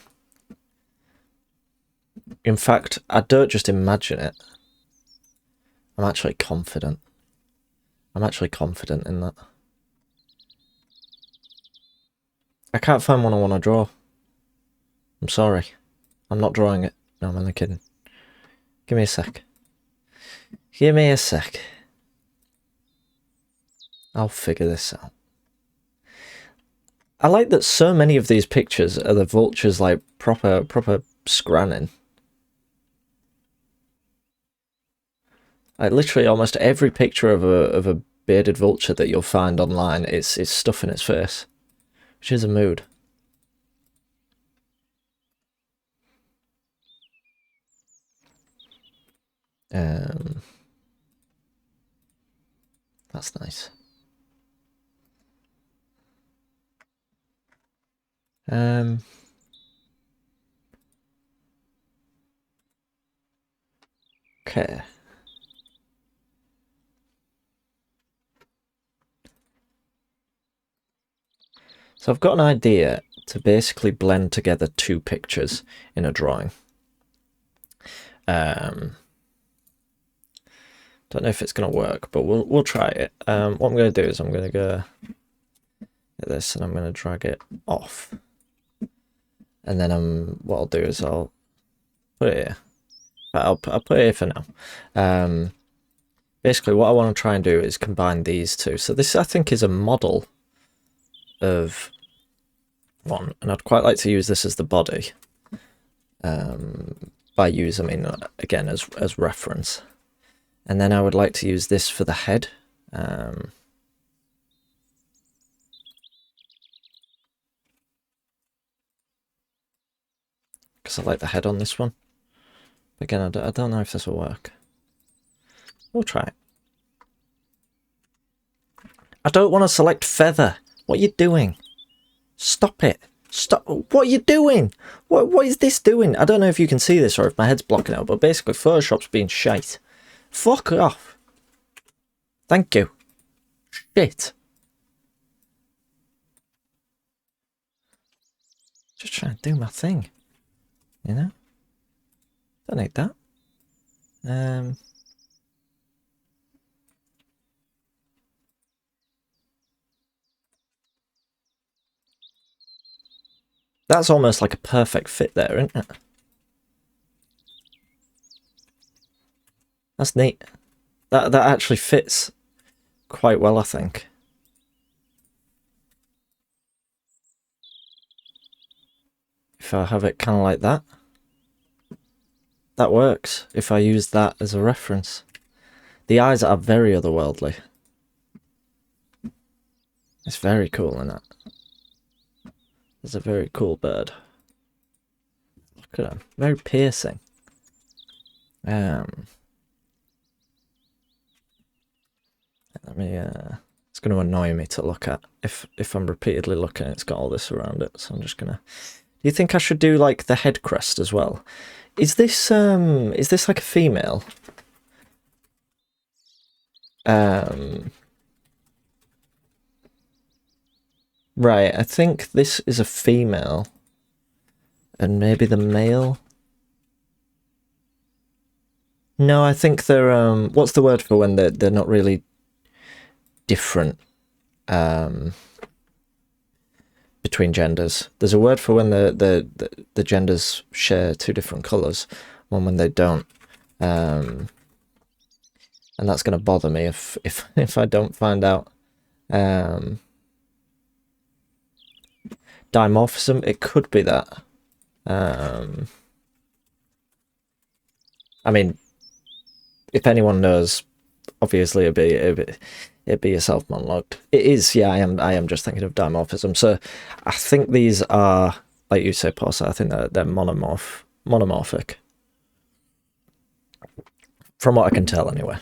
In fact, I don't just imagine it. I'm actually confident. I'm actually confident in that. I can't find one I want to draw. I'm sorry. I'm not drawing it. No, I'm only kidding. Give me a sec. Give me a sec. I'll figure this out. I like that so many of these pictures are the vultures like proper scranning. Like literally almost every picture of a bearded vulture that you'll find online is stuff in its face, which is a mood. That's nice. Okay. So I've got an idea to basically blend together two pictures in a drawing. Don't know if it's going to work, but we'll try it. What I'm going to do is I'm going to go at this and I'm going to drag it off. And then what I'll do is I'll put it here. I'll put it here for now. Basically what I want to try and do is combine these two. So this I think is a model of one, and I'd quite like to use this as the body. By use I mean again as reference. And then I would like to use this for the head. Because I like the head on this one. But again, I don't know if this will work. We'll try it. I don't want to select feather. What are you doing? Stop it. Stop. What are you doing? What is this doing? I don't know if you can see this or if my head's blocking out, but basically Photoshop's being shite. Fuck off. Thank you. Shit. Just trying to do my thing. You know? Don't need that. That's almost like a perfect fit there, isn't it? That's neat. That actually fits quite well, I think. If I have it kind of like that. That works, if I use that as a reference. The eyes are very otherworldly. It's very cool, isn't it? It's a very cool bird. Look at him. Very piercing. Let me, let's It's going to annoy me to look at. If I'm repeatedly looking, it's got all this around it, so I'm just going to... Do you think I should do, like, the head crest as well? Is this like a female? Right, I think this is a female. And maybe the male? No, I think they're, what's the word for when they're not really different, between genders? There's a word for when the genders share two different colours, one when they don't. And that's going to bother me if I don't find out. Dimorphism, it could be that. I mean, if anyone knows, obviously it'd be yourself monologued. It is, yeah, I am just thinking of dimorphism. So I think these are, like you say, Posa, I think they're monomorphic. From what I can tell, anyway.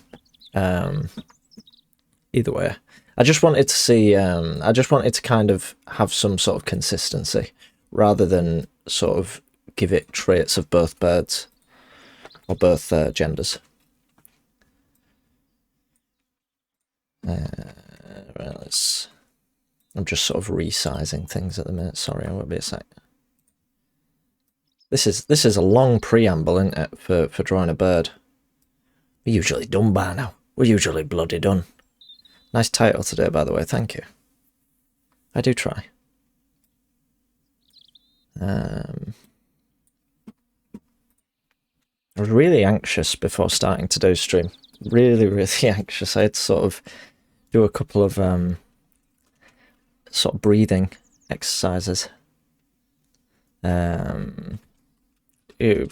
Either way, I just wanted to see. I just wanted to kind of have some sort of consistency, rather than sort of give it traits of both birds or both genders. Right, I'm just sort of resizing things at the minute. Sorry, I won't be a sec. This is a long preamble, isn't it, for drawing a bird? We're usually done by now. We're usually bloody done. Nice title today, by the way. Thank you. I do try. I was really anxious before starting today's stream. Really, really anxious. I had to sort of do a couple of sort of breathing exercises.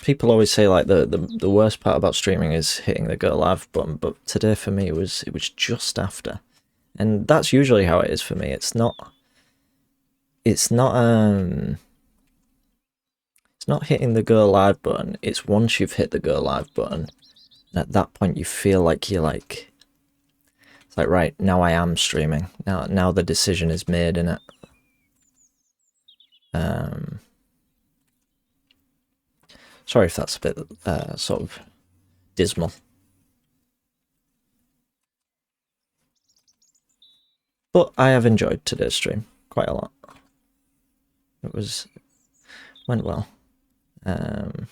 People always say like the worst part about streaming is hitting the go live button, but today for me it was just after, and that's usually how it is for me. It's not hitting the go live button. It's once you've hit the go live button, and at that point you feel like you're like, it's like, right, now I am streaming. Now the decision is made, innit? Sorry if that's a bit sort of dismal. But I have enjoyed today's stream quite a lot. Went well. It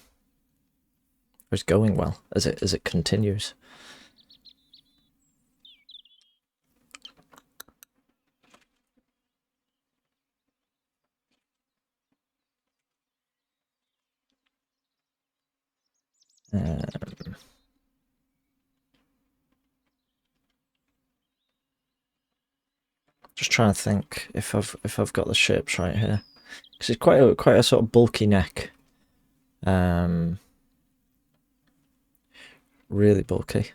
was going well as it continues. Just trying to think if I've got the shapes right here, because it's quite a sort of bulky neck, really bulky.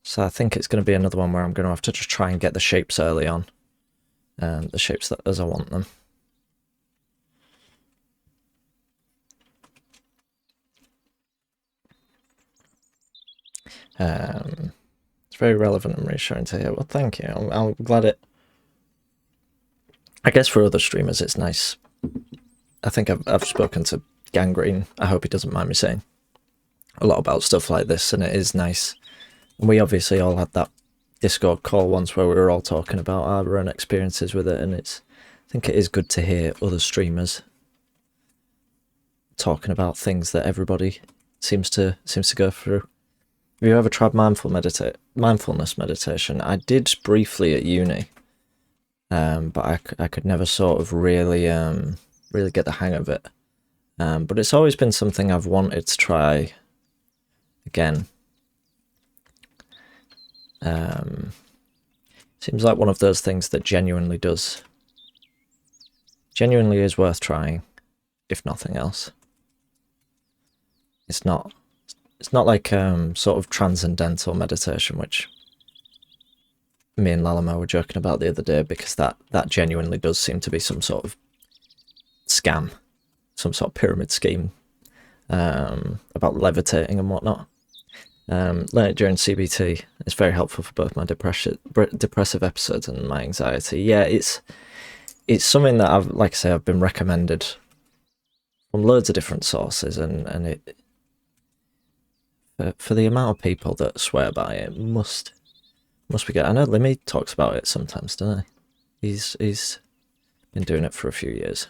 So I think it's going to be another one where I'm going to have to just try and get the shapes early on, the shapes that as I want them. It's very relevant and reassuring to hear. Well, thank you. I'm glad it... I guess for other streamers it's nice. I think I've spoken to Gangrene, I hope he doesn't mind me saying, a lot about stuff like this, and it is nice. And we obviously all had that Discord call once where we were all talking about our own experiences with it, and I think it is good to hear other streamers talking about things that everybody seems to go through. Have you ever tried mindfulness meditation? I did briefly at uni, but I could never sort of really get the hang of it. But it's always been something I've wanted to try again. Seems like one of those things that genuinely is worth trying, if nothing else. It's not like sort of transcendental meditation, which me and Lalama were joking about the other day, because that genuinely does seem to be some sort of scam, some sort of pyramid scheme about levitating and whatnot. Learned it during CBT. It's very helpful for both my depressive episodes and my anxiety. Yeah, it's something that I've, like I say, I've been recommended from loads of different sources, and it for the amount of people that swear by it must be good. I know Limmy talks about it sometimes, doesn't he? He's been doing it for a few years.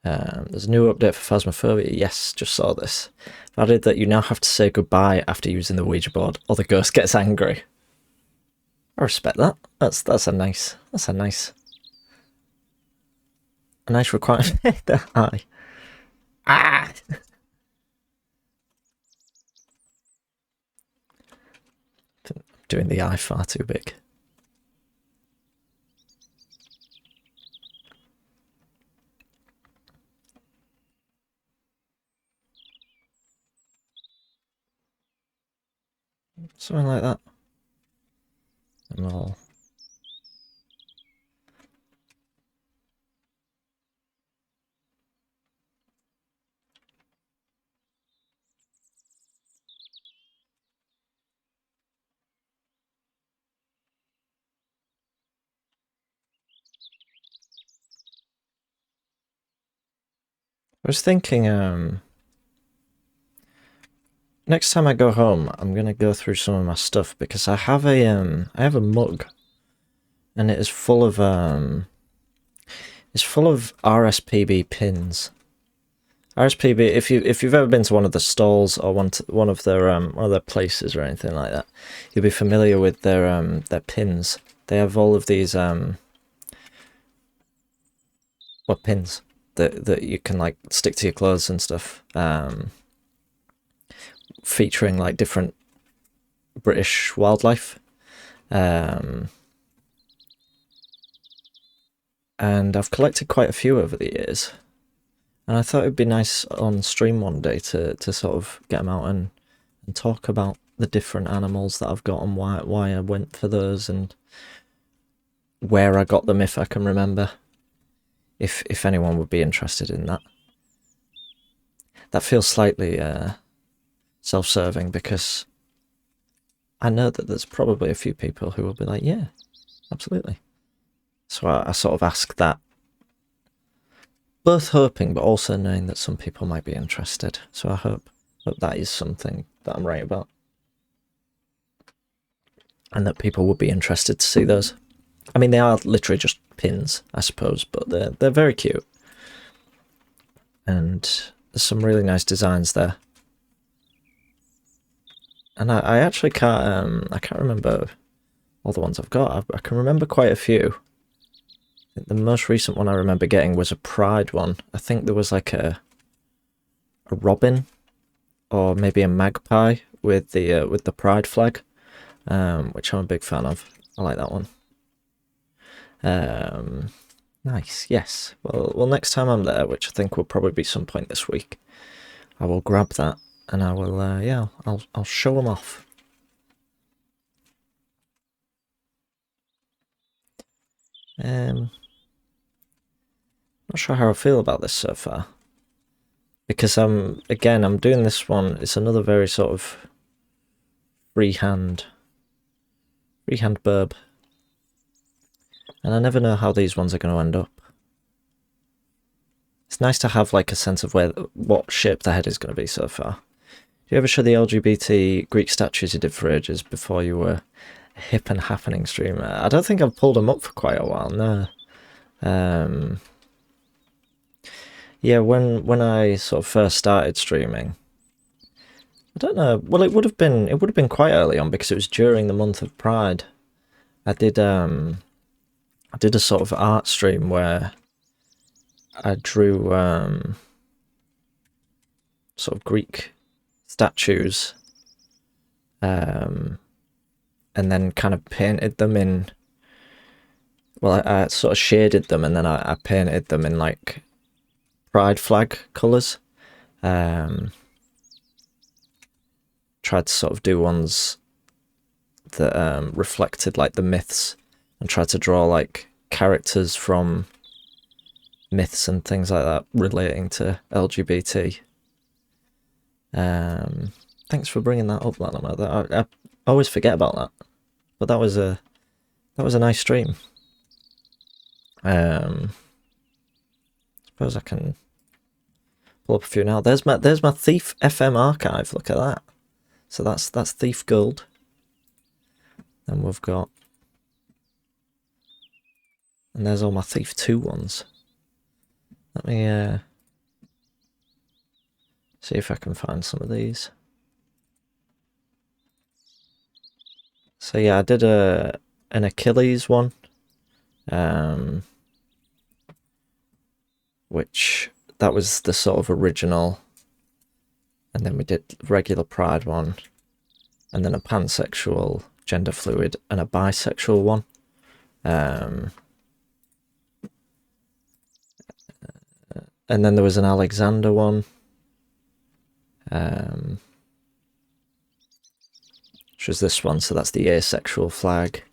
There's a new update for Phasmophobia. Yes, just saw this. Added that you now have to say goodbye after using the Ouija board, or the ghost gets angry. I respect that. That's a nice requirement. The eye. Ah. Doing the eye far too big. Something like that. And all. I was thinking, next time I go home, I'm gonna go through some of my stuff, because I have a mug, and it is full of RSPB pins. RSPB, if you've ever been to one of the stalls or one of their places or anything like that, you'll be familiar with their pins. They have all of these pins that you can like stick to your clothes and stuff, featuring like different British wildlife, and I've collected quite a few over the years, and I thought it'd be nice on stream one day to sort of get them out and talk about the different animals that I've got and why I went for those and where I got them, if I can remember. If anyone would be interested in that. That feels slightly self-serving, because I know that there's probably a few people who will be like, yeah, absolutely. So I sort of ask that, both hoping but also knowing that some people might be interested. So I hope that is something that I'm right about, and that people would be interested to see those. I mean, they are literally just pins, I suppose, but they're very cute, and there's some really nice designs there. And I actually can't remember all the ones I've got. I can remember quite a few. I think the most recent one I remember getting was a Pride one. I think there was like a robin, or maybe a magpie with the Pride flag, which I'm a big fan of. I like that one. Nice, yes. Well, next time I'm there, which I think will probably be some point this week, I will grab that, and I will, I'll show them off. Not sure how I feel about this so far, because I'm doing this one. It's another very sort of freehand burb. And I never know how these ones are going to end up. It's nice to have like a sense of what shape the head is going to be so far. Do you ever show the LGBT Greek statues you did for ages before you were a hip and happening streamer? I don't think I've pulled them up for quite a while, no. Yeah, when I sort of first started streaming, I don't know. Well, it would have been quite early on, because it was during the month of Pride. I did a sort of art stream where I drew sort of Greek statues, and then kind of painted them in, well, I sort of shaded them, and then I painted them in like Pride flag colours. Tried to sort of do ones that reflected like the myths, and tried to draw like characters from myths and things like that relating to LGBT. Thanks for bringing that up, Latimer. I always forget about that, but that was a nice stream. Suppose I can pull up a few now. There's my Thief FM archive. Look at that. So that's Thief Gold. Then we've got, and there's all my Thief 2 ones. Let me see if I can find some of these. So yeah, I did an Achilles one, which that was the sort of original, and then we did regular Pride one, and then a pansexual, gender fluid, and a bisexual one. And then there was an Alexander one, which was this one. So that's the asexual flag,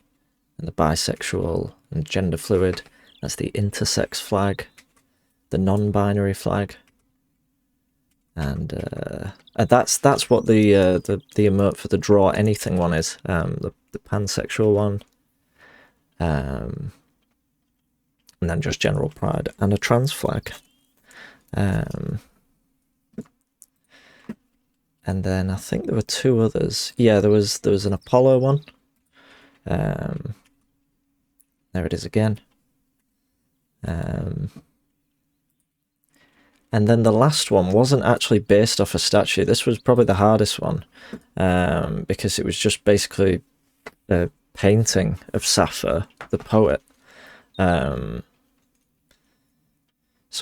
and the bisexual and gender fluid. That's the intersex flag, the non-binary flag, and that's what the emote for the draw anything one is. The pansexual one, and then just general pride and a trans flag. And then I think there were 2 others. Yeah, there was an Apollo one. There it is again. And then the last one wasn't actually based off a statue. This was probably the hardest one, because it was just basically a painting of Sappho, the poet. So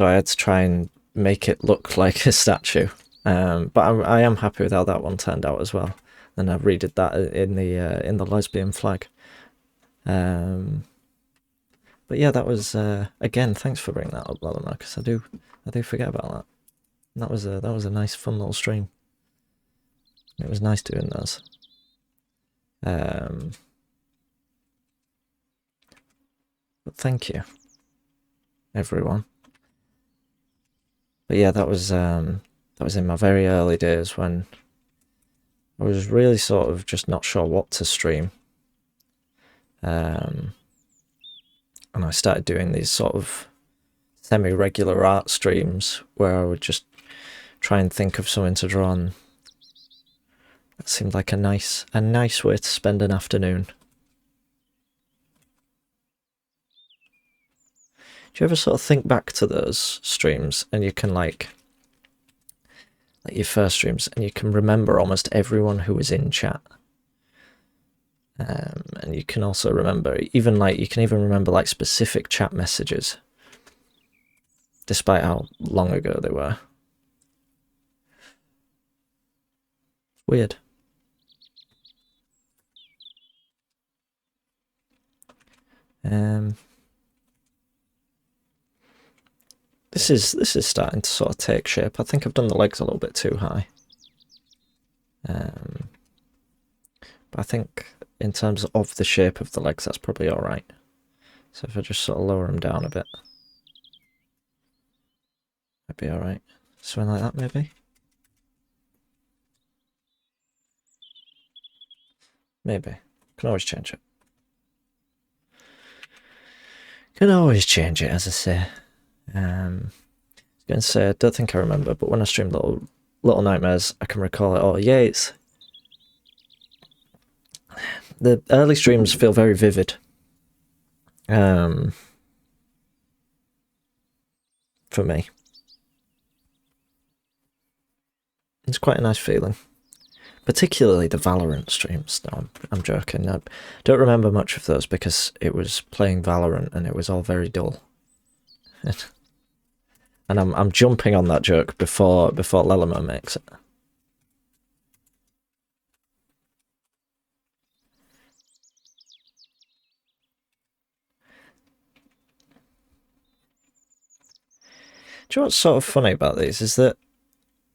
I had to try and make it look like a statue. But I am happy with how that one turned out as well. And I redid that in the lesbian flag. But yeah, that was again. Thanks for bringing that up, Lalama, because I do forget about that. And that was a nice, fun little stream. It was nice doing those. But thank you, everyone. But yeah, that was in my very early days when I was really sort of just not sure what to stream. And I started doing these sort of semi-regular art streams where I would just try and think of something to draw on. That seemed like a nice way to spend an afternoon. Do you ever sort of think back to those streams and you can like your first streams, and you can remember almost everyone who was in chat? And you can also remember, you can even remember like specific chat messages, despite how long ago they were. Weird. This is starting to sort of take shape. I think I've done the legs a little bit too high. But I think in terms of the shape of the legs, that's probably alright. So if I just sort of lower them down a bit, that'd be alright. Something like that, maybe? Maybe. Can always change it. Can always change it, as I say. I was going to say, I don't think I remember, but when I streamed Little Nightmares, I can recall it all. Yeah, the early streams feel very vivid. For me. It's quite a nice feeling. Particularly the Valorant streams. No, I'm joking. I don't remember much of those because it was playing Valorant and it was all very dull. And I'm jumping on that joke before Lelamo makes it. Do you know what's sort of funny about these is that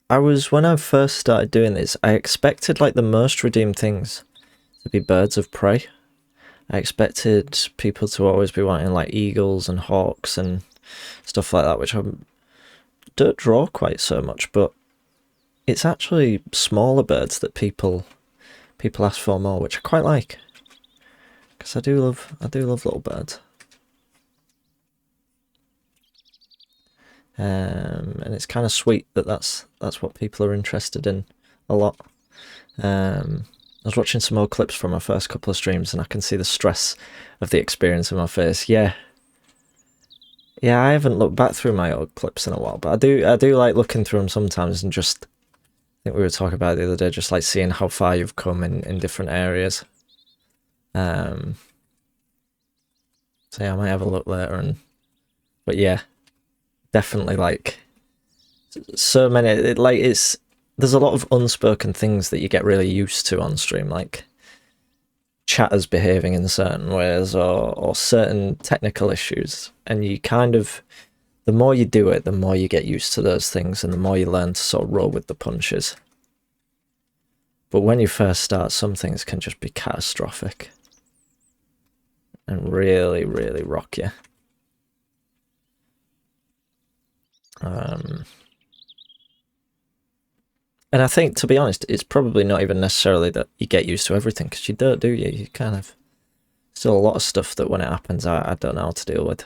when I first started doing this, I expected like the most redeemed things to be birds of prey. I expected people to always be wanting like eagles and hawks and stuff like that, which I don't draw quite so much, but it's actually smaller birds that people ask for more, which I quite like, because I do love little birds. And it's kind of sweet that that's what people are interested in a lot. I was watching some old clips from my first couple of streams, and I can see the stress of the experience in my face. Yeah, I haven't looked back through my old clips in a while, but I do like looking through them sometimes, and just, I think we were talking about it the other day, just like seeing how far you've come in different areas. So yeah, I might have a look later, but yeah, definitely like so many. There's a lot of unspoken things that you get really used to on stream, like chatters behaving in certain ways or certain technical issues, and you kind of, the more you do it, the more you get used to those things, and the more you learn to sort of roll with the punches. But when you first start, some things can just be catastrophic and really, really rock you. And I think, to be honest, it's probably not even necessarily that you get used to everything, because you don't, do you? You kind of, still a lot of stuff that when it happens, I don't know how to deal with.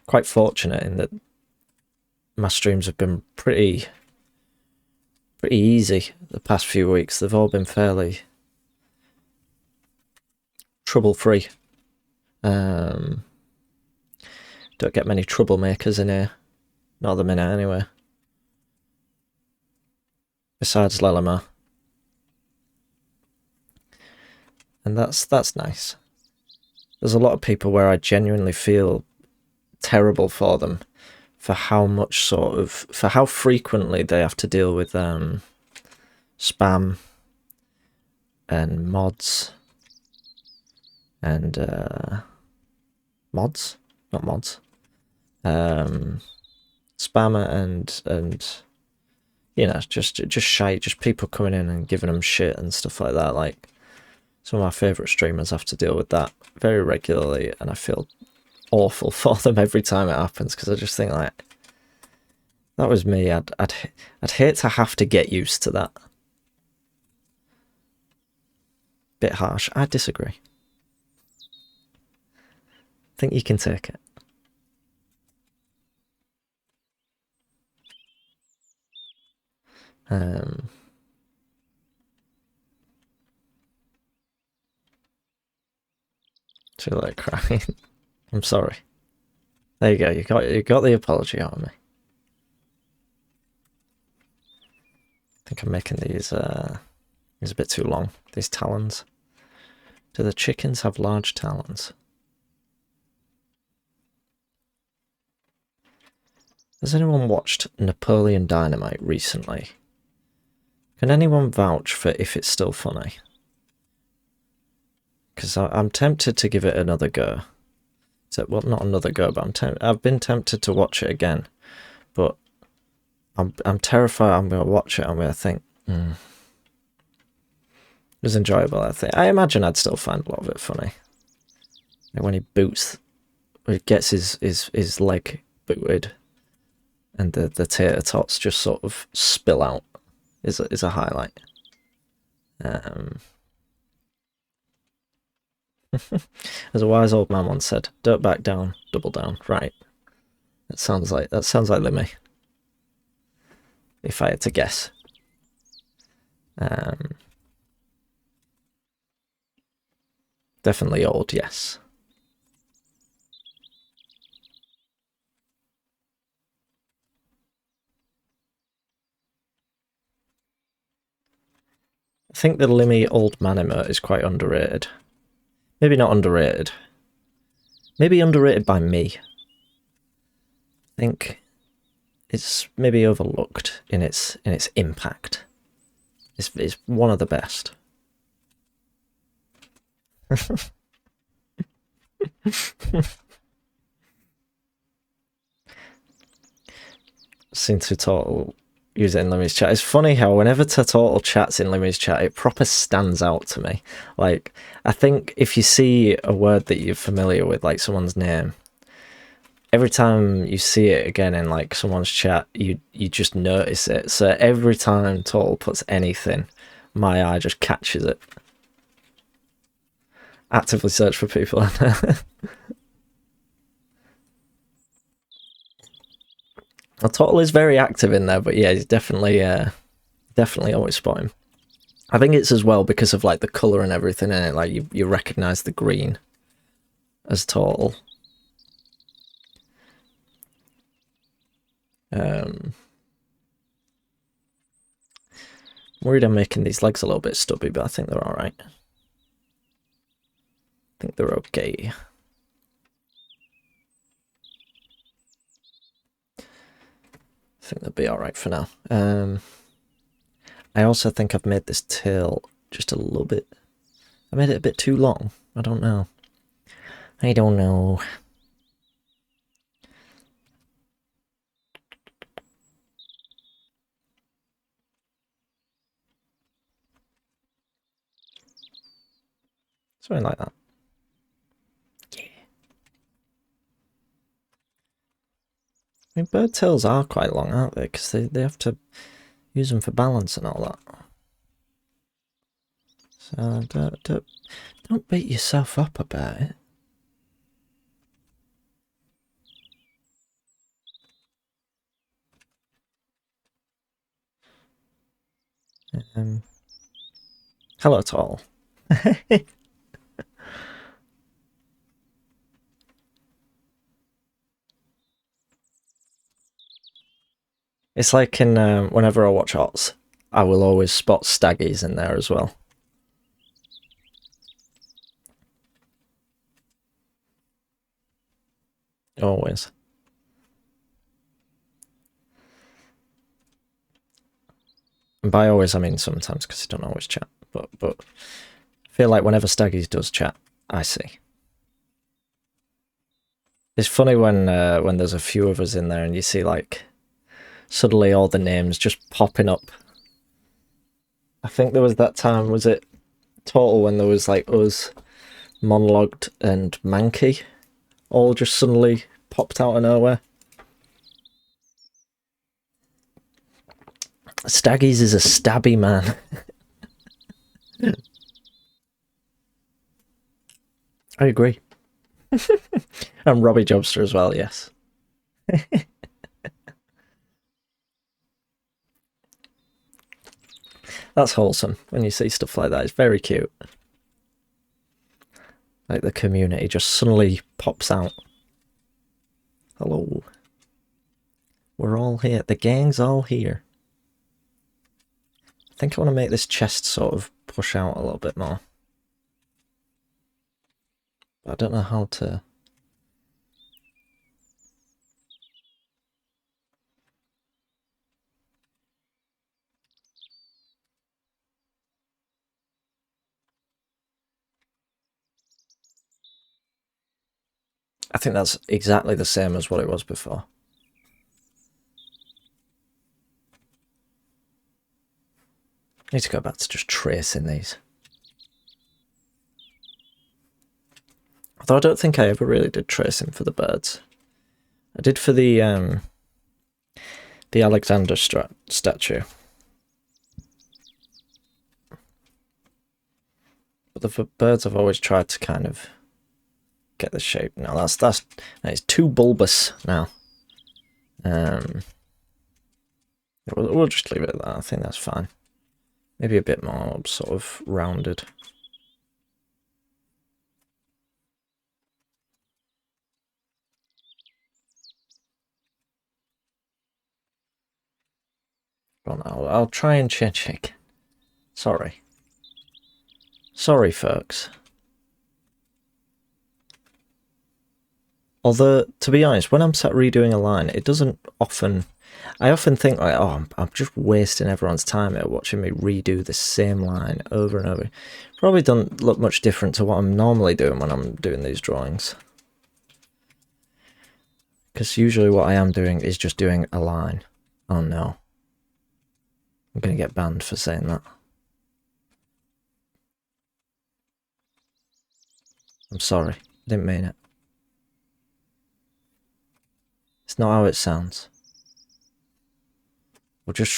Quite fortunate in that my streams have been pretty easy the past few weeks. They've all been fairly trouble-free. Don't get many troublemakers in here. Not at the minute, anyway. Besides Lammergeier. And that's nice. There's a lot of people where I genuinely feel terrible for them, for how much for how frequently they have to deal with spam and mods and mods, not mods, spammer and you know, just shite, just people coming in and giving them shit and stuff like that. Like, some of my favourite streamers have to deal with that very regularly, and I feel awful for them every time it happens, because I just think, like, that was me. I'd hate to have to get used to that. Bit harsh. I disagree. Think you can take it. Feel like crying. I'm sorry. There you go. You got the apology out of me. I think I'm making these a bit too long. These talons. Do the chickens have large talons? Has anyone watched Napoleon Dynamite recently? Can anyone vouch for if it's still funny? Because I'm tempted to give it another go. So, well, not another go, but I've been tempted to watch it again. But I'm terrified I'm going to watch it and I'm going to think, it was enjoyable, I think. I imagine I'd still find a lot of it funny. Like when he gets his leg booted, and the tater tots just sort of spill out is a highlight. As a wise old man once said, "Don't back down, double down." Right. That sounds like Limmy, if I had to guess. Definitely old, yes. I think the Limmy old man emote is quite underrated. Maybe not underrated. Maybe underrated by me. I think it's maybe overlooked in its impact. It's one of the best. Seem to total use it in Limmy's chat. It's funny how whenever Turtle chats in Limmy's chat, it proper stands out to me. Like, I think if you see a word that you're familiar with, like someone's name, every time you see it again in like someone's chat, you just notice it. So every time Turtle puts anything, my eye just catches it. Actively search for people. Well, Turtle is very active in there, but yeah, he's definitely always spot him. I think it's as well because of like the colour and everything in it. Like you recognise the green as Turtle. Worried I'm making these legs a little bit stubby, but I think they're alright. I think they're okay. I think they'll be alright for now. I also think I've made this tail just a little bit... I made it a bit too long. I don't know. I don't know. Something like that. Yeah. I mean, bird tails are quite long, aren't they? Because they have to use them for balance and all that. So don't beat yourself up about it. Hello to all. It's like in whenever I watch Ots, I will always spot staggies in there as well. Always. And by always I mean sometimes, because I don't always chat. But I feel like whenever Staggies does chat, I see. It's funny when there's a few of us in there and you see like suddenly all the names just popping up. I think there was that time, was it Total, when there was like us, Monologued and Mankey all just suddenly popped out of nowhere. Staggies is a stabby man. I agree. And Robbie Jobster as well, yes. That's wholesome when you see stuff like that. It's very cute. Like the community just suddenly pops out. Hello. We're all here. The gang's all here. I think I want to make this chest sort of push out a little bit more. I don't know how to... I think that's exactly the same as what it was before. I need to go back to just tracing these. Although I don't think I ever really did tracing for the birds. I did for the Alexander statue. But the birds I've always tried to kind of get the shape. No, that's it's too bulbous now. We'll just leave it at that. I think that's fine. Maybe a bit more sort of rounded. Well, I'll try and change it. Sorry. Sorry, folks. Although, to be honest, when I'm sat redoing a line, it doesn't often... I often think, like, oh, I'm just wasting everyone's time here watching me redo the same line over and over. Probably don't look much different to what I'm normally doing when I'm doing these drawings. Because usually what I am doing is just doing a line. Oh no. I'm gonna get banned for saying that. I'm sorry. I didn't mean it. It's not how it sounds. We're just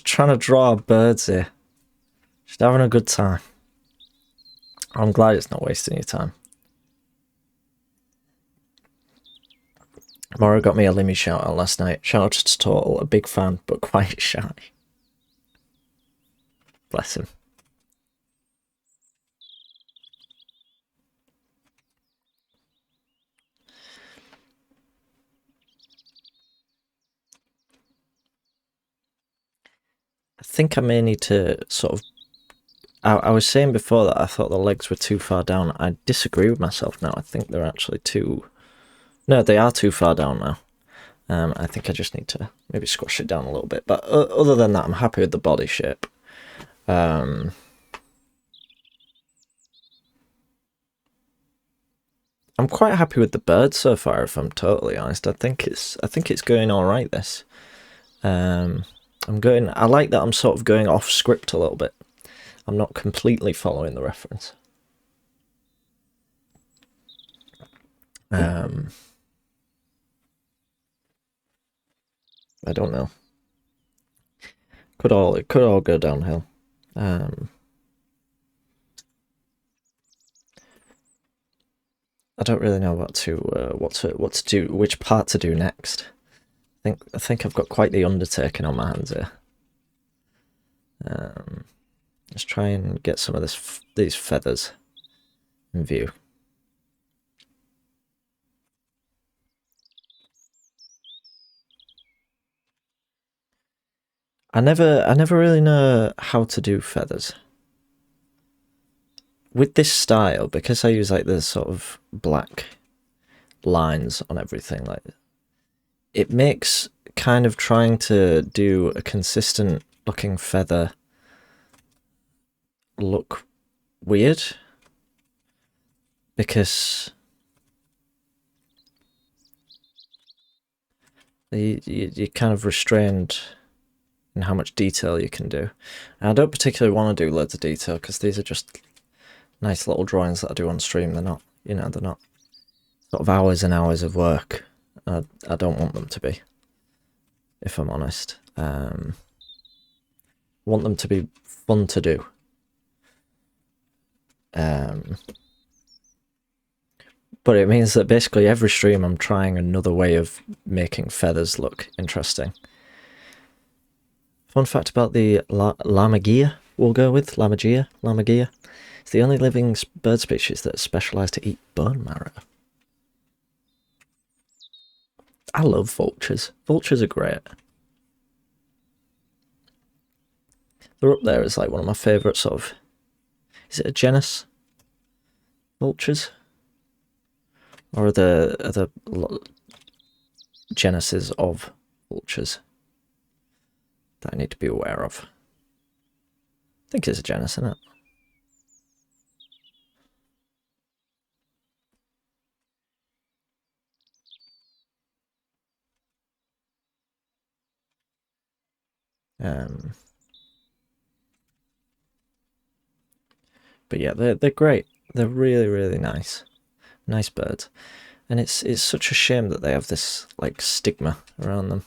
trying to draw birds here. Just having a good time. I'm glad it's not wasting your time. Mara got me a Limmy shout out last night. Shout out to Total, a big fan, but quite shy. Bless him. I think I may need to sort of... I was saying before that I thought the legs were too far down. I disagree with myself now. I think they're actually too... No, they are too far down now. I think I just need to maybe squash it down a little bit. But other than that, I'm happy with the body shape. I'm quite happy with the bird so far, if I'm totally honest. I think it's going all right. This, I like that I'm sort of going off script a little bit. I'm not completely following the reference. I don't know. It could all go downhill. I don't really know what to do, which part to do next. I think I've got quite the undertaking on my hands here. Let's try and get some of these feathers in view. I never really know how to do feathers. With this style, because I use like the sort of black lines on everything, like it makes kind of trying to do a consistent looking feather look weird, because you're kind of restrained in how much detail you can do. And I don't particularly want to do loads of detail because these are just nice little drawings that I do on stream. They're not, they're not sort of hours and hours of work. I don't want them to be, if I'm honest. I want them to be fun to do. But it means that basically every stream I'm trying another way of making feathers look interesting. Fun fact about the Lammergeier, we'll go with Lammergeier. It's the only living bird species that is specialised to eat bone marrow. I love vultures. Vultures are great. They're up there as like one of my favourite sort of... Is it a genus? Vultures? Or are there genuses of vultures that I need to be aware of? I think it's a genus, isn't it? But yeah, they're great. They're really, really nice. Nice birds. And it's such a shame that they have this like stigma around them.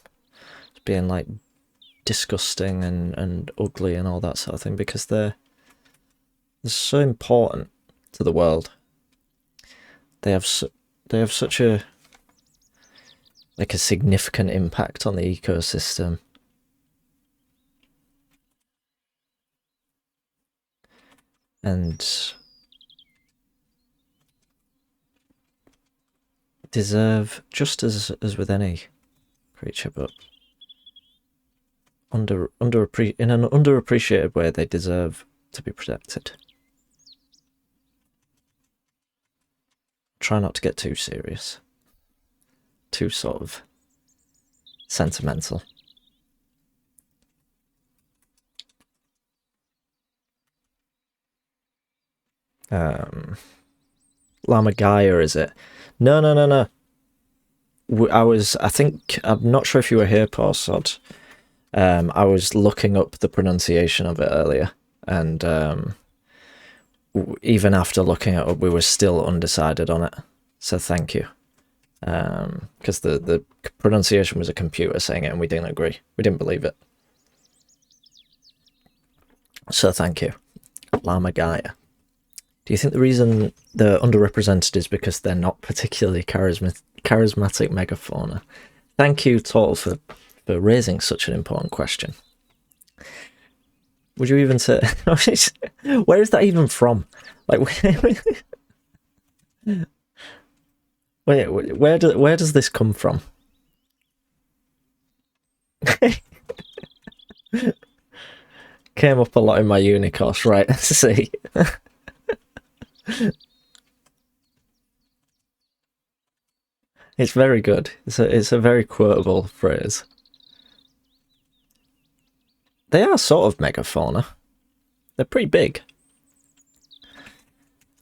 Being like disgusting and ugly and all that sort of thing, because they're so important to the world. They have such a significant impact on the ecosystem. And deserve, just as with any creature, but in an underappreciated way, they deserve to be protected. Try not to get too serious, too sort of sentimental. Lammergeier, is it? No. I'm not sure if you were here, Paul Sod. I was looking up the pronunciation of it earlier, and even after looking it up, we were still undecided on it. So thank you. Because the pronunciation was a computer saying it, and we didn't agree. We didn't believe it. So thank you. Lammergeier. Do you think the reason they're underrepresented is because they're not particularly charismatic megafauna? Thank you, Total, for raising such an important question. Would you even say... Where is that even from? Like, where does this come from? Came up a lot in my uni course, right? Let's see. It's very good. It's a very quotable phrase. They are sort of megafauna. They're pretty big.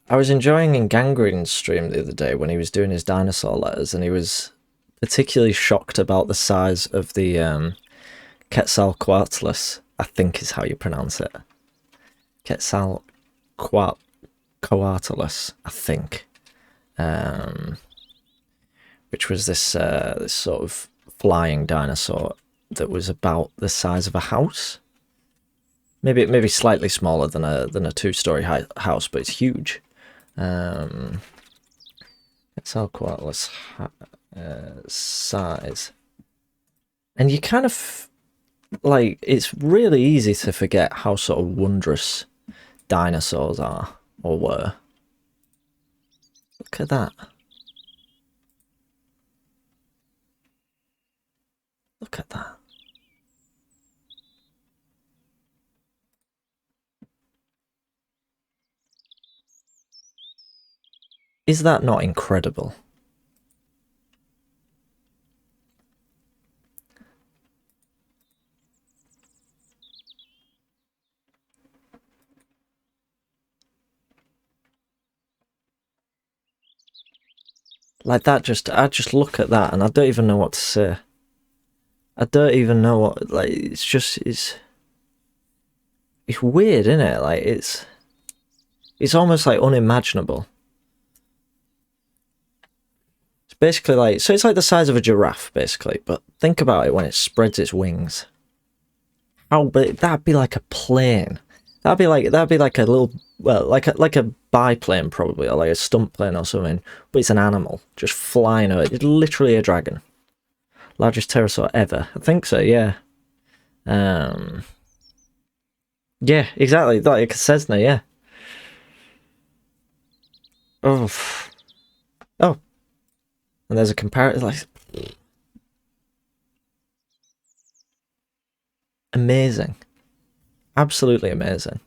I was enjoying Gangrene's stream the other day when he was doing his dinosaur letters, and he was particularly shocked about the size of the Quetzalcoatlus, I think is how you pronounce it. Quetzalcoatlus, I think. Which was this this sort of flying dinosaur that was about the size of a house. Maybe slightly smaller than a two-story house, but it's huge. Quetzalcoatlus size, and you kind of like, it's really easy to forget how sort of wondrous dinosaurs are or were. Look at that. Look at that. Is that not incredible? Like that, I just look at that and I don't even know what to say. I don't even know what, like, it's weird, isn't it? Like, it's almost like unimaginable. It's basically like, so it's like the size of a giraffe, basically, but think about it when it spreads its wings. How big, that'd be like a plane. That'd be like a little, well, like a biplane probably, or like a stunt plane or something, but it's an animal just flying over. It's literally a dragon. Largest pterosaur ever. I think so, yeah. Yeah, exactly. Like it says now, yeah. Oh. Oh. And there's a comparative, like... Amazing. Absolutely amazing.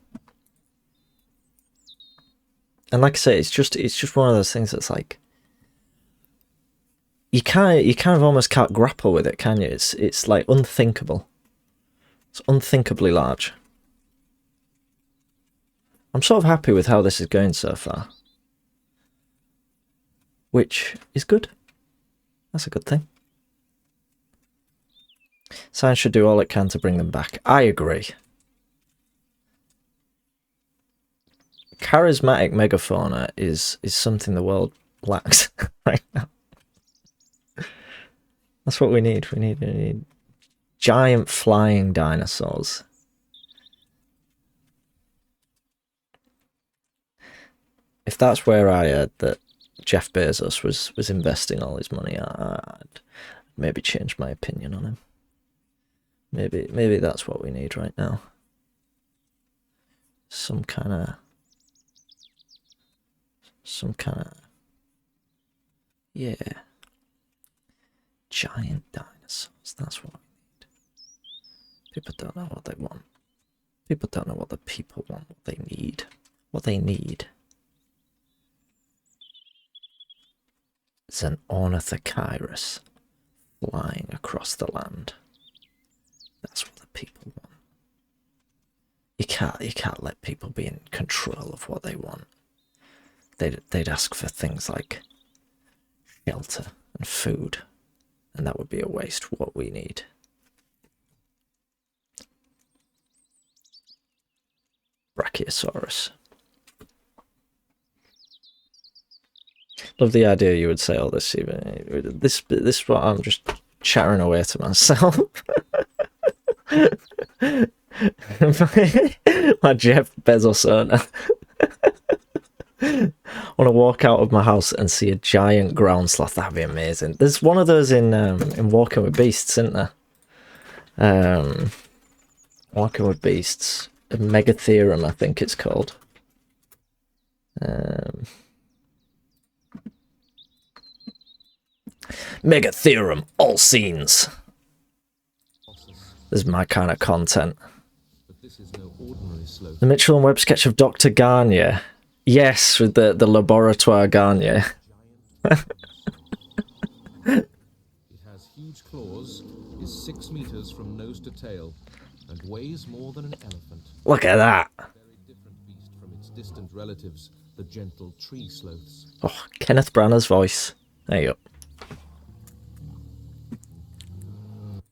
And like I say, it's just one of those things that's like... You kind of almost can't grapple with it, can you? It's like unthinkable. It's unthinkably large. I'm sort of happy with how this is going so far. Which is good. That's a good thing. Science should do all it can to bring them back. I agree. Charismatic megafauna is something the world lacks right now. That's what we need. We need giant flying dinosaurs. If that's where I heard that Jeff Bezos was investing all his money, I'd maybe change my opinion on him. Maybe that's what we need right now. Some kind of yeah. Giant dinosaurs, that's what we need. People don't know what they want. People don't know what the people want, what they need. What they need is an ornithocheirus flying across the land. That's what the people want. You can't let people be in control of what they want. They'd ask for things like shelter and food. And that would be a waste. What we need Brachiosaurus. Love the idea you would say all this, even this is what I'm just chattering away to myself. My Jeff Bezos owner. I want to walk out of my house and see a giant ground sloth. That'd be amazing. There's one of those in Walking with Beasts, isn't there? Walking with Beasts, a Megatherium, I think it's called. Megatherium, all scenes. This is my kind of content. The Mitchell and Webb sketch of Dr. Garnier. Yes, with the Laboratoire Garnier. It has huge claws, is 6 meters from nose to tail, and weighs more than an elephant. Look at that. A very different beast from its distant relatives, the gentle tree sloths. Oh, Kenneth Branagh's voice. There you go.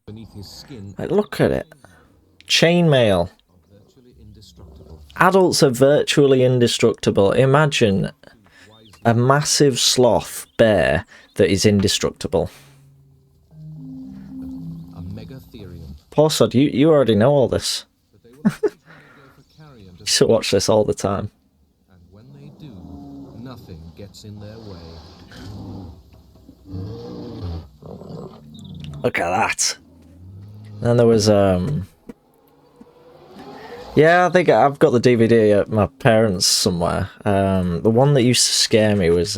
Beneath his skin, Look at it. Chainmail. Adults are virtually indestructible. Imagine a massive sloth bear that is indestructible. a megatherium. Poor sod, you already know all this. You used to watch this all the time. And when they do, nothing gets in their way. Look at that. Then there was yeah, I think I've got the DVD at my parents' somewhere. The one that used to scare me was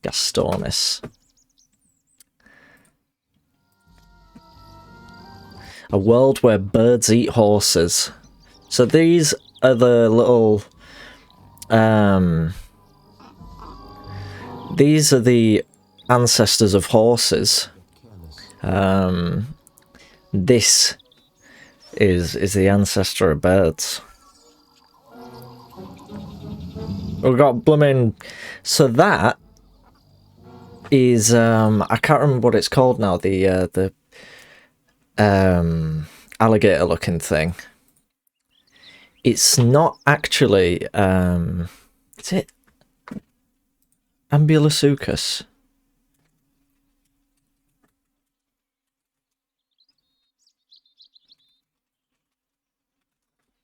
Gastonis. A world where birds eat horses. So these are the little these are the ancestors of horses. This is the ancestor of birds. We've got blooming... So that is... I can't remember what it's called now. The alligator-looking thing. It's not actually... is it? Ambulosuchus.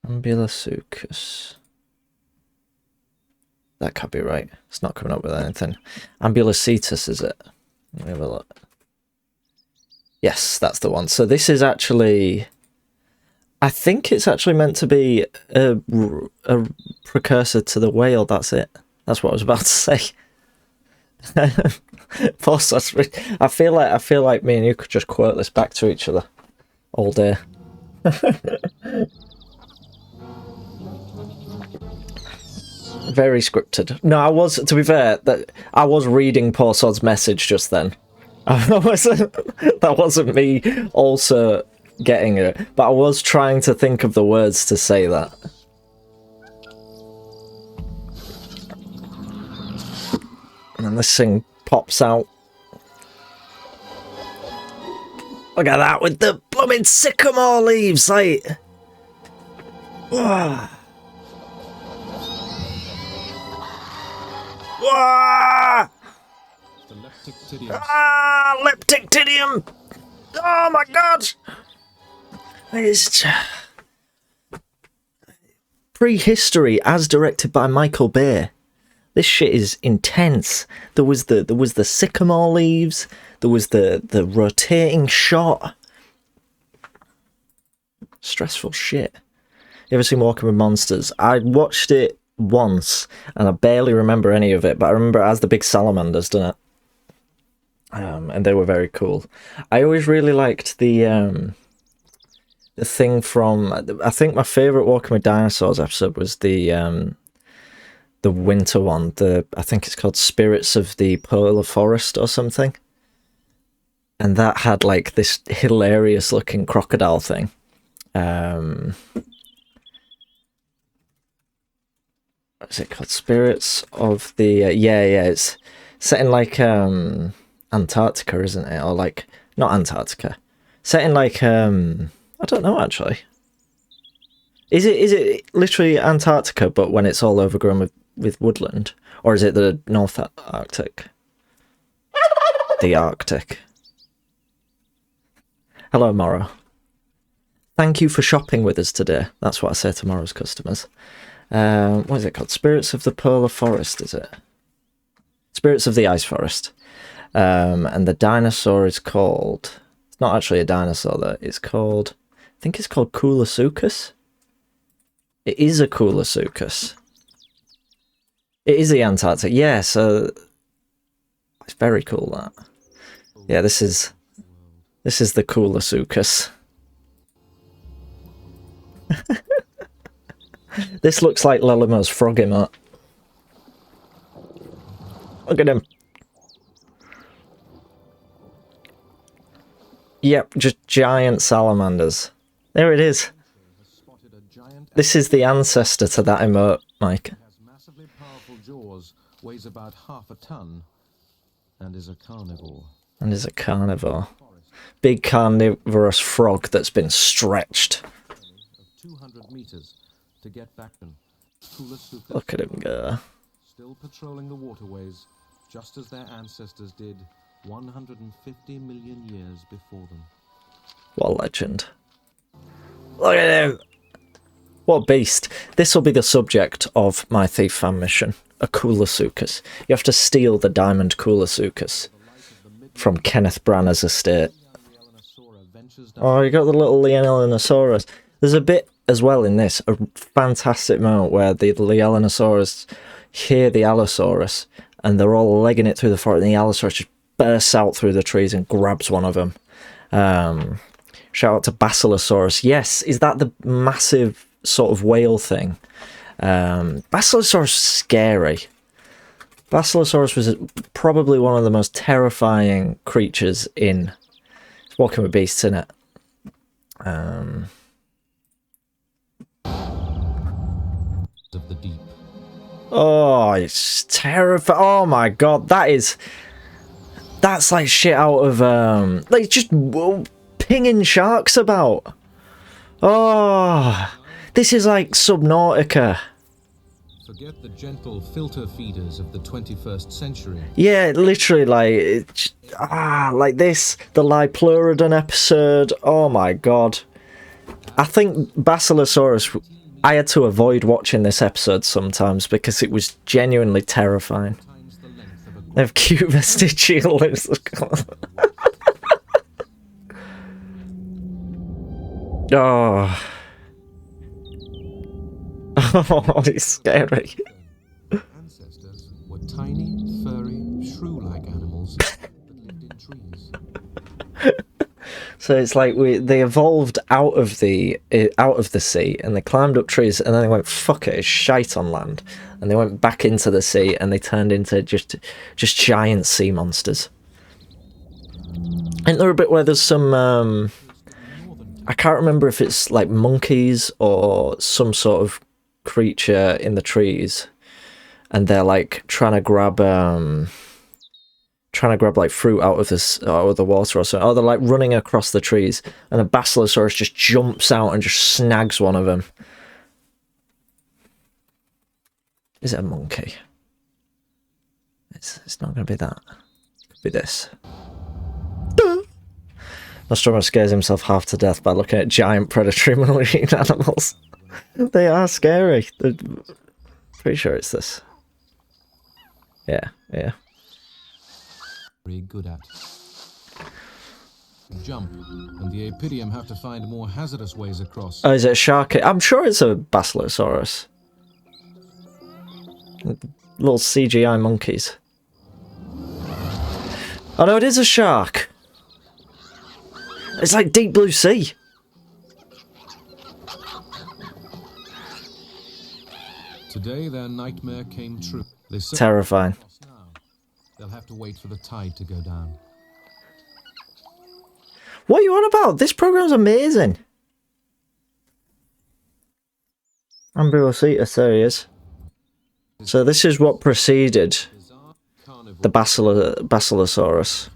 Ambulosuchus. That can't be right. It's not coming up with anything. Ambulocetus, is it? Let me have a look. Yes, that's the one. So this is actually... I think it's actually meant to be a precursor to the whale. That's it. That's what I was about to say. I feel like me and you could just quote this back to each other all day. Very scripted. No, I was, to be fair, I was reading Poor Sod's message just then. That wasn't me also getting it, but I was trying to think of the words to say that. And then this thing pops out. Look at that with the blooming sycamore leaves, like... Wah! Ah, Leptictidium! Oh my god! It's prehistory as directed by Michael Bay. This shit is intense. There was the sycamore leaves. There was the rotating shot. Stressful shit. You ever seen Walking with Monsters? I watched it once and I barely remember any of it, but I remember it has the big salamanders, doesn't it? And they were very cool. I always really liked the thing from... I think my favourite Walking with Dinosaurs episode was the winter one. I think it's called Spirits of the Polar Forest or something. And that had like this hilarious looking crocodile thing. What is it called? Spirits of the... yeah, it's set in like Antarctica, isn't it? Or like... Not Antarctica. Set in like... I don't know, actually. Is it literally Antarctica, but when it's all overgrown with woodland? Or is it the North Arctic? The Arctic. Hello, Morrow. Thank you for shopping with us today. That's what I say to Morrow's customers. What is it called? Spirits of the Polar Forest, is it? Spirits of the Ice Forest. And the dinosaur is called... It's not actually a dinosaur, though. It's called... I think it's called Coolosuchus. It is a Coolosuchus. It is the Antarctic. Yeah, so... It's very cool, that. Yeah, this is the Coolosuchus. This looks like Lelimo's frog emote. Look at him. Yep, just giant salamanders. There it is. This is the ancestor to that emote, Mike. It has massively powerful jaws, weighs about half a ton, and is a carnivore. Big carnivorous frog that's been stretched. 200 meters to get back to Look at him go. Still patrolling the waterways, just as their ancestors did 150 million years before them. What a legend. Look at him! What a beast. This will be the subject of my Thief fan mission. A Coolosuchus. You have to steal the diamond Coolosuchus from Kenneth Branagh's estate. Oh, you got the little Leelanosaurus. There's a bit as well in this, a fantastic moment where the Leelanosaurus hear the Allosaurus and they're all legging it through the forest, and the Allosaurus just bursts out through the trees and grabs one of them. Shout out to Basilosaurus. Yes, is that the massive sort of whale thing? Basilosaurus was scary. Basilosaurus was probably one of the most terrifying creatures in Walking with Beasts, innit? Of the deep. Oh, it's terrifying. Oh my god, that's like shit out of like just pinging sharks about. Oh, this is like Subnautica. Forget the gentle filter feeders of the 21st century. Yeah, literally, like this, the Lipleurodon episode. Oh my god, I think Basilosaurus. I had to avoid watching this episode sometimes because it was genuinely terrifying. They have cute vestigials. Oh. Oh, it's scary. Ancestors were tiny, furry, shrew-like animals that lived in trees. So it's like they evolved out of the sea, and they climbed up trees, and then they went, fuck it, it's shite on land, and they went back into the sea, and they turned into just giant sea monsters. Ain't there a bit where there's some I can't remember if it's like monkeys or some sort of creature in the trees, and they're like trying to grab like fruit out of the water or something. Oh, they're like running across the trees, and a Basilosaurus just jumps out and just snags one of them. Is it a monkey? It's not going to be that. It could be this. Nostromo scares himself half to death by looking at giant predatory marine animals. They are scary. Pretty sure it's this. Yeah. Very good at. Jump, and the Apidium have to find more hazardous ways across. Oh, is it a shark? I'm sure it's a Basilosaurus. Little CGI monkeys. Oh no, it is a shark. It's like Deep Blue Sea. Today their nightmare came true. Terrifying. They'll have to wait for the tide to go down. What are you on about? This program's amazing. Ambulosita, there he is. So this is what preceded the Basilosaurus.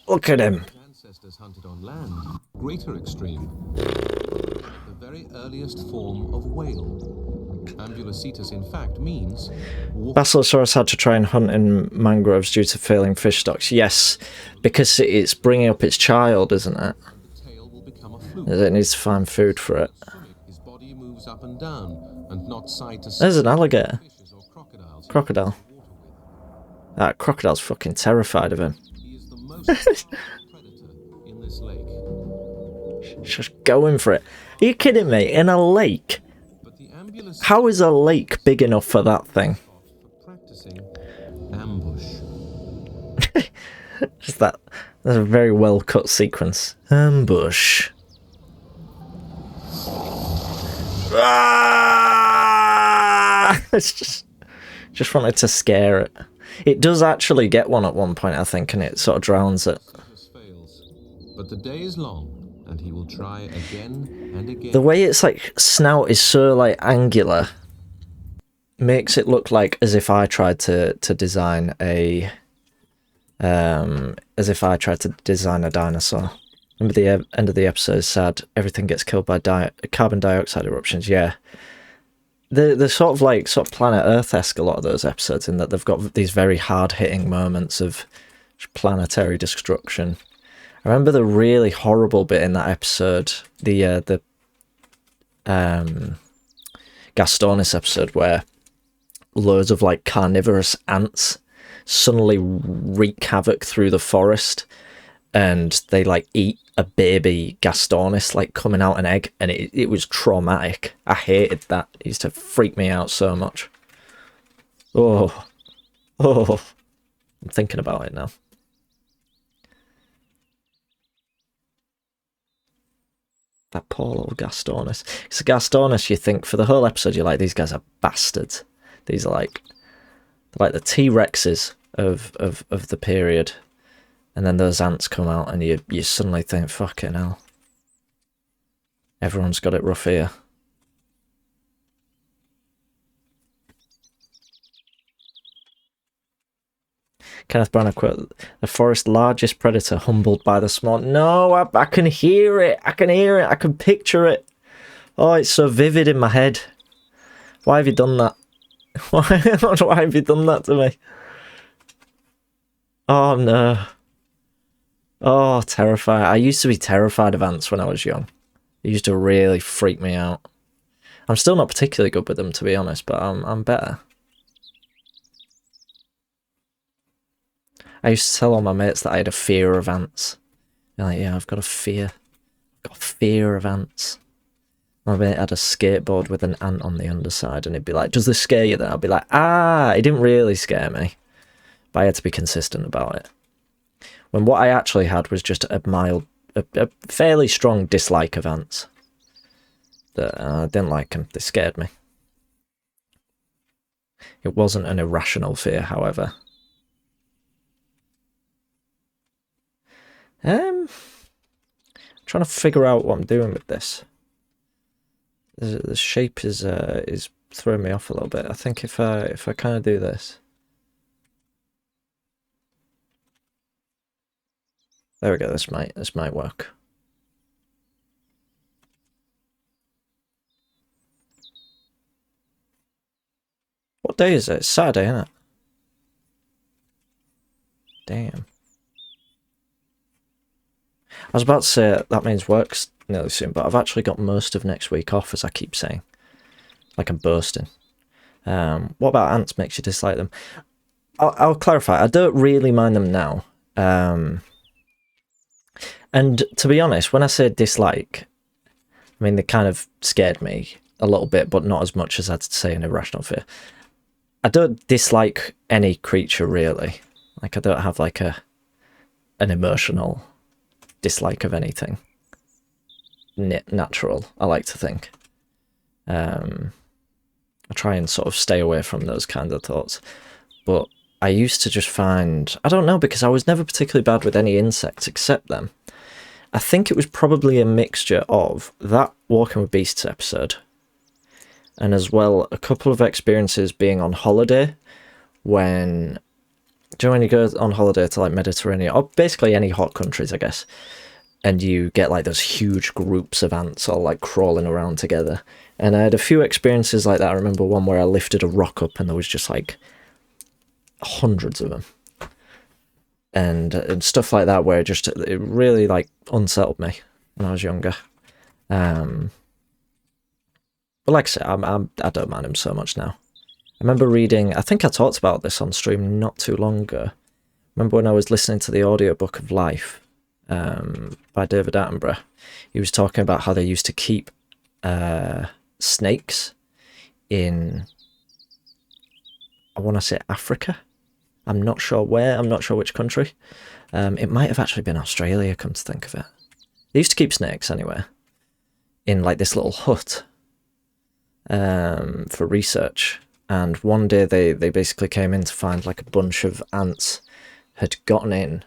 Look at him. Ancestors hunted on land. Greater extreme. very earliest form of whale. Ambulocetus, in fact, means... Basilosaurus had to try and hunt in mangroves due to failing fish stocks. Yes, because it's bringing up its child, isn't it? It needs to find food for it. His body moves up and down, and not side to side. There's an alligator. Crocodile. That crocodile's fucking terrified of him. He is the most powerful predator in this lake. Just going for it. Are you kidding me? In a lake? How is a lake big enough for that thing? Practicing ambush. Just that's a very well cut sequence. Ambush. Ah! It's just wanted to scare it. It does actually get one at one point, I think, and it sort of drowns it. But the day is long, and he will try again and again. The way its like snout is so like angular makes it look like as if I tried to design a dinosaur. Remember the end of the episode said everything gets killed by carbon dioxide eruptions. Yeah, they're sort of planet Earth-esque, a lot of those episodes, in that they've got these very hard-hitting moments of planetary destruction. I remember the really horrible bit in that episode, the Gastonis episode, where loads of like carnivorous ants suddenly wreak havoc through the forest, and they like eat a baby Gastonis like coming out an egg, and it was traumatic. I hated that. It used to freak me out so much. Oh, I'm thinking about it now. That poor little Gastonis. It's a Gastonis, you think, for the whole episode, you're like, these guys are bastards. These are like the T-Rexes of the period. And then those ants come out and you suddenly think, fucking hell. Everyone's got it rough here. Kenneth Branagh quote, the forest's largest predator humbled by the small... No, I can hear it. I can hear it. I can picture it. Oh, it's so vivid in my head. Why have you done that? Why have you done that to me? Oh, no. Oh, terrified. I used to be terrified of ants when I was young. It used to really freak me out. I'm still not particularly good with them, to be honest, but I'm better. I used to tell all my mates that I had a fear of ants. They're like, yeah, I've got a fear. I've got a fear of ants. My mate had a skateboard with an ant on the underside, and he'd be like, does this scare you then? I'd be like, it didn't really scare me. But I had to be consistent about it. When what I actually had was just a fairly strong dislike of ants. I didn't like them. They scared me. It wasn't an irrational fear, however. I'm trying to figure out what I'm doing with this. The shape is throwing me off a little bit. I think if I kind of do this. There we go. This might work. What day is it? It's Saturday, isn't it? Damn. I was about to say that means work's nearly soon, but I've actually got most of next week off, as I keep saying. Like I'm bursting. What about ants makes you dislike them? I'll clarify. I don't really mind them now. And to be honest, when I say dislike, I mean, they kind of scared me a little bit, but not as much as I'd say an irrational fear. I don't dislike any creature, really. Like, I don't have, like, an emotional dislike of anything. Natural, I like to think. I try and sort of stay away from those kind of thoughts. But I used to just find... I don't know, because I was never particularly bad with any insects except them. I think it was probably a mixture of that Walking with Beasts episode, and as well a couple of experiences being on holiday when... Do you know when you go on holiday to like Mediterranean, or basically any hot countries, I guess, and you get like those huge groups of ants all like crawling around together. And I had a few experiences like that. I remember one where I lifted a rock up and there was just like hundreds of them, and stuff like that, where it really like unsettled me when I was younger. But like I said, I don't mind him so much now. I remember reading, I think I talked about this on stream not too long ago. Remember when I was listening to the audiobook of Life by David Attenborough? He was talking about how they used to keep snakes in, I want to say Africa. I'm not sure where, I'm not sure which country. It might have actually been Australia, come to think of it. They used to keep snakes anywhere in like this little hut for research. And one day they basically came in to find like a bunch of ants had gotten in,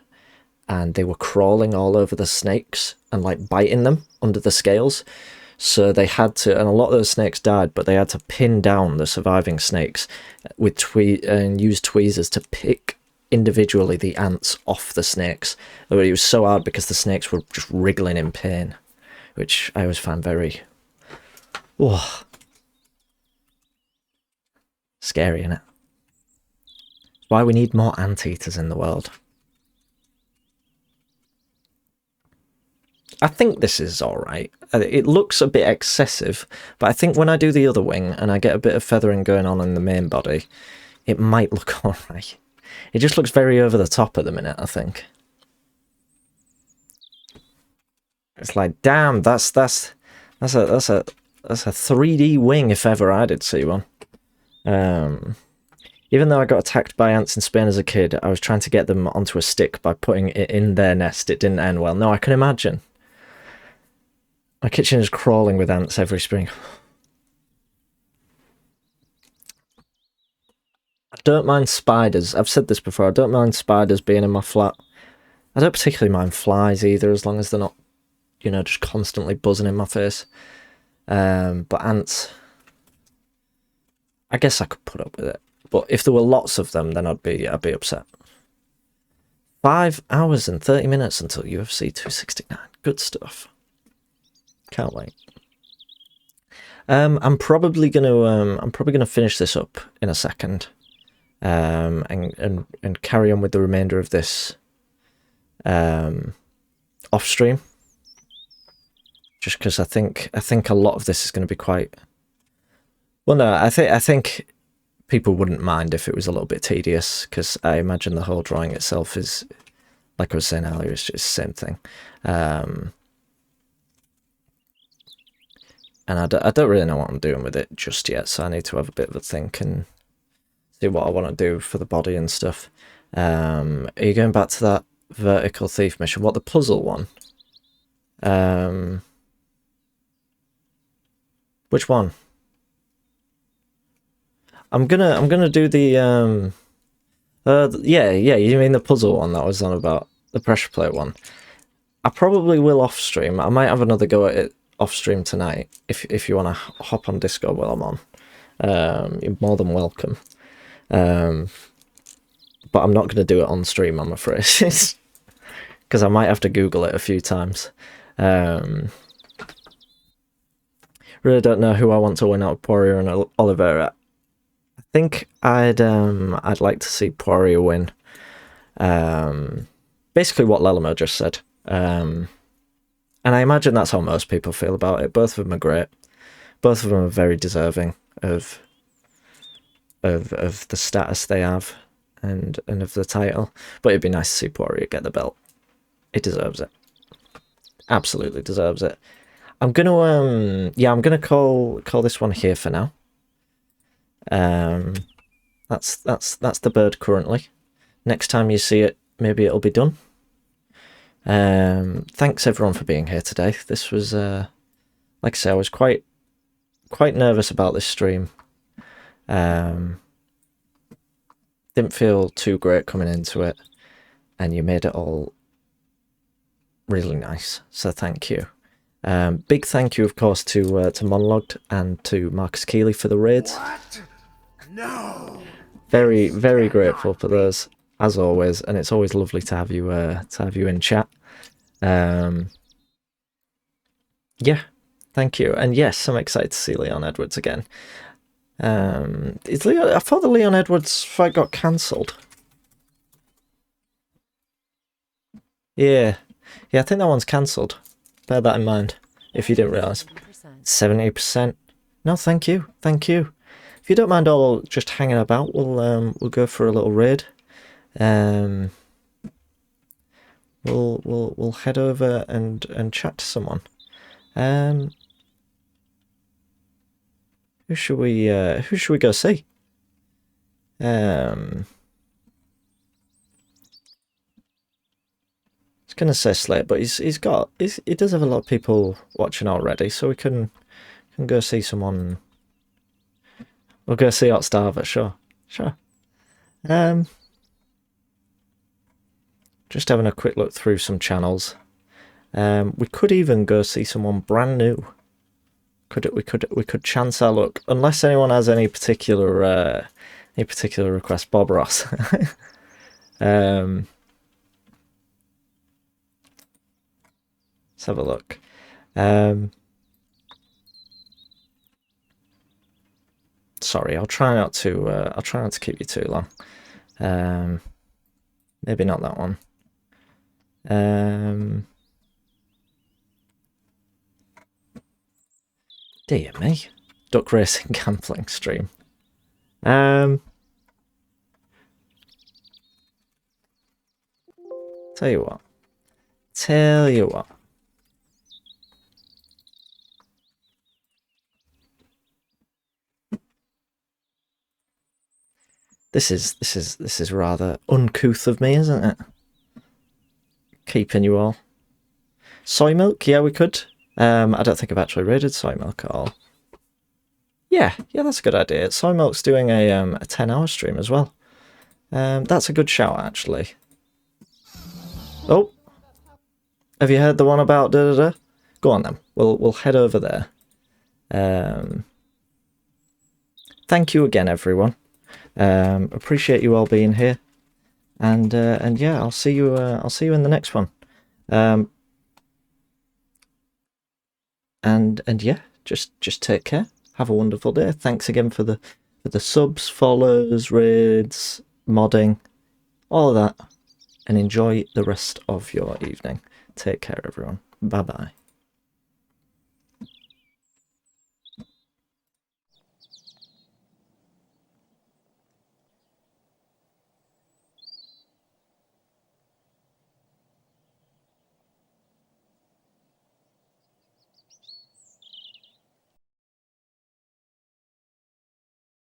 and they were crawling all over the snakes and like biting them under the scales. So they had to, and a lot of those snakes died, but they had to pin down the surviving snakes with and use tweezers to pick individually the ants off the snakes. It was so hard because the snakes were just wriggling in pain, which I always found very scary, innit? Why we need more anteaters in the world. I think this is alright. It looks a bit excessive, but I think when I do the other wing and I get a bit of feathering going on in the main body, it might look alright. It just looks very over the top at the minute, I think. It's like, damn, that's a 3D wing if ever I did see one. Even though I got attacked by ants in Spain as a kid, I was trying to get them onto a stick by putting it in their nest. It didn't end well. No, I can imagine. My kitchen is crawling with ants every spring. I don't mind spiders. I've said this before. I don't mind spiders being in my flat. I don't particularly mind flies either, as long as they're not, you know, just constantly buzzing in my face. But ants, I guess I could put up with it. But if there were lots of them, then I'd be upset. 5 hours and 30 minutes until UFC 269. Good stuff. Can't wait. I'm probably gonna finish this up in a second, and carry on with the remainder of this off stream. Just because I think a lot of this is going to be quite. Well, no, I think people wouldn't mind if it was a little bit tedious, because I imagine the whole drawing itself is, like I was saying earlier, it's just the same thing. And I don't really know what I'm doing with it just yet, so I need to have a bit of a think and see what I want to do for the body and stuff. Are you going back to that vertical thief mission? What, the puzzle one? Which one? I'm gonna do the yeah, you mean the puzzle one that I was on about, the pressure plate one. I probably will off stream. I might have another go at it off stream tonight if you want to hop on Discord while I'm on. You're more than welcome. But I'm not going to do it on stream, I'm afraid, because I might have to Google it a few times. Really don't know who I want to win out of Poirier and Oliveira. I think I'd like to see Poirier win. Basically what Lelamo just said. And I imagine that's how most people feel about it. Both of them are great. Both of them are very deserving of the status they have and of the title. But it'd be nice to see Poirier get the belt. It deserves it. Absolutely deserves it. I'm gonna I'm gonna call this one here for now. That's the bird currently. Next time you see it, maybe it'll be done. Thanks everyone for being here today. This was like I say, I was quite nervous about this stream. Didn't feel too great coming into it, and you made it all really nice, so thank you. Big thank you of course to Monologued and to Marcus Keeley for the raids. What? No. Very, very grateful for those, as always, and it's always lovely to have you in chat. Yeah, thank you. And yes, I'm excited to see Leon Edwards again. Is Leon? I thought the Leon Edwards fight got cancelled. Yeah, I think that one's cancelled. Bear that in mind if you didn't realise. 70%. No, thank you. If you don't mind all just hanging about, we'll go for a little raid. We'll head over and chat to someone. Who should we go see? I was gonna say Slate, but he does have a lot of people watching already, so we can go see someone. We'll go see Otstarver, sure. Just having a quick look through some channels. We could even go see someone brand new. We could chance our luck, unless anyone has any particular request. Bob Ross. Let's have a look. Sorry, I'll try not to keep you too long. Maybe not that one. Dear me. Duck racing gambling stream. Tell you what. This is rather uncouth of me, isn't it? Keeping you all. Soy milk? Yeah, we could. I don't think I've actually raided soy milk at all. Yeah, that's a good idea. Soy milk's doing a 10-hour stream as well. That's a good shout, actually. Oh, have you heard the one about da-da-da? Go on then. We'll head over there. Thank you again, everyone. Appreciate you all being here, and yeah, I'll see you in the next one. And yeah, just take care. Have a wonderful day. Thanks again for the subs, follows, raids, modding, all of that, and enjoy the rest of your evening. Take care, everyone. Bye bye.